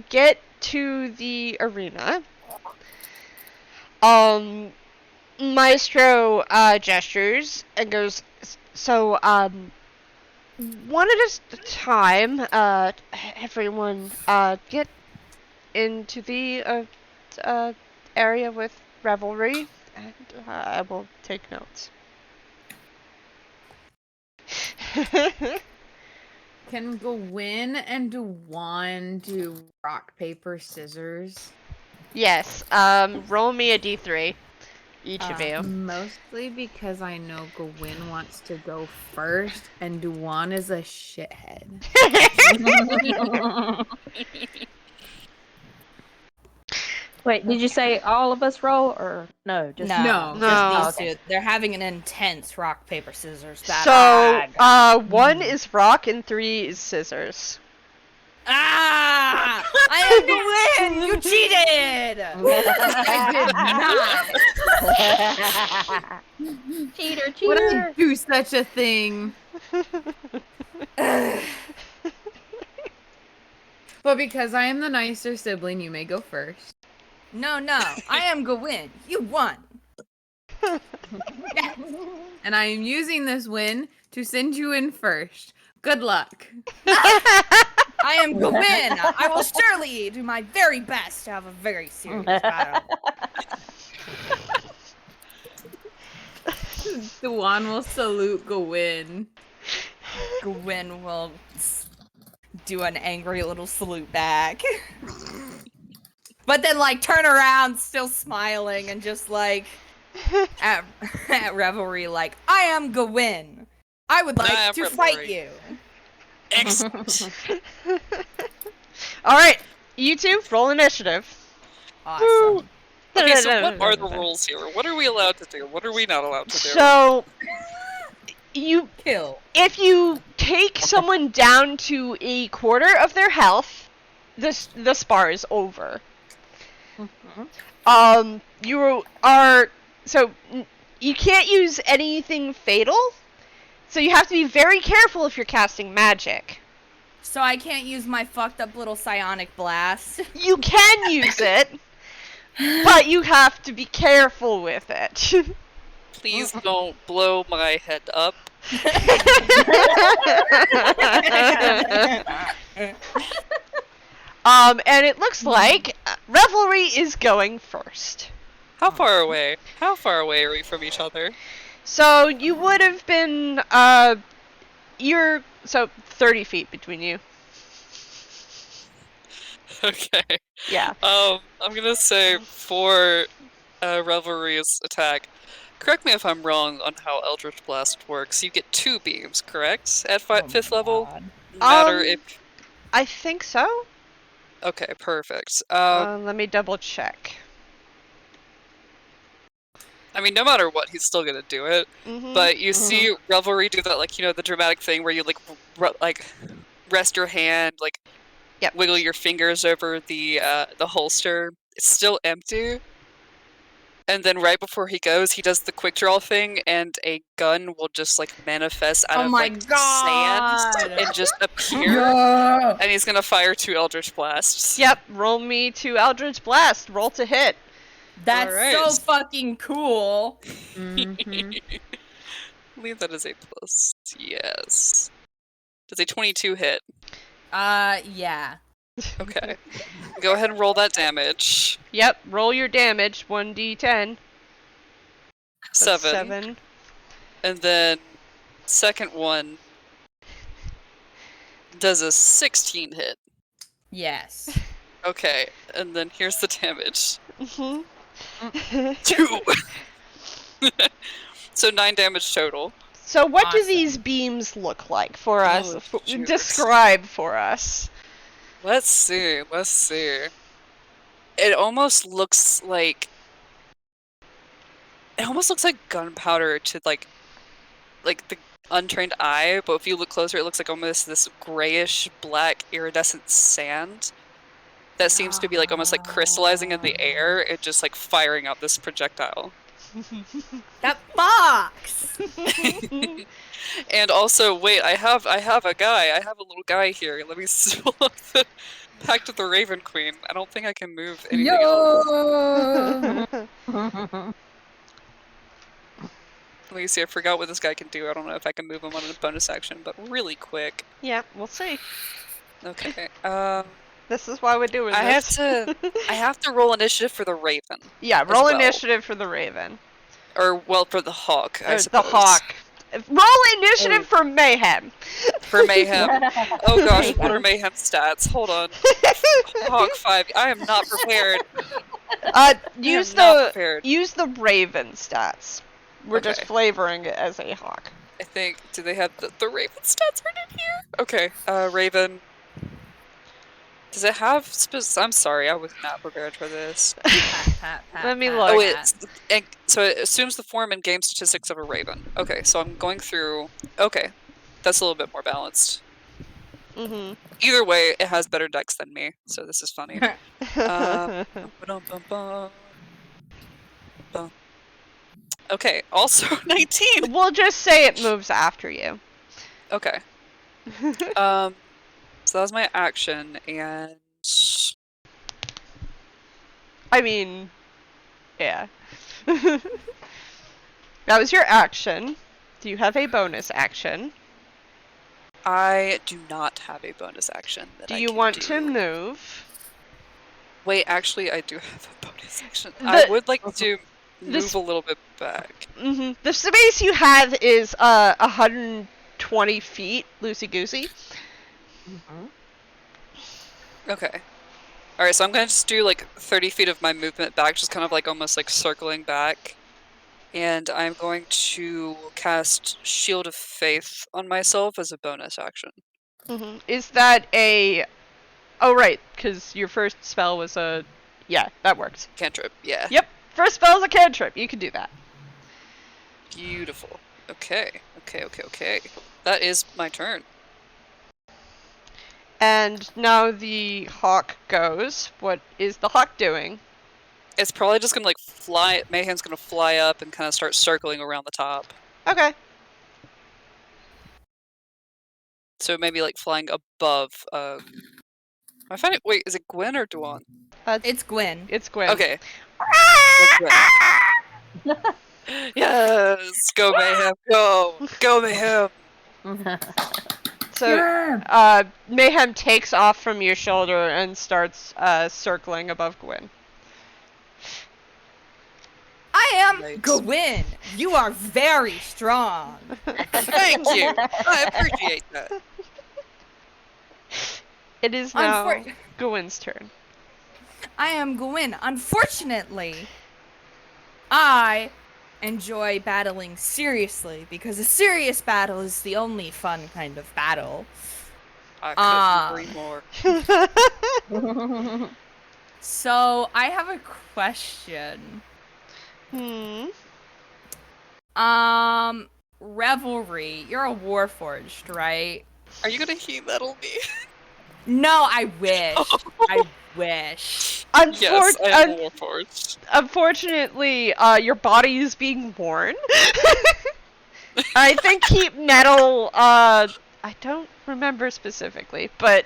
get to the arena, Maestro gestures and goes, so one at a time, everyone get into the area with Revelry, and I will take notes. Can Gwyn and Dubhán do rock, paper, scissors? Yes, roll me a d3, each of you. Mostly because I know Gwyn wants to go first, and Dubhán is a shithead. Wait, did you say all of us roll or no? Just No. Just these two. They're having an intense rock, paper, scissors So, battle. 1 is rock and 3 is scissors. Ah! I am Gwyn! You cheated! I did not! Cheater! Would I do such a thing? But because I am the nicer sibling, you may go first. No, I am Gwyn. You won. And I am using this win to send you in first. Good luck. I am Gwyn. I will surely do my very best to have a very serious battle. Dubhán will salute Gwyn. Gwyn will do an angry little salute back. But then, like, turn around, still smiling, and just, like, at Revelry like, I am Gwyn. I would like am to Revelry. fight you. Excellent. Alright, you two, roll initiative. Awesome. Okay, so what are the rules here? What are we allowed to do? What are we not allowed to do? So, Kill. if you take someone down to a quarter of their health, the spar is over. You can't use anything fatal, so you have to be very careful if you're casting magic. So I can't use my fucked up little psionic blast. You can use it, but you have to be careful with it. Please don't blow my head up. And it looks like Revelry is going first. How far away? How far away are we from each other? So you would have been, 30 feet between you. Okay. Yeah. I'm gonna say for Revelry's attack, correct me if I'm wrong on how Eldritch Blast works. You get 2 beams, correct? At 5th level? No matter if... I think so. Okay, perfect. Let me double check. I mean, no matter what, he's still gonna do it. But you see Revelry do that, like, you know, the dramatic thing where you, like, rest your hand, like, Yep. wiggle your fingers over the holster. It's still empty. And then right before he goes, he does the quick draw thing, and a gun will just, like, manifest out of, like, sand and just appear. Yeah. And he's gonna fire 2 Eldritch Blasts. Yep, roll me 2 Eldritch Blast. Roll to hit. That's Alright. so fucking cool. Leave that as a plus. Yes. Does a 22 hit? Yeah. Okay. Go ahead and roll that damage. Yep, roll your damage. 1d10. That's 7. And then second one does a 16 hit. Yes. Okay, and then here's the damage. 2! So 9 damage total. So what do Awesome. these beams look like for us? Oh, shoot. Describe for us. Let's see. It almost looks like gunpowder to like the untrained eye, but if you look closer, it looks like almost this grayish black iridescent sand that seems to be like almost like crystallizing in the air and just like firing out this projectile. That box! And also, wait, I have a little guy here. Let me pull up the Pact of the Raven Queen. I don't think I can move anything else. Let me see, I forgot what this guy can do. I don't know if I can move him on a bonus action, but really quick. Yeah, we'll see. Okay. This is why we're doing I this. have to roll initiative for the Raven. Yeah, roll well. initiative for the Raven. Or, well, for the Hawk, I Or the suppose. Hawk. Roll initiative for Mayhem. For Mayhem. Oh gosh, what are Mayhem stats? Hold on. Hawk 5. I am not prepared. Use not prepared. use the Raven stats. We're just Okay. flavoring it as a Hawk. I think, do they have the Raven stats written here? Okay, Raven. Does it have I'm sorry, I was not prepared for this. Let me pat, look. Oh, pat. so it assumes the form and game statistics of a Raven. Okay, so I'm going through. Okay, that's a little bit more balanced. Either way, it has better decks than me, so this is funny. Okay, also 19. We'll just say it moves after you. Okay. So that was my action, and I mean, yeah. That was your action. Do you have a bonus action? I do not have a bonus action. Do you want to move? Wait, actually, I do have a bonus action. The- I would like to This- move a little bit back. The space you have is 120 feet, loosey-goosey. Okay. Alright, so I'm gonna just do like 30 feet of my movement back, just kind of like almost like circling back. And I'm going to cast Shield of Faith on myself as a bonus action. Is that a... Oh, right, because your first spell was a... Yeah, that works. Cantrip, yeah. Yep, first spell is a cantrip. You can do that. Beautiful. Okay. That is my turn. And now the hawk goes. What is the hawk doing? It's probably just gonna, like, fly... Mayhem's gonna fly up and kind of start circling around the top. Okay. So maybe, like, flying above, I find it... Wait, is it Gwyn or Dubhán? It's Gwyn. It's Gwyn. Okay. Yes! Go, Mayhem! Go! Go, Mayhem! So, Yeah. Mayhem takes off from your shoulder and starts circling above Gwyn. I am Right. Gwyn. You are very strong. Thank you! I appreciate that. It is now Gwyn's turn. I am Gwyn. Unfortunately, I enjoy battling seriously because a serious battle is the only fun kind of battle. I couldn't agree more. So I have a question. Revelry, you're a Warforged, right? Are you gonna heat metal me? No, I wish. I wish. Yes, I am Warforged. Unfortunately, your body is being worn. I think heat metal, I don't remember specifically, but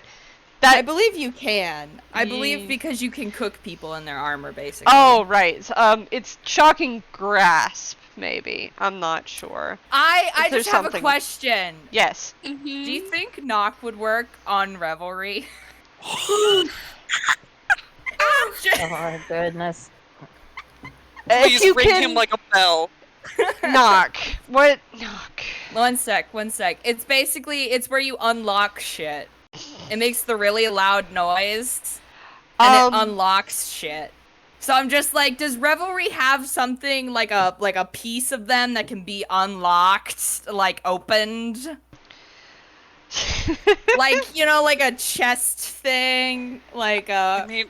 that... I believe you can. I believe because you can cook people in their armor, basically. Oh, right. It's shocking grasp, maybe. I'm not sure. I there's just have something. a question. Yes. Do you think knock would work on Revelry? Oh my goodness. Please If you ring can him like a bell. knock. What? Knock. One sec. It's basically, it's where you unlock shit. It makes the really loud noise, and it unlocks shit. So I'm just like, does Revelry have something like a piece of them that can be unlocked, like opened? Like, you know, like a chest thing, like I mean,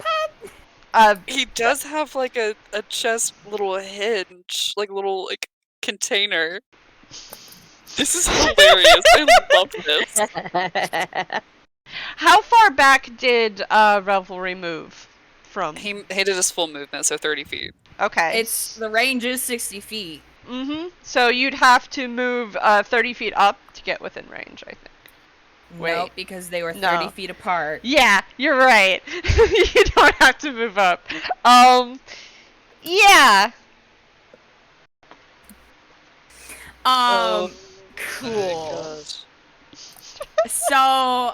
he does have like a chest little hinge, like little like container. This is hilarious. I love this. How far back did Revelry move from? He did his full movement, so 30 feet. Okay. the range is 60 feet. So you'd have to move 30 feet up to get within range, I think. Wait. Nope, because they were 30 feet apart. Yeah, you're right. You don't have to move up. Yeah. Cool. So,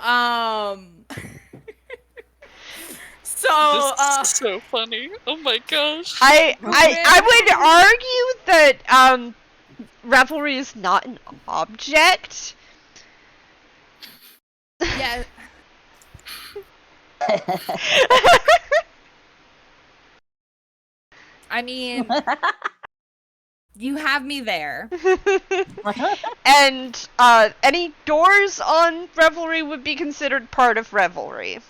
This is so funny. Oh my gosh. I would argue that Revelry is not an object. yeah. I mean, you have me there. And any doors on Revelry would be considered part of Revelry.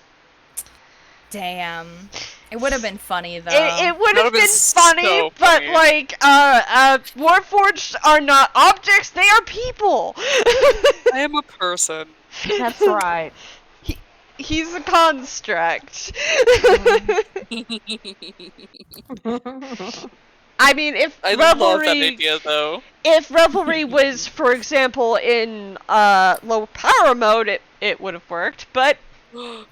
Damn. It would have been funny though. It would have been funny, so but funny. like Warforged are not objects, they are people. I am a person. That's right. He's a construct. I mean, if I love that Revelry, idea though. if Revelry was, for example, in low power mode, it would have worked. But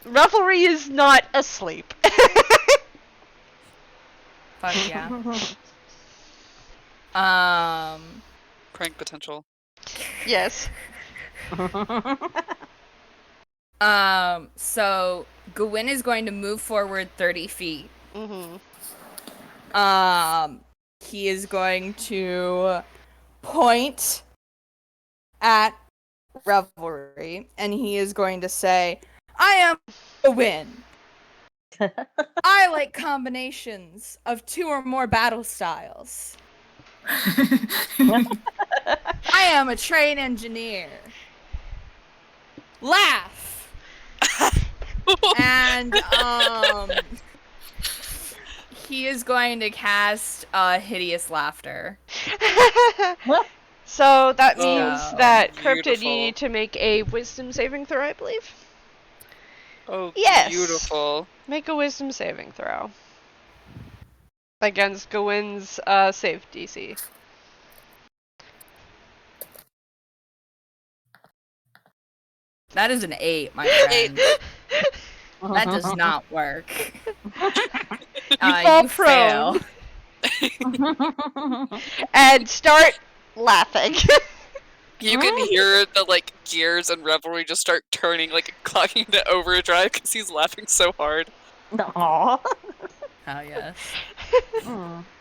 Revelry is not asleep. Fuck yeah. Prank potential. Yes. So Gwyn is going to move forward 30 feet. He is going to point at Revelry, and he is going to say, I am Gwyn. I like combinations of 2 or more battle styles. I am a train engineer. Laugh. And he is going to cast hideous laughter. So that means Oh, that Cryptid, you beautiful. need to make a wisdom saving throw, I believe. Oh, Yes. beautiful. Make a wisdom saving throw. Against Gwyn's save DC. That is an 8, my friend. That does not work. fall you prone. fail. And start laughing. You can hear the like gears and Revelry just start turning, like clocking into overdrive because he's laughing so hard. Aww. Oh yes.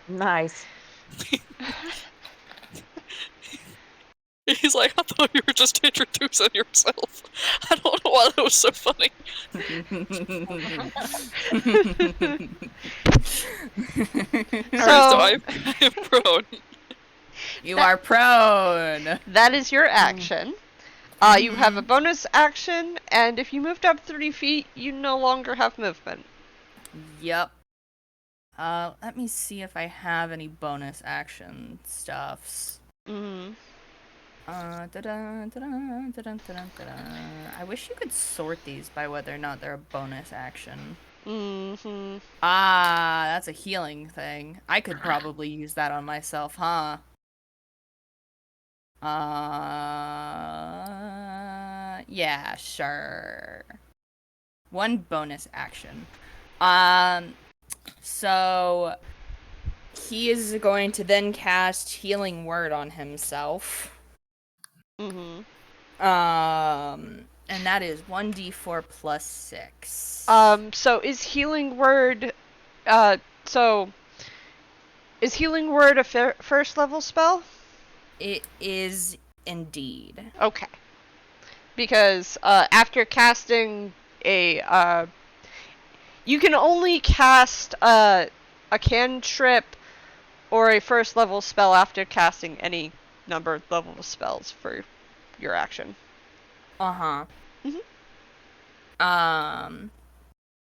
Nice. He's like, I thought you were just introducing yourself. I don't know why that was so funny. So I am prone. You are prone. That is your action. You have a bonus action, and if you moved up 30 feet, you no longer have movement. Yep. Let me see if I have any bonus action stuffs. Mm-hmm. I wish you could sort these by whether or not they're a bonus action. Mm-hmm. Ah, that's a healing thing. I could probably use that on myself, huh? Yeah, sure. One bonus action. So he is going to then cast Healing Word on himself. Mm-hmm. And that is 1d4 plus 6. So is Healing Word, is Healing Word a first level spell? It is indeed. Okay. Because, after casting a, you can only cast, a cantrip or a first level spell after casting any number of level of spells for your action. Uh-huh. Mhm.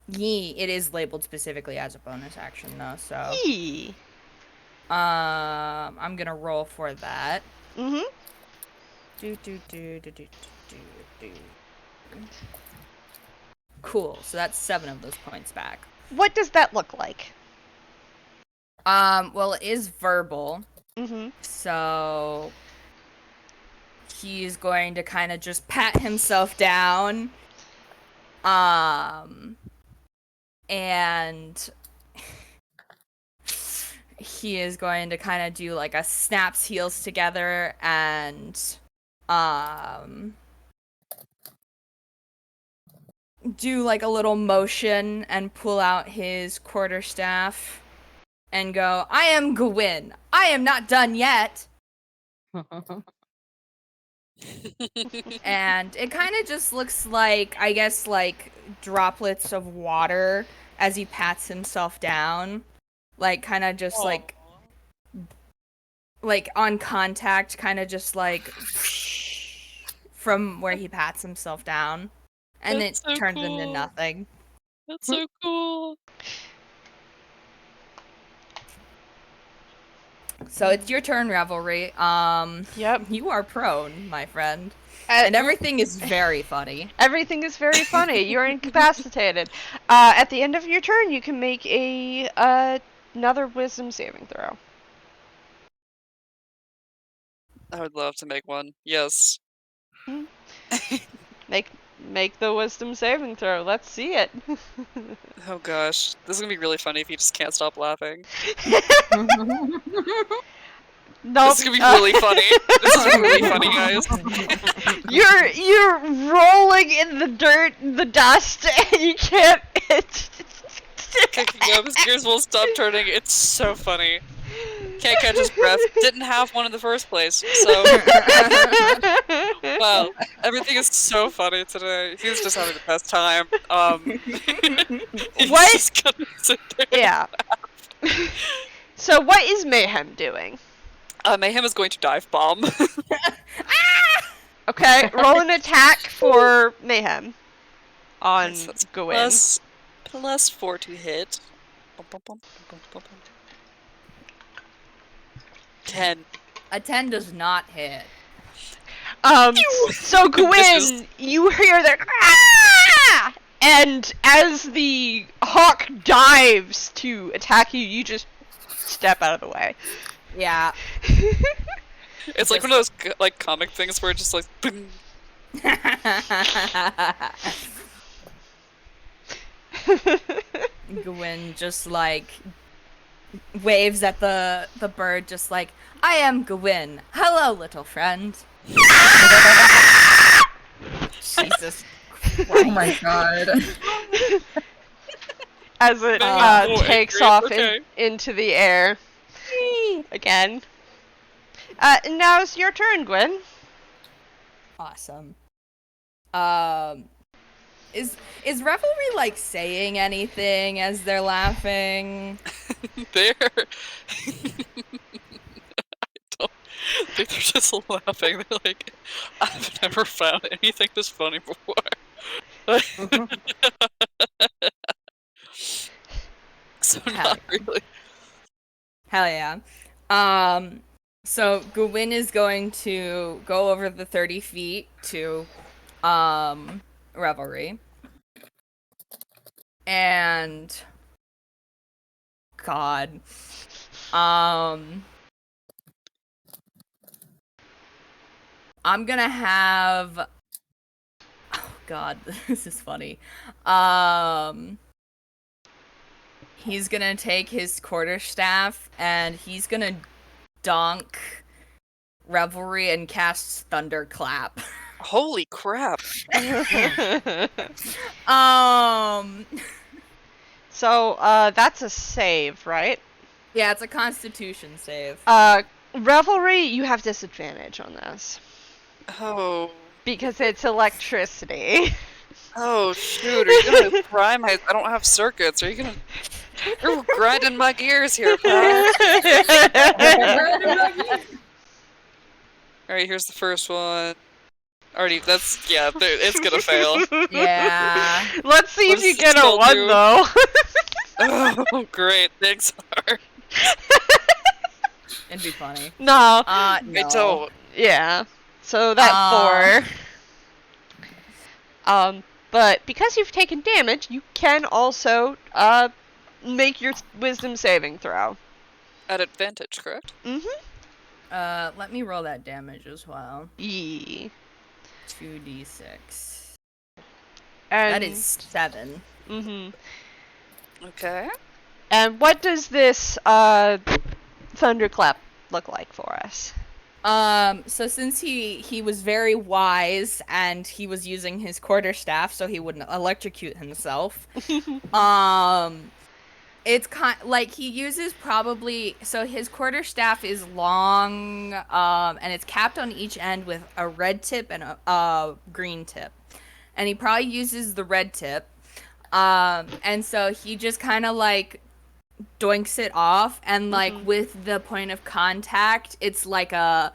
It is labeled specifically as a bonus action though, so Yee. I'm gonna roll for that. Mm-hmm. Cool, so that's 7 of those points back. What does that look like? Well, it is verbal, Mm-hmm. so he's going to kind of just pat himself down, and he is going to kind of do like a snaps heels together and do like a little motion and pull out his quarterstaff and go, I am Gwyn. I am not done yet. And it kind of just looks like, I guess, like droplets of water as he pats himself down. Like, kind of just like on contact, kind of just like from where he pats himself down. And That's it so turns into cool. nothing. That's so cool. So it's your turn, Revelry. Yep. You are prone, my friend. And everything is very funny. Everything is very funny. You're incapacitated. At the end of your turn, you can make a another wisdom saving throw. I would love to make one. Yes. Make the wisdom saving throw. Let's see it. Oh gosh. This is gonna be really funny if you just can't stop laughing. Nope. This is gonna be really funny. This is really funny, guys. You're rolling in the dirt, the dust, and you can't. Kicking up, his gears will stop turning. It's so funny. Can't catch his breath. Didn't have one in the first place. So wow, everything is so funny today. He's just having the best time. He's What? just gonna sit there. Yeah. So what is Mayhem doing? Mayhem is going to dive bomb. Okay, roll an attack for Mayhem on Yes, that's Gwyn. plus 4 to hit. 10. A 10 does not hit. So Gwyn, you hear that, "Ah!" and as the hawk dives to attack you, you just step out of the way. Yeah. It's like one of those like comic things where it just like boom. Gwyn just like waves at the bird, just like, I am Gwyn. Hello, little friend. Jesus Christ. Oh my god. As it takes off into the air again. Now it's your turn, Gwyn. Awesome. Is Revelry like saying anything as they're laughing? I don't think they're just laughing. They're like, I've never found anything this funny before. So not really. Hell yeah. So Gwyn is going to go over the 30 feet to Revelry. And God. I'm gonna have, oh God, this is funny. He's gonna take his quarterstaff and he's gonna donk Revelry and cast Thunderclap. Holy crap. So, that's a save, right? Yeah, it's a Constitution save. Revelry, you have disadvantage on this. Oh. Because it's electricity. Oh, shoot. Are you gonna fry my... I don't have circuits. Are you gonna... You're grinding my gears here, pal. Alright, here's the first one. Already, that's... Yeah, it's gonna fail. Yeah. Let's see if you get a 1, though. Oh, great. Thanks, Har. It'd be funny. No. No. I don't. Yeah. So that 4. But because you've taken damage, you can also make your wisdom saving throw. At advantage, correct? Mm-hmm. Let me roll that damage as well. Yee. 2d6. And That is 7. Mm-hmm. Okay. And what does this thunderclap look like for us? So since he was very wise and he was using his quarterstaff so he wouldn't electrocute himself, it's like he uses probably, so his quarterstaff is long, and it's capped on each end with a red tip and a green tip, and he probably uses the red tip, and so he just kind of like doinks it off, and like with the point of contact, it's like a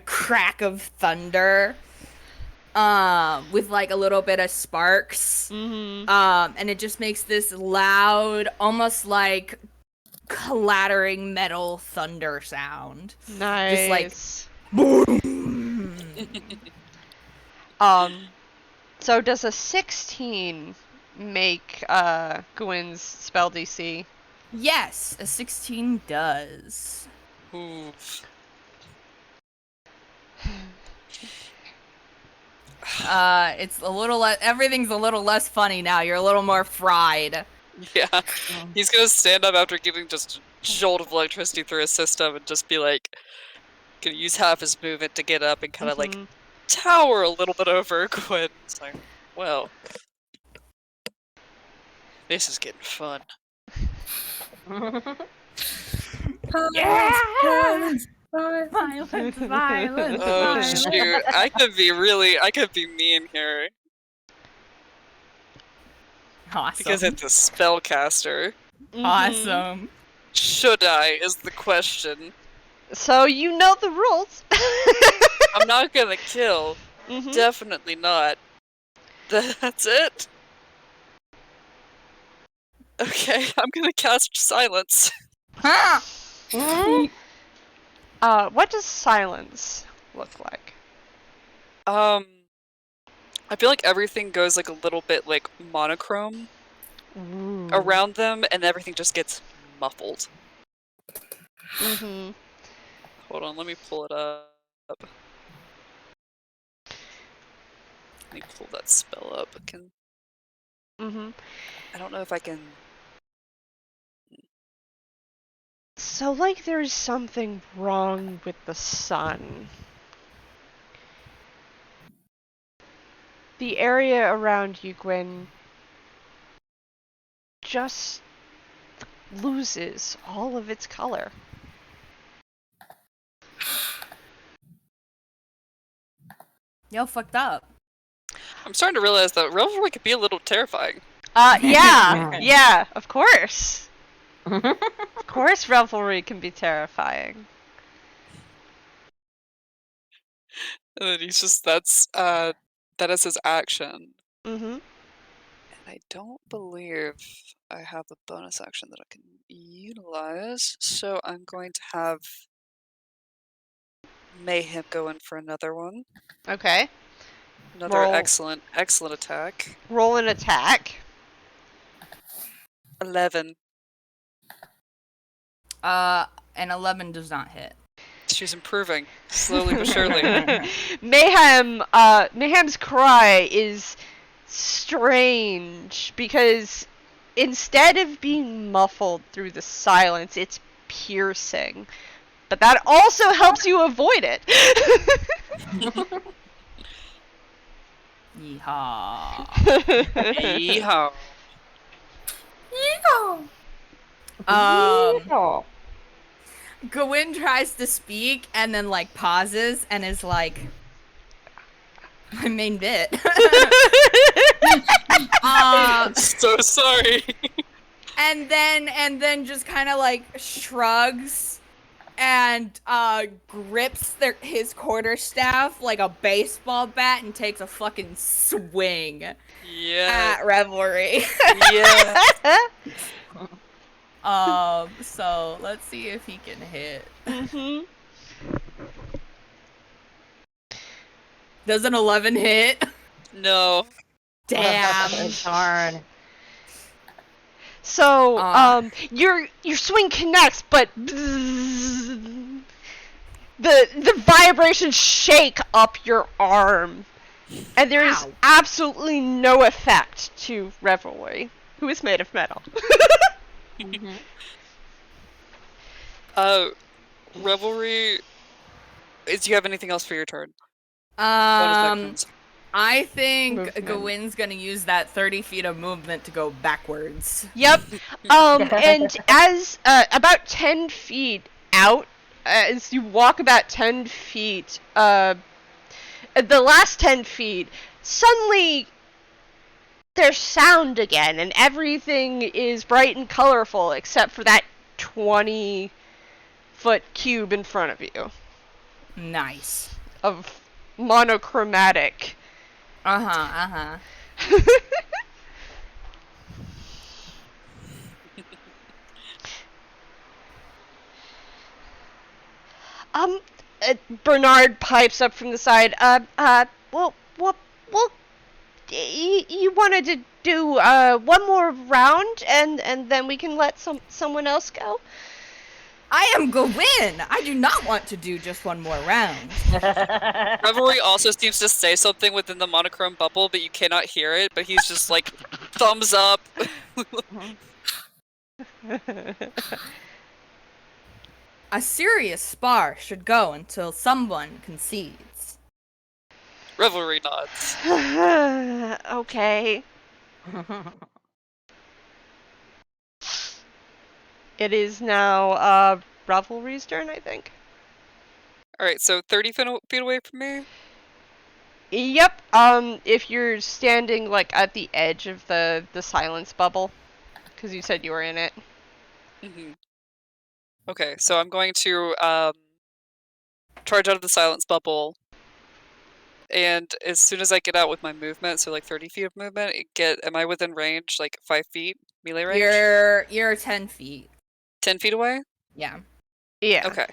crack of thunder, with like a little bit of sparks, and it just makes this loud, almost like clattering metal thunder sound. Nice. Just like boom. So does a 16 make Gwyn's spell DC? Yes, a 16 does. Oof. It's a little everything's a little less funny now. You're a little more fried. Yeah. He's gonna stand up after getting just a jolt of electricity through his system and just be like, gonna use half his movement to get up and kind of like tower a little bit over Gwyn. It's like, well, this is getting fun. Violence, Violence. Oh shoot! I could be mean here Awesome. because it's a spellcaster. Awesome. Should I? Is the question. So you know the rules. I'm not gonna kill. Mhm. Definitely not. That's it? Okay, I'm gonna cast silence. What does silence look like? I feel like everything goes like a little bit like monochrome Ooh. around them, and everything just gets muffled. Mm-hmm. Hold on, let me pull it up. Let me pull that spell up. Mm-hmm. I don't know if I can. So, like, there's something wrong with the sun. The area around you, Gwyn, just loses all of its color. Yo, fucked up. I'm starting to realize that Revelry could be a little terrifying. Yeah, of course. Of course Revelry can be terrifying. And then he's just that is his action. Mm-hmm. And I don't believe I have a bonus action that I can utilize, so I'm going to have Mayhem go in for another one. Okay. Another Roll. excellent attack. Roll an attack. 11. An 11 does not hit. She's improving, slowly but surely. Mayhem's cry is strange because instead of being muffled through the silence, it's piercing. But that also helps you avoid it. Yeehaw. Yeehaw. Yeehaw. Gwyn tries to speak and then like pauses and is like, my main bit. So sorry. and then just kind of like shrugs and grips his quarterstaff like a baseball bat and takes a fucking swing Yeah. at Revelry. Yeah. So let's see if he can hit. Mm-hmm. Does an 11 hit? No. Damn. Darn. So, your swing connects, but the vibrations shake up your arm, and there is absolutely no effect to Revelry, who is made of metal. Mm-hmm. Revelry. Do you have anything else for your turn? I think Movement. Gwyn's gonna use that 30 feet of movement to go backwards. Yep. And as about 10 feet out, as you walk about 10 feet, the last 10 feet, suddenly there's sound again, and everything is bright and colorful except for that 20-foot cube in front of you Nice. of monochromatic. Uh-huh. Bernard pipes up from the side. Well, you wanted to do one more round, and then we can let someone else go. I am Gwyn. I do not want to do just one more round. Revelry also seems to say something within the monochrome bubble, but you cannot hear it. But he's just like, thumbs up. A serious spar should go until someone concedes. Revelry nods. Okay. It is now Revelry's turn, I think. Alright, so 30 feet away from me? Yep. If you're standing like at the edge of the silence bubble, because you said you were in it. Mm-hmm. Okay, so I'm going to charge out of the silence bubble, and as soon as I get out with my movement, so like 30 feet of movement, am I within range, like 5 feet melee range? You're 10 feet. 10 feet away? Yeah. Yeah. Okay.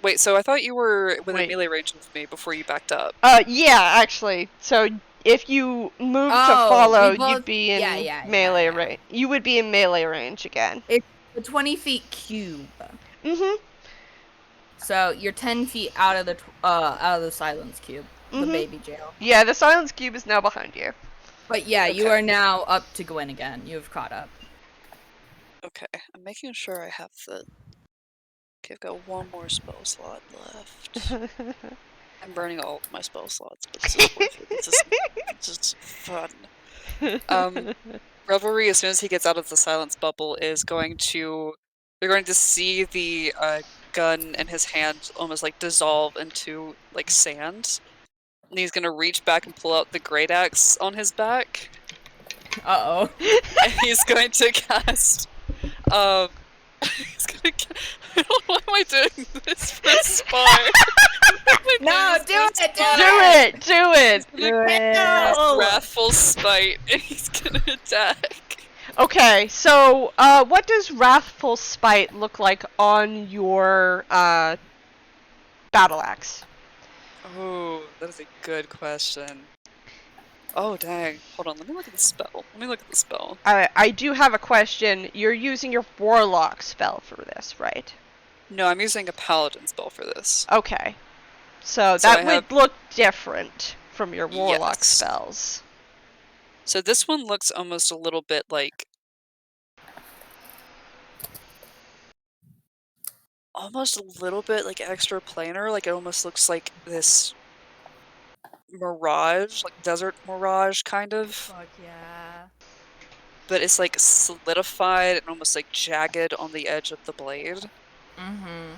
Wait, so I thought you were within melee range with me before you backed up. Yeah, actually. So if you move to follow, you'd be in melee range. You would be in melee range again. It's a 20 feet cube. Mm-hmm. So you're 10 feet out of the silence cube, the baby jail. Yeah, the silence cube is now behind you. But yeah, you are now up to Gwyn again. You have caught up. Okay, I'm making sure I have the... Okay, I've got one more spell slot left. I'm burning all my spell slots, but this is worth it. This is fun. Revelry, as soon as he gets out of the silence bubble, is going to... You're going to see the gun in his hand almost like dissolve into like sand. And he's going to reach back and pull out the great axe on his back. Uh-oh. And he's going to cast... he's gonna... I don't know why am I doing this for a spy? No, do it! Do it! Wrathful Spite, and he's gonna attack. Okay, so what does Wrathful Spite look like on your battle axe? Oh, that is a good question. Oh, dang. Hold on, let me look at the spell. I do have a question. You're using your Warlock spell for this, right? No, I'm using a Paladin spell for this. Okay. So that would look different from your Warlock spells. So this one looks almost a little bit like... Almost a little bit like extra planar. Like it almost looks like this... mirage, like desert mirage kind of. Fuck yeah. But it's like solidified and almost like jagged on the edge of the blade. Mm-hmm.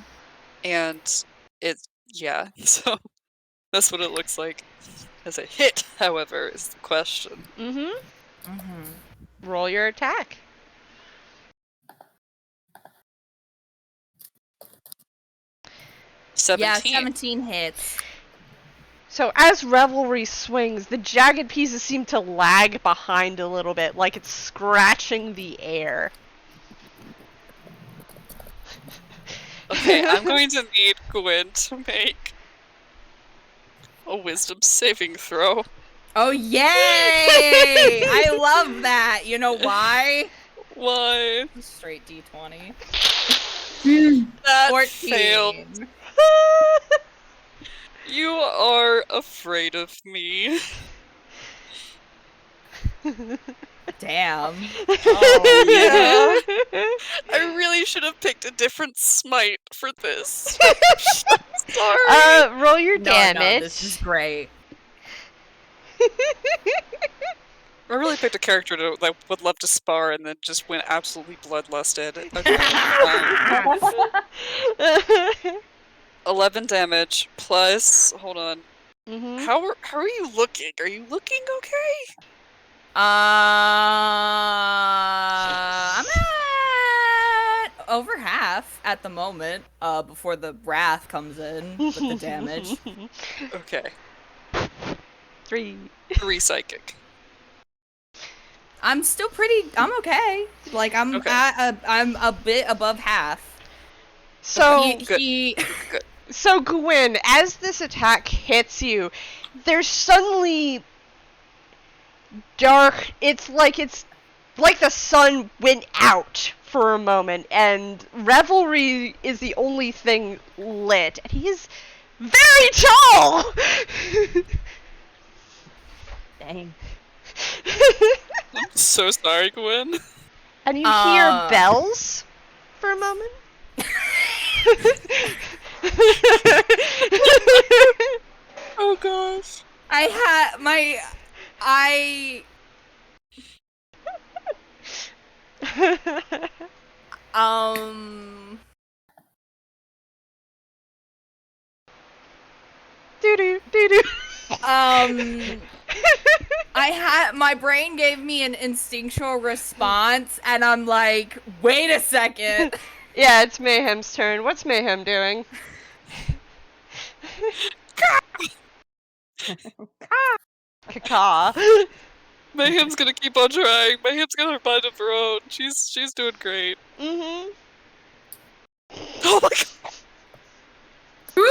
And it's, yeah, so that's what it looks like. As a hit, however, is the question. Mm-hmm. Roll your attack. Yeah, 17 hits. So as Revelry swings, the jagged pieces seem to lag behind a little bit, like it's scratching the air. Okay, I'm going to need Gwyn to make a wisdom saving throw. Oh, yay! I love that. You know why? Why? Straight D20. That 14. failed. You are afraid of me. Damn. Oh, yeah. I really should have picked a different smite for this. Sorry. Roll your damage. No, this is great. I really picked a character that would love to spar and then just went absolutely bloodlusted. Okay. 11 damage plus. Hold on. Mm-hmm. How are you looking? Are you looking okay? I'm at over half at the moment. Before the wrath comes in with the damage. Okay. 3 psychic. I'm still I'm okay. Like I'm a bit above half. So Good. So Gwyn, as this attack hits you, there's suddenly dark. It's like the sun went out for a moment, and Revelry is the only thing lit, and he is very tall. Dang. I'm so sorry, Gwyn. And you hear bells for a moment. Oh gosh. My brain gave me an instinctual response, and I'm like, wait a second. Yeah, it's Mayhem's turn. What's Mayhem doing? Caca. Mayhem's gonna keep on trying. Mayhem's got her mind of her own. She's doing great. Mm-hmm. Oh my god!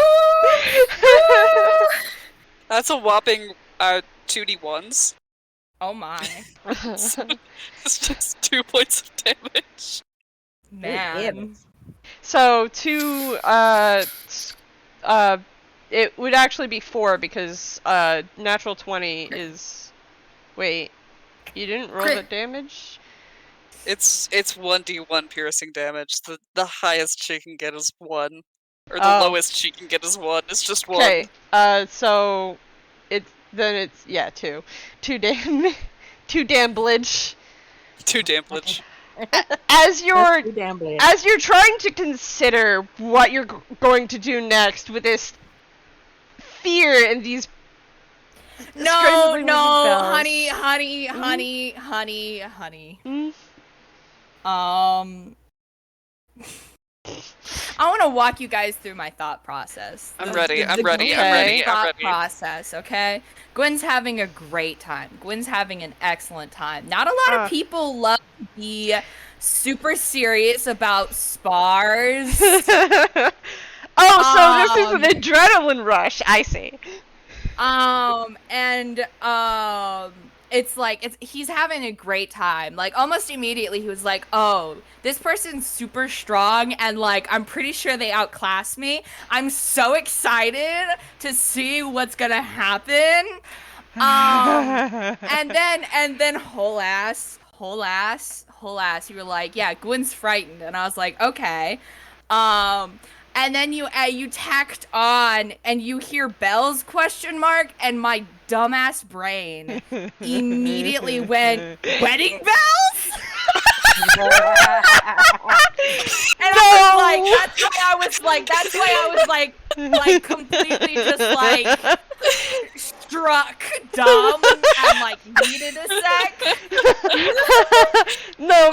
That's a whopping 2d1s. Oh my. It's just 2 points of damage. Man. So it would actually be 4 because natural 20 is. Wait, you didn't roll the damage? It's 1d1 piercing damage. The highest she can get is 1. Or the lowest she can get is 1. It's just 1. Okay, so it's 2. 2 damage. 2 damage. 2 damage. As you're trying to consider what you're going to do next with this fear and these No, strangely no, bells. honey. Mm? I want to walk you guys through my thought process. I'm ready. Thought process, okay? Gwyn's having a great time. Gwyn's having an excellent time. Not a lot of people love to be super serious about spars. So this is an adrenaline rush. I see. It's like he's having a great time. Like almost immediately he was like, "Oh, this person's super strong and like I'm pretty sure they outclass me. I'm so excited to see what's going to happen." And then whole ass, you were like, "Yeah, Gwyn's frightened." And I was like, "Okay." And then you tacked on and you hear bells ? And my dumbass brain immediately went, wedding bells? And that's why I was like completely just like struck dumb and like needed a sec. No,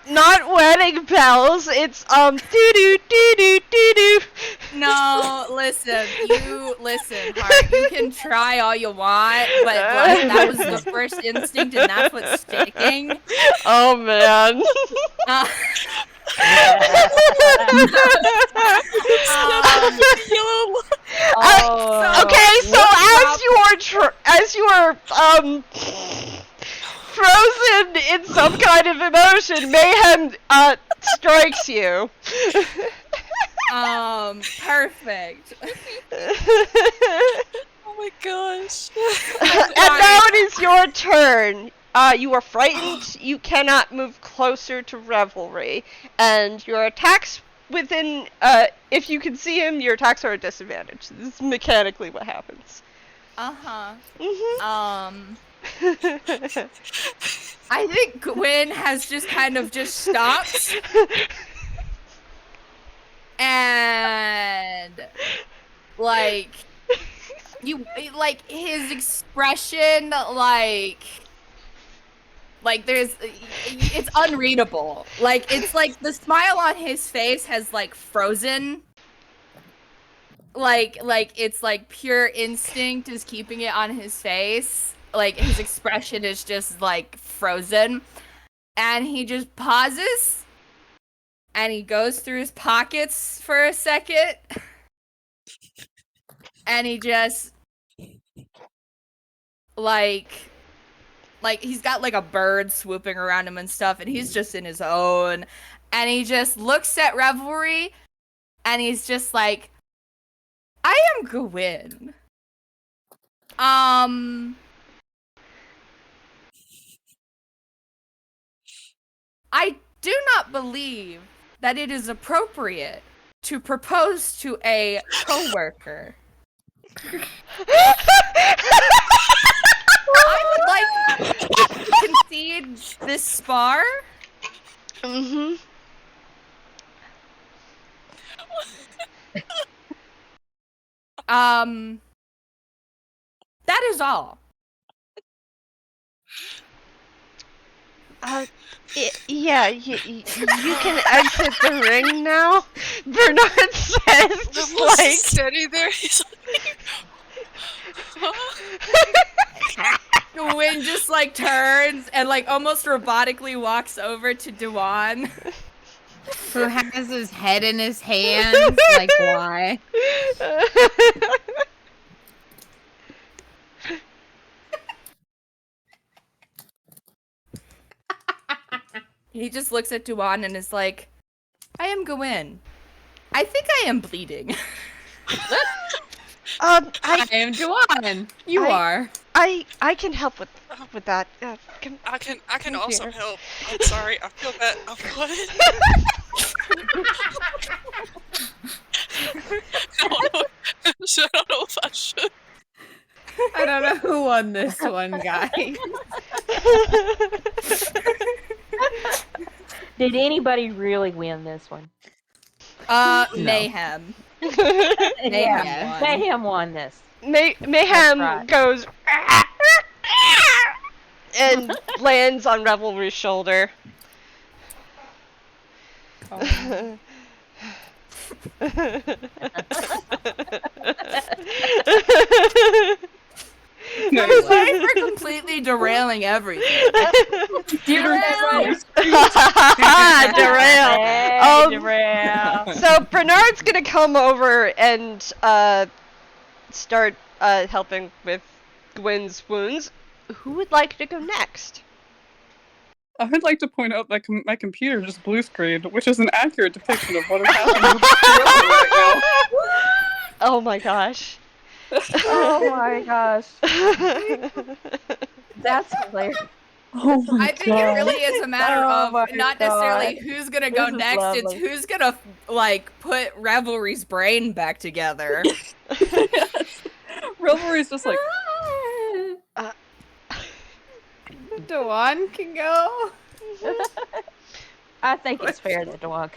not wedding bells. It's doo doo doo doo doo doo. No, listen, Heart. You can try all you want, but like, that was the first instinct, and that's what's sticking. Oh man. Okay, so as you are frozen in some kind of emotion, Mayhem strikes you. Perfect. Oh my gosh. And now it is your turn. You are frightened. You cannot move closer to Revelry, and your attacks within. If you can see him, your attacks are at disadvantage. This is mechanically what happens. I think Gwyn has just kind of just stopped. And like his expression like there's it's unreadable. Like it's like the smile on his face has like frozen. Like it's like pure instinct is keeping it on his face. Like his expression is just like frozen. And he just pauses. And he goes through his pockets for a second. And he just like he's got like a bird swooping around him and stuff, and he's just in his own. And he just looks at Revelry and he's just like, I am Gwyn. I do not believe that it is appropriate to propose to a coworker. I would like to concede this spar. Mm-hmm. That is all. Yeah, you can exit the ring now. Bernard says, just Rebel's like. steady there. He's like, Gwyn just like turns and like almost robotically walks over to Dubhán. Who has his head in his hands? Like, why? He just looks at Dubhán and is like, I am Gwyn. I think I am bleeding. I am Dubhán. You are. I can help with that. I can also here. help. I'm sorry. I feel bad. What? I don't know if I should. I don't know who won this one, guys. Did anybody really win this one? Mayhem. Yeah, won. Mayhem won this. Mayhem right. goes and lands on Revelry's shoulder. I'm sorry for completely derailing everything. Derail. Hey, derail. So Bernard's gonna come over and start helping with Gwyn's wounds. Who would like to go next? I would like to point out that my computer just blue screened, which is an accurate depiction of what is happening with the right now. Oh my gosh. Oh my gosh. That's hilarious. Oh my I think it really is a matter Oh my of not necessarily God. who's gonna go This is next, it's lovely. who's gonna like put Revelry's brain back together. Yes. Revelry's just like, Dubhán can go. I think it's fair that Dubhán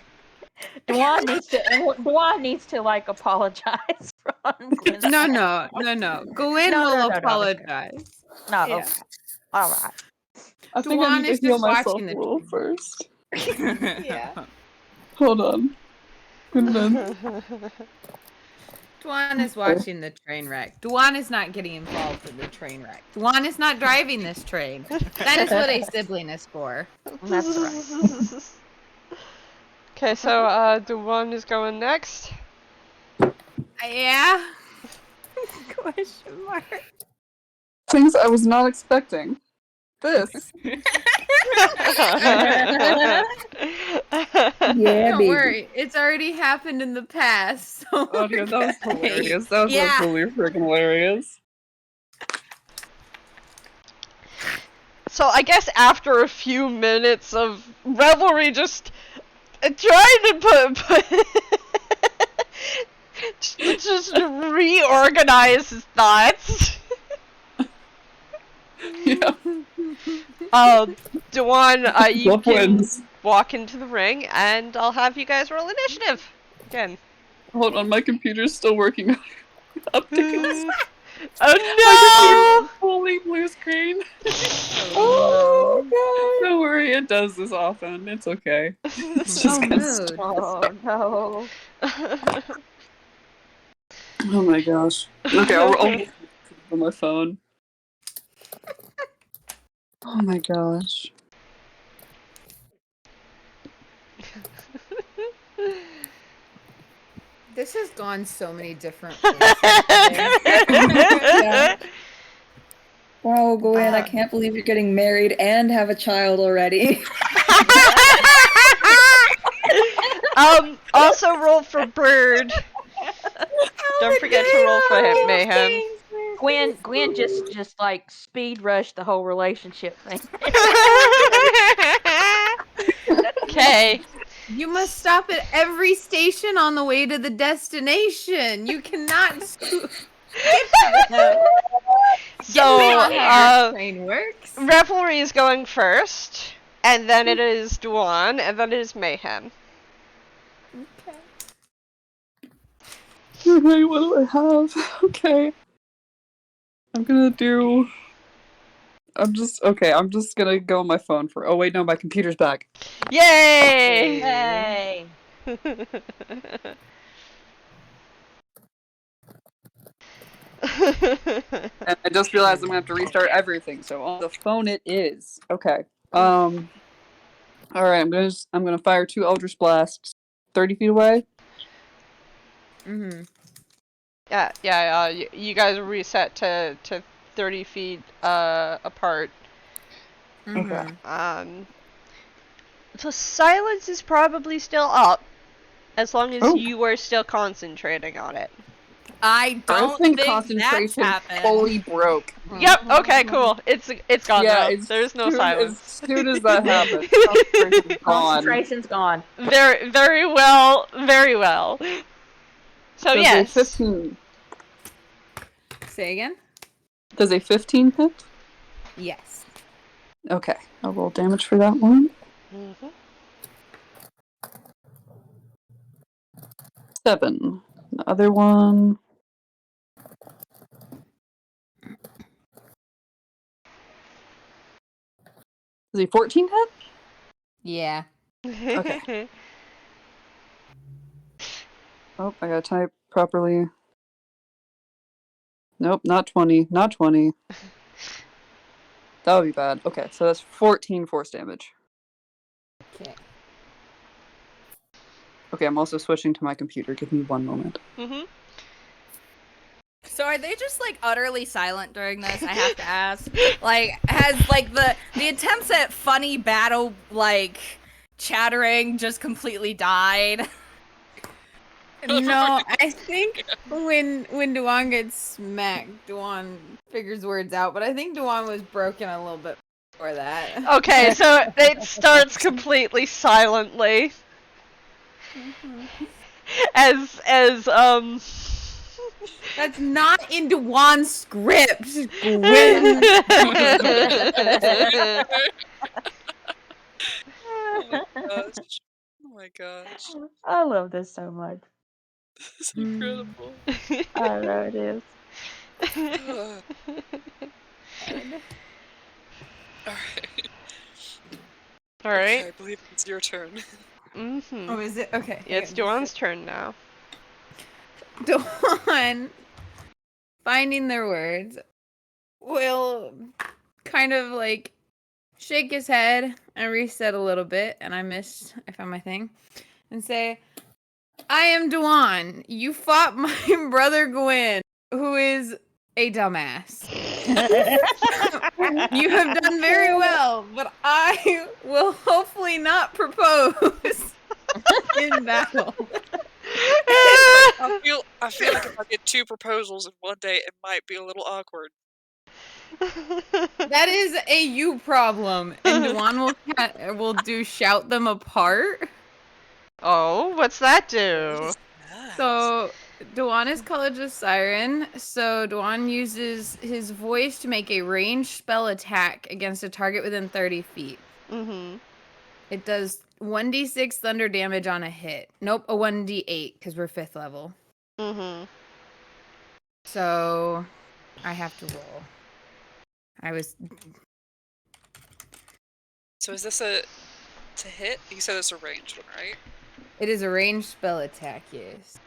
needs to like apologize from Gwyn's No. Gwyn No, will no. apologize. No, Yeah. okay. All right. I think I Dubhán need is to heal just myself watching a the little TV. first. Yeah. Hold on. Good man. Dubhán is watching the train wreck. Dubhán is not getting involved in the train wreck. Dubhán is not driving this train. That is what a sibling is for. That's right. Okay, so Dubhán is going next. Yeah. Question mark. Things I was not expecting. This. Yeah, Don't baby. worry, it's already happened in the past. So Oh, dude, that was hilarious. That was Yeah. absolutely freaking hilarious. So I guess after a few minutes of Revelry just trying to put just reorganize his thoughts. Yeah. Dubhán, you Love can wins. walk into the ring, and I'll have you guys roll initiative again. Hold on, my computer's still working. Updates. Oh Holy blue screen. Oh, Don't worry, it does this often. It's okay. It's just Oh, gonna mood. stop. Oh no. no! Oh my gosh. Okay, I'll on my phone. Oh my gosh. This has gone so many different places. Yeah. Wow, Gwyn, I can't believe you're getting married and have a child already. Also roll for Bird. Don't forget to roll for him, Mayhem. Gwyn just like speed rushed the whole relationship thing. Okay. You must stop at every station on the way to the destination. You cannot skip it. So, Not how your train works. Revelry is going first, and then it is Dubhán, and then it is Mayhem. Okay. Okay, what do I have? Okay. I'm gonna do I'm just gonna go on my phone for. Oh wait, no, my computer's back. Yay! Yay! And I just realized I'm gonna have to restart everything. So on the phone it is. Okay. All right. I'm gonna fire 2 Eldritch Blasts 30 feet away. Mm-hmm. Yeah. You guys reset to 30 feet apart. Mm-hmm. So silence is probably still up, as long as Oh. you are still concentrating on it. I don't think that's concentration happened. fully broke. Yep. Okay. Cool. It's gone now. There's no silence. As soon as that happens, concentration's gone. Concentration's gone. Very well. Very well. So Does yes. a 15 Say again? Does a 15 hit? Yes. Okay, I'll roll damage for that one. Mm-hmm. 7. The other one. Does a 14 hit? Yeah. Okay. Oh, I gotta type properly. Nope, not 20. Not 20. That would be bad. Okay, so that's 14 force damage. Okay. Okay, I'm also switching to my computer. Give me 1 moment. Mm-hmm. So are they just like utterly silent during this? I have to ask. Like, has like the attempts at funny battle like chattering just completely died? No, I think when Dubhán gets smacked, Dubhán figures words out, but I think Dubhán was broken a little bit before that. Okay, so it starts completely silently. As That's not in Dubhán's script, Gwyn. Oh my gosh. I love this so much. This is incredible. I know it is. Alright. Alright. Okay, I believe it's your turn. Mm-hmm. Oh, is it? Okay. It's Dubhán's turn now. Dubhán, finding their words, will kind of like shake his head and reset a little bit, and I found my thing, and say, I am Dubhán. You fought my brother Gwyn, who is a dumbass. You have done very well, but I will hopefully not propose in battle. I feel like if I get 2 proposals in one day, it might be a little awkward. That is a you problem, and Dubhán will do shout them apart. Oh, what's that do? So Dubhán is College of Siren, so Dubhán uses his voice to make a ranged spell attack against a target within 30 feet. Mm-hmm. It does 1d6 thunder damage on a hit. Nope, a 1d8, because we're 5th level. Mm-hmm. So I have to roll. So is this to hit? You said it's a ranged one, right? It is a ranged spell attack, yes.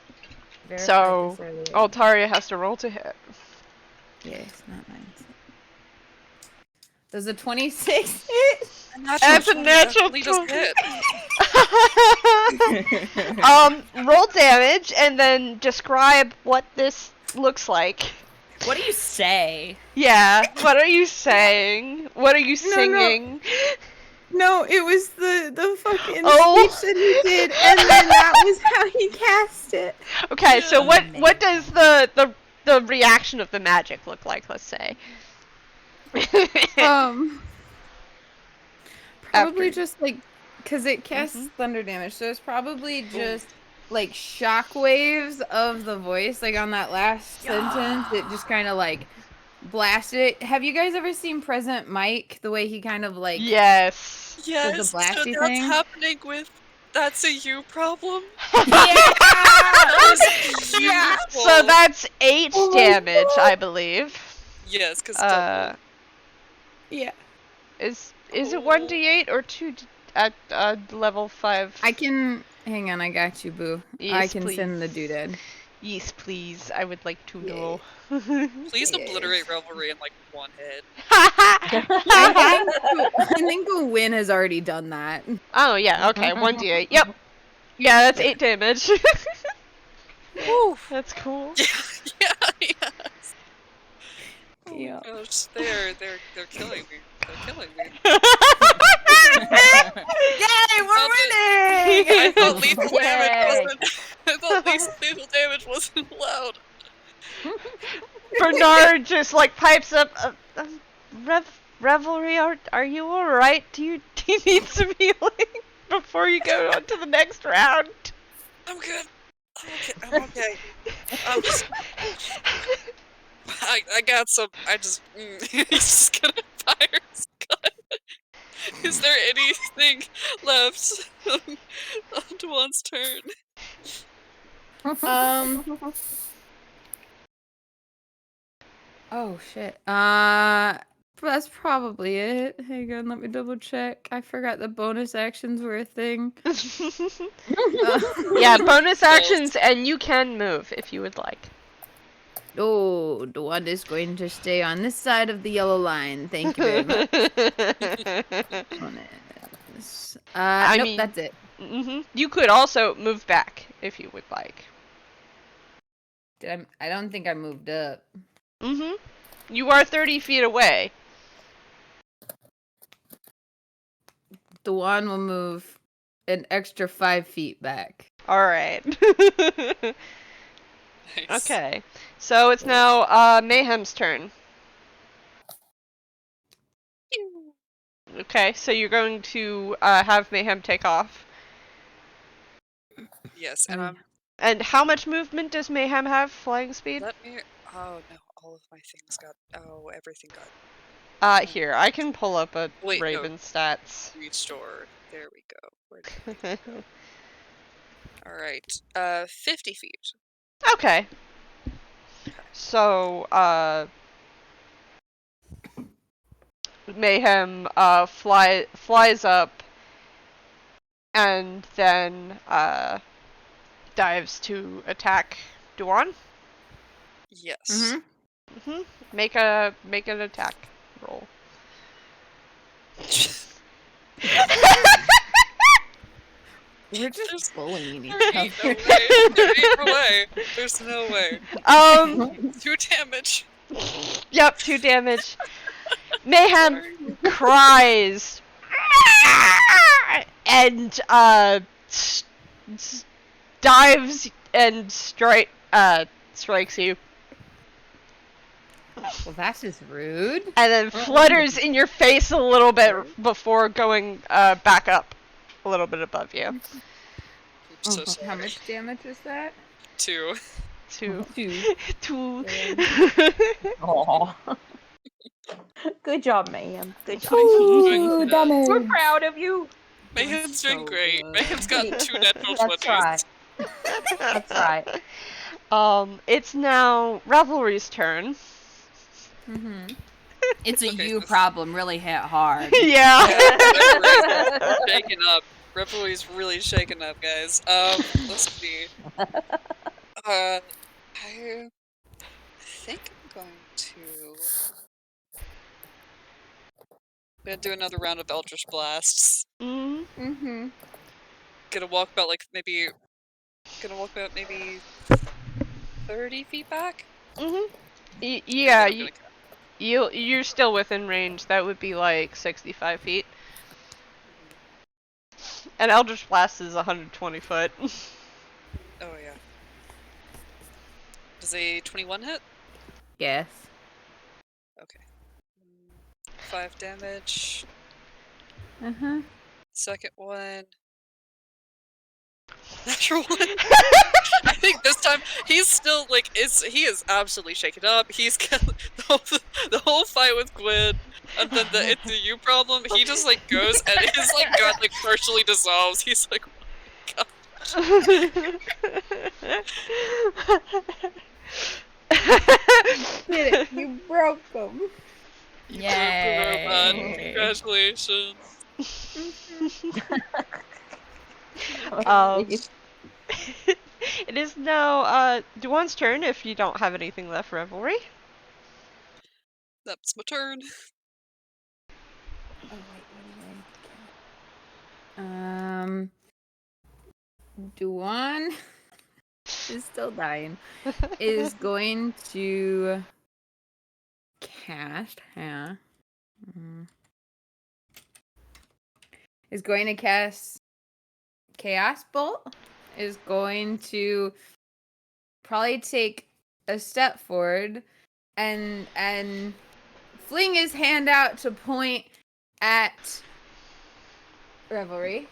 So Altaria has to roll to hit. Yes, not mine. Does a 26 hit? That's a natural 20 20. hit. Roll damage and then describe what this looks like. What do you say? Yeah, what are you saying? What are you singing? No, it was the fucking Oh. speech that he did, and then that was how he cast it. Okay, so what does the reaction of the magic look like, let's say? Probably After. just like, because it casts thunder damage, so it's probably just like shockwaves of the voice, like on that last sentence, it just kind of like blasted it. Have you guys ever seen Present Mike, the way he kind of like Yes. Yes, Does the blasty so that's thing? happening with That's a You problem. Yeah! So that's 8 damage, I believe. Yes, because Yeah. Is it 1d8 or 2 at level 5? I can... Hang on, I got you, Boo. I Yes, can send the please. doodad. Yes, please. I would like to know. Please obliterate Revelry in like one hit. I think Gwyn has already done that. Oh, yeah, okay, 1d8. Yep. Yeah, that's 8 damage. Woo! That's cool. Yeah. Yeah. Gosh, they're killing me. They're killing me. Yay, we're winning! I thought lethal Yay. damage wasn't allowed. Bernard just like pipes up. Revelry, are you all right? Do you need some healing before you go on to the next round? I'm good. I'm okay. I'm just. I got some. He's just gonna fire his gun. Is there anything left on Dubhán's turn? Oh shit. That's probably it. Hang on, let me double check. I forgot the bonus actions were a thing. Yeah, bonus actions, and you can move if you would like. Oh, the one is going to stay on this side of the yellow line. Thank you very much. I nope, mean- that's it. You could also move back if you would like. I don't think I moved up. You are 30 feet away. The one will move an extra 5 feet back. Alright. Nice. Okay. So it's now Mayhem's turn. Okay, so you're going to have Mayhem take off. Yes, and And how much movement does Mayhem have? Flying speed? let me. Oh no, all of my things got. Oh, everything got Here, I can pull up a Wait, no. Raven stats. restored. There we go. Where did they go? All right. 50 feet. Okay. So, Mayhem flies up and then dives to attack Dubhán. Yes. Make an attack roll. We're just bullying each Ain't other. no way. There's no way. 2 damage. Yep, 2 damage. Mayhem cries and dives and strikes you, Well, that's just rude. and then flutters in your face a little bit before going back up a little bit above you. I'm so How sorry. much damage was that? 2. 2. 2. Aw. Good job, ma'am. Good job. Ooh, damage. We're proud of you. Mayhem's doing so great. good. Mayhem's got 2 natural 20s. That's right. That's right. It's now Revelry's turn. It's a Okay, you so- problem. Really hit hard. Yeah. Revelry's shaking up. Revelry's really shaking up, guys. Let's see. I think I'm going to. I'm gonna do another round of Eldritch Blasts. Gonna walk about maybe 30 feet back. Yeah, And then I'm you're still within range. That would be like 65 feet. And Eldritch Blast is 120 foot. oh yeah. Does a 21 hit? Yes. Okay. 5 damage. Uh-huh. Second one. Natural 1. I think this time he's still he is absolutely shaken up. He's got the whole fight with Gwyn, and then the it's a you problem. He just goes and his gun partially dissolves. He's like, Did it. You broke them. Yay! Congrats. Congratulations. It is now Dubhán's turn if you don't have anything left for Revelry. That's my turn. Dubhán is still dying. Is going to cast, is going to cast Chaos Bolt. Is going to probably take a step forward and fling his hand out to point at Revelry.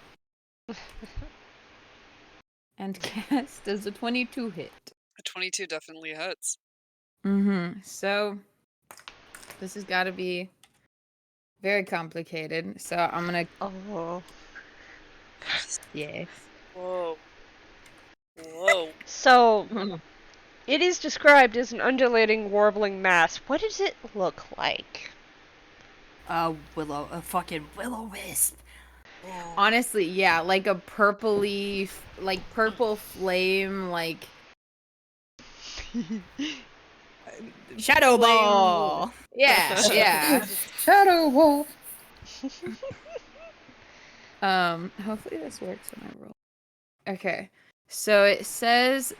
And cast does a 22 hit. A 22 definitely hits. So this has got to be very complicated. So I'm gonna. Oh. Yes. Whoa. Whoa. So it is described as an undulating, warbling mass. What does it look like? A fucking will-o-wisp. Honestly, yeah, like a purpley, like purple flame, like Shadow Ball. Yeah, yeah. Shadow Wolf. Hopefully this works when I roll. Okay, so it says,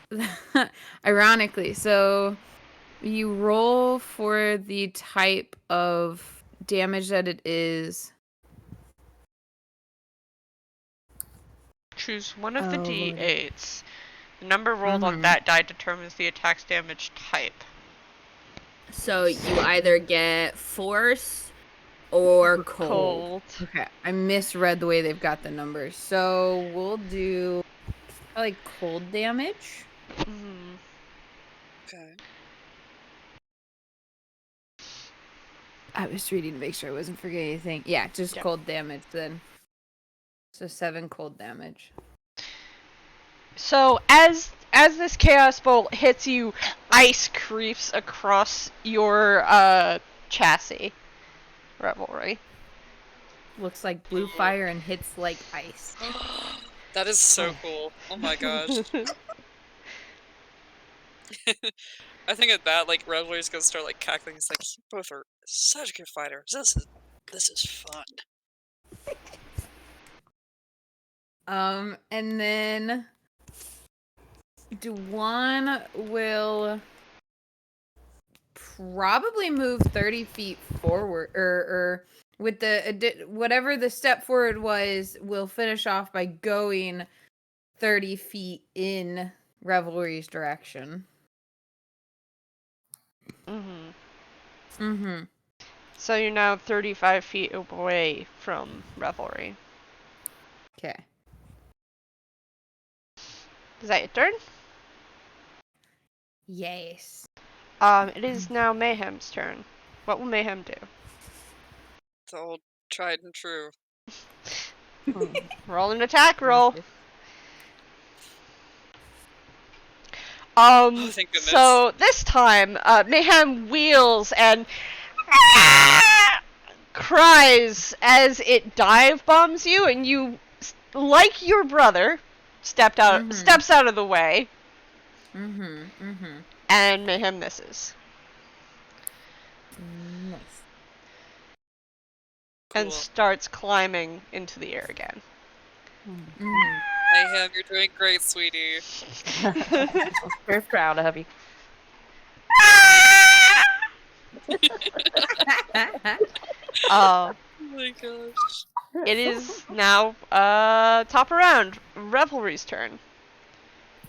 ironically, so you roll for the type of damage that it is. Choose one of the D8s. The number rolled on that die determines the attack's damage type. So you either get force or cold. Okay, I misread the way they've got the numbers. So we'll do like cold damage. Okay. I was reading to make sure I wasn't forgetting anything. Yeah, just cold damage then. So 7 cold damage. So as this chaos bolt hits you, ice creeps across your chassis. Revelry. Looks like blue fire and hits like ice. That is so cool. Oh my gosh. I think at that, like, Revelry's gonna start, like, cackling. It's like, you both are such good fighters. This is fun. And then Dubhán will probably move 30 feet forward, or with the whatever the step forward was, will finish off by going 30 feet in Revelry's direction. So you're now 35 feet away from Revelry. Okay. Is that your turn? Yes. It is now Mayhem's turn. What will Mayhem do? It's old tried and true. Roll an attack roll. Oh, thank goodness. So this time, Mayhem wheels and cries as it dive bombs you, and you, like your brother, steps out of the way. And Mayhem misses. Nice. And starts climbing into the air again. Mayhem, you're doing great, sweetie. Very proud of you. Oh my gosh. It is now top of round. Revelry's turn.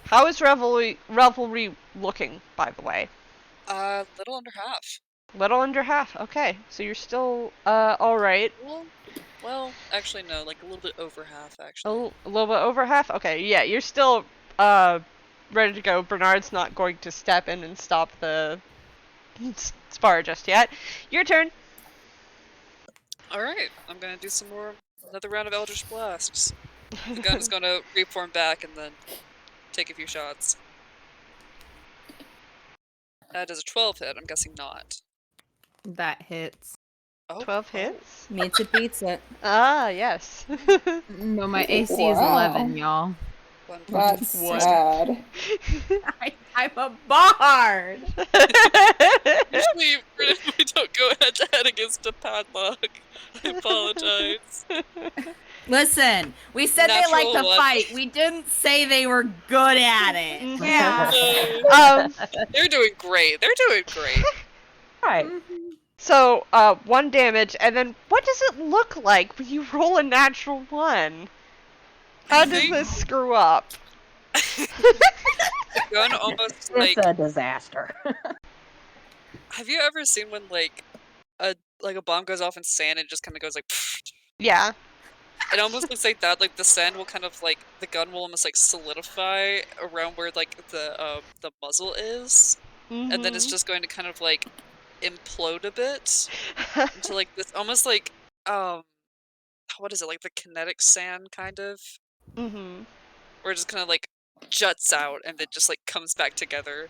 How is Revelry looking, by the way? Little under half. Little under half. Okay, so you're still alright. Well, actually no, like a little bit over half actually. A little bit over half? Okay, yeah, you're still ready to go. Bernard's not going to step in and stop the spar just yet. Your turn. Alright, I'm gonna do another round of Eldritch Blasts. The gun is gonna reform back and then take a few shots. That is a 12 hit, I'm guessing not. That hits. Oh, 12 hits? Meets a pizza. Ah, yes. No, my AC is 11, y'all. That's What? sad. I'm a bard! Usually we don't go head to head against a padlock. I apologize. Listen, we said they like Natural to one. fight. We didn't say they were good at it. Yeah. They're doing great. They're doing great. Right. So, 1 damage, and then what does it look like when you roll a natural 1? How does this screw up? The gun almost It's a disaster. Have you ever seen when a bomb goes off in sand and it just kind of goes like? Yeah. It almost looks like that. Like the sand will kind of the gun will almost solidify around where the muzzle is, and then it's just going to kind of implode a bit into this almost what is it, like the kinetic sand kind of, where it just kind of juts out and then just comes back together.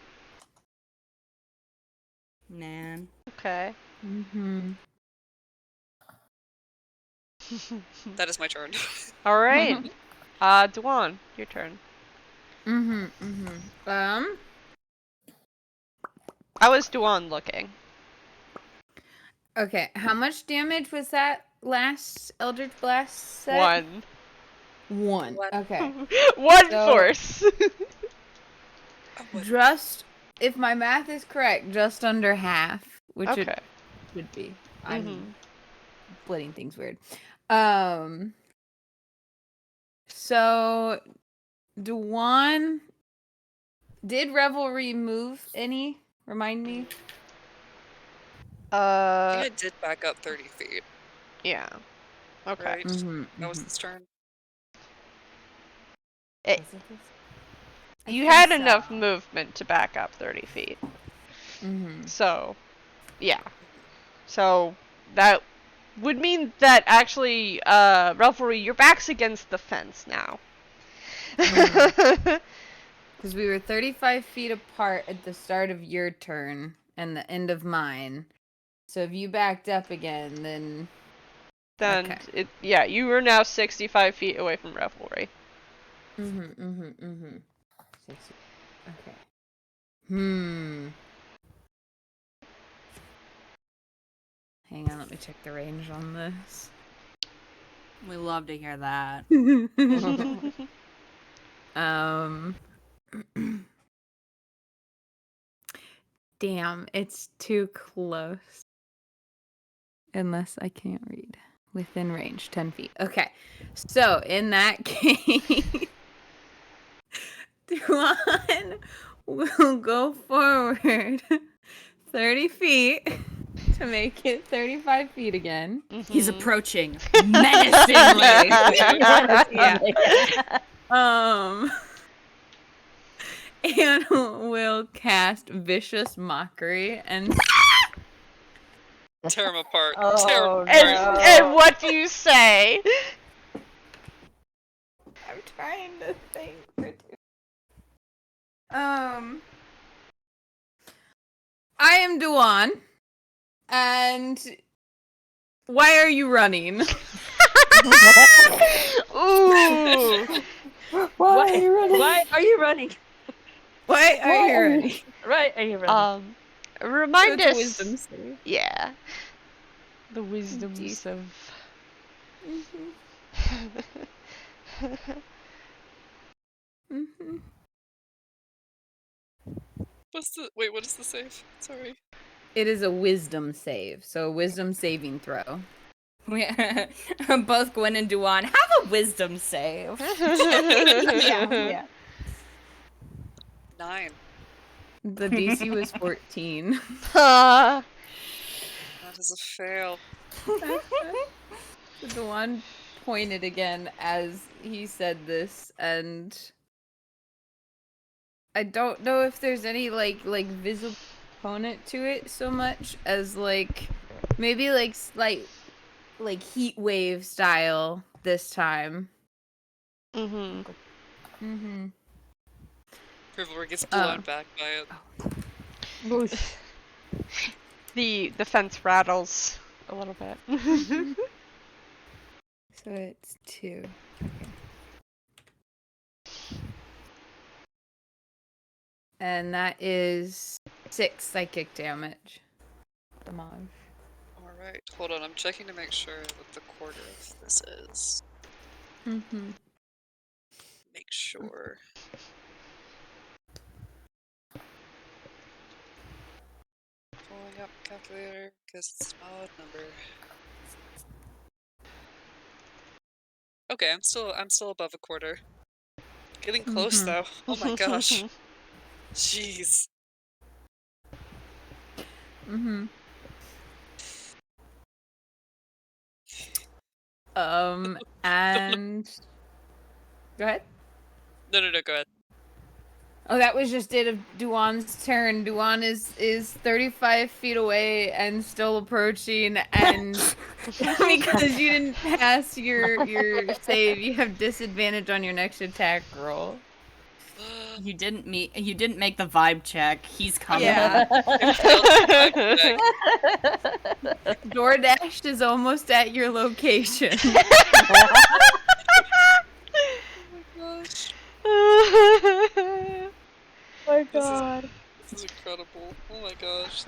Man. Okay. That is my turn. All right. Dubhán, your turn. How is Dubhán looking? Okay, how much damage was that last Eldritch Blast set? 1. 1. Okay. 1 So- force. Just, if my math is correct, just under half, which Okay. it should be. I'm Mhm. splitting things weird. So, Dubhán, did Revelry move any? Remind me. I think it did back up 30 feet. Yeah. Okay. Right? That was its turn. You had enough movement to back up 30 feet. So, yeah. So, that would mean that actually, Revelry, your back's against the fence now. Because we were 35 feet apart at the start of your turn and the end of mine. So if you backed up again, then... Then, you are now 65 feet away from Revelry. 60. Okay. Hang on, let me check the range on this. We love to hear that. Damn, it's too close. Unless I can't read. Within range, 10 feet. Okay, so in that case, Dubhán will go forward 30 feet to make it 35 feet again. He's approaching menacingly. And will cast Vicious Mockery and Tear him apart. Oh, Tear him no. apart. And what do you say? I'm trying to think for two. I am Dubhán, and why are you running? Ooh. Why are you running? Why are you running? Why are you running? Right, are you running? Remind That's a us. wisdom save. Yeah. The wisdoms of. What is the save? Sorry. It is a wisdom save, so a wisdom saving throw. Both Gwyn and Dubhán have a wisdom save. Yeah. 9. The DC was 14. That is a fail. Dubhán pointed again as he said this, and I don't know if there's any like visible component to it so much as maybe like heat wave style this time. Revelry gets blown back by it. The fence rattles a a little bit. So it's 2. And that is 6 psychic damage. Damage. Alright, hold on, I'm checking to make sure what the quarter of this is. Mm-hmm. Make sure. Pulling up the calculator, because it's an odd number. Okay, I'm still above a quarter. Getting close though. Oh my gosh. Jeez. Mm-hmm. And go ahead. No, go ahead. Oh, that was just it of Dubhán's turn. Dubhán is 35 feet away and still approaching, and because you didn't pass your save, you have disadvantage on your next attack roll. You didn't make the vibe check. He's coming. Yeah. Okay. DoorDash is almost at your location. Oh my god. This is incredible. Oh my gosh.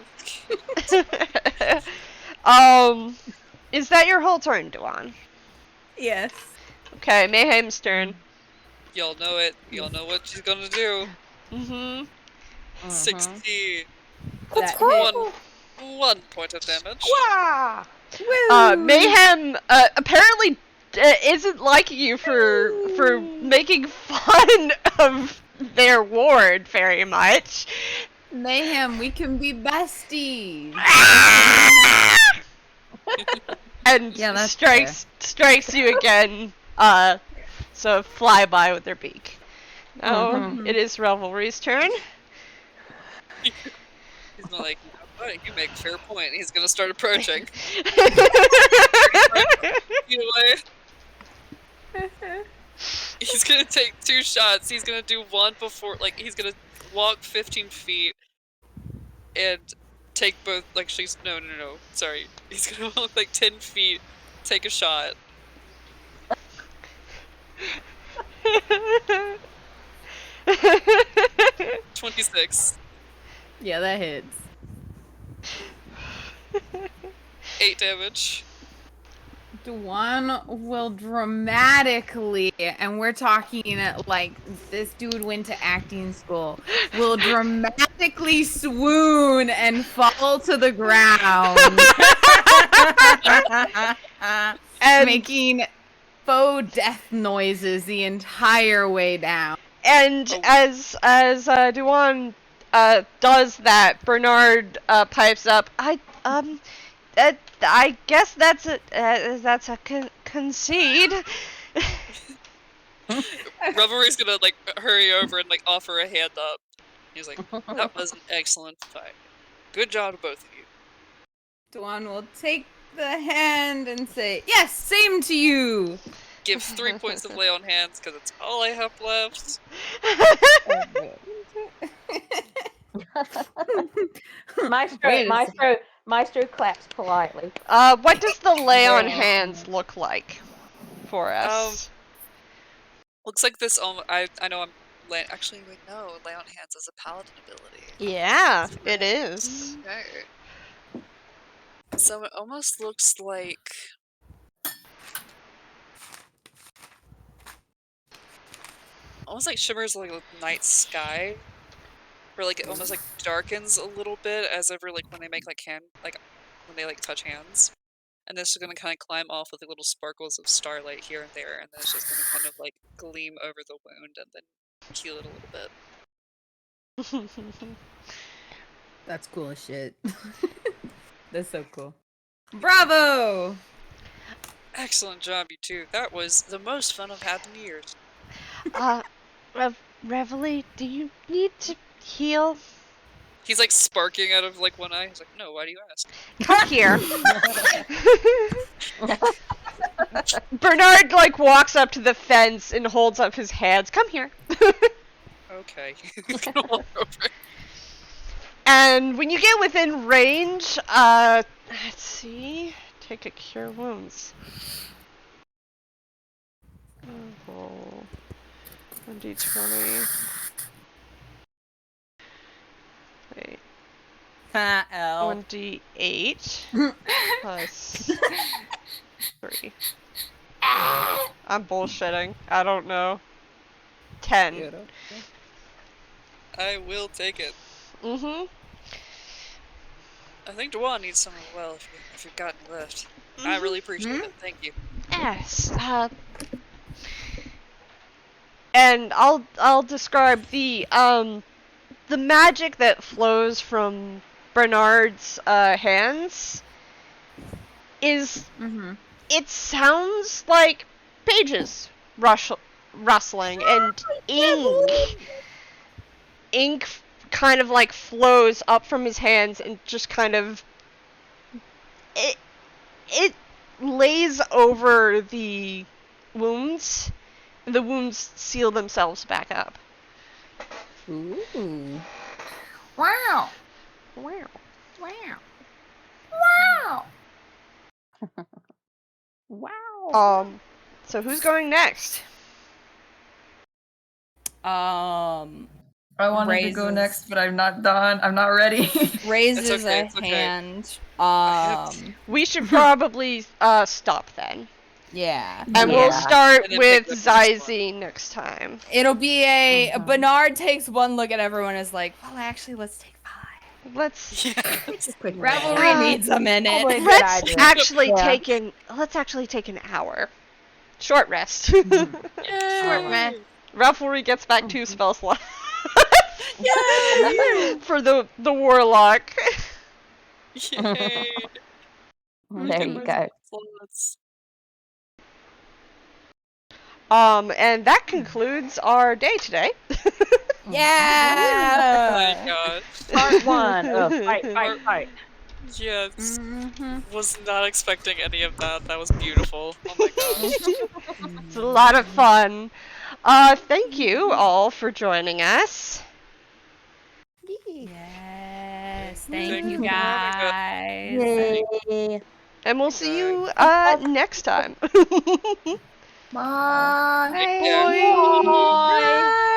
Is that your whole turn, Dubhán? Yes. Okay, Mayhem's turn. Y'all know it. Y'all know what she's gonna do. Mm-hmm. 60. That One point of damage. Wow. Mayhem apparently isn't liking you for making fun of their ward very much. Mayhem, we can be besties. And Yeah, that's strikes you again. So fly by with their beak. Now it is Revelry's turn. He's not like, oh, you make a fair point. He's gonna start approaching. Anyway. He's gonna take 2 shots. He's gonna do one before, like, he's gonna walk 15 feet and take both, like, no, sorry. He's gonna walk, like, 10 feet, take a shot. 26. Yeah, that hits. 8 damage. Dubhán will dramatically, and we're talking like this dude went to acting school, will dramatically swoon and fall to the ground. And making faux death noises the entire way down. And as Dubhán does that, Bernard pipes up. I guess that's a concede. Revelry's gonna, like, hurry over and, like, offer a hand up. He's like, that was an excellent fight. Good job to both of you. Dubhán will take the hand and say, yes, same to you. Give 3 points of lay on hands, because it's all I have left. Maestro claps politely. What does the lay on hands look like for us? Looks like this. I know I'm. Actually, wait, no. Lay on hands is a paladin ability. Yeah, it is. Okay. So it almost looks like. Almost like shimmers like a night sky. Where, like, it almost, like, darkens a little bit as ever, like, when they make, like, when they, like, touch hands. And this is gonna kind of climb off with, like, little sparkles of starlight here and there, and then it's just gonna kind of, like, gleam over the wound and then heal it a little bit. That's cool as shit. That's so cool. Bravo! Excellent job, you two. That was the most fun I've had in years. Revelry, do you need to heal? He's, like, sparking out of, like, one eye. He's like, no, why do you ask? Come here. Bernard, like, walks up to the fence and holds up his hands. Come here. Okay. He's gonna walk over. And when you get within range, let's see. take a cure wounds. Roll 1d20. Wait. L. 1d8 plus 3. I'm bullshitting. I don't know. 10. I will take it. Mm-hmm. I think Dubhán needs some as well if you've got any left. I really appreciate it. Thank you. Yes. And I'll describe the magic that flows from Bernard's hands is it sounds like pages rustling and ink kind of like flows up from his hands and just kind of it lays over the wounds. The wounds seal themselves back up. Ooh. Wow. Wow. Wow. Wow. Wow. So who's going next? I wanted to go Raises. next, but I'm not done. I'm not ready. Raises It's okay, a it's okay. hand. We should probably stop then. Yeah. And we'll Yeah. start And then with pick the first one. Zyzie next time. It'll be a Bernard takes one look at everyone and is like, well, actually, let's take 5. Let's Just a quick Revelry needs a minute. Probably a good let's idea. actually Yeah. let's actually take an hour. Short rest. Short rest. Revelry gets back 2 spell slots. Yay! For the warlock. Yay! There you go. Slots. And that concludes our day today. Oh Yeah. my god. Part 1 of Fight. Yes. Was not expecting any of that. That was beautiful. Oh my gosh. It's a lot of fun. Thank you all for joining us. Yes. Thank Thank you you for guys. Yay. And we'll see you next time. Bye. Take care. Bye. Bye.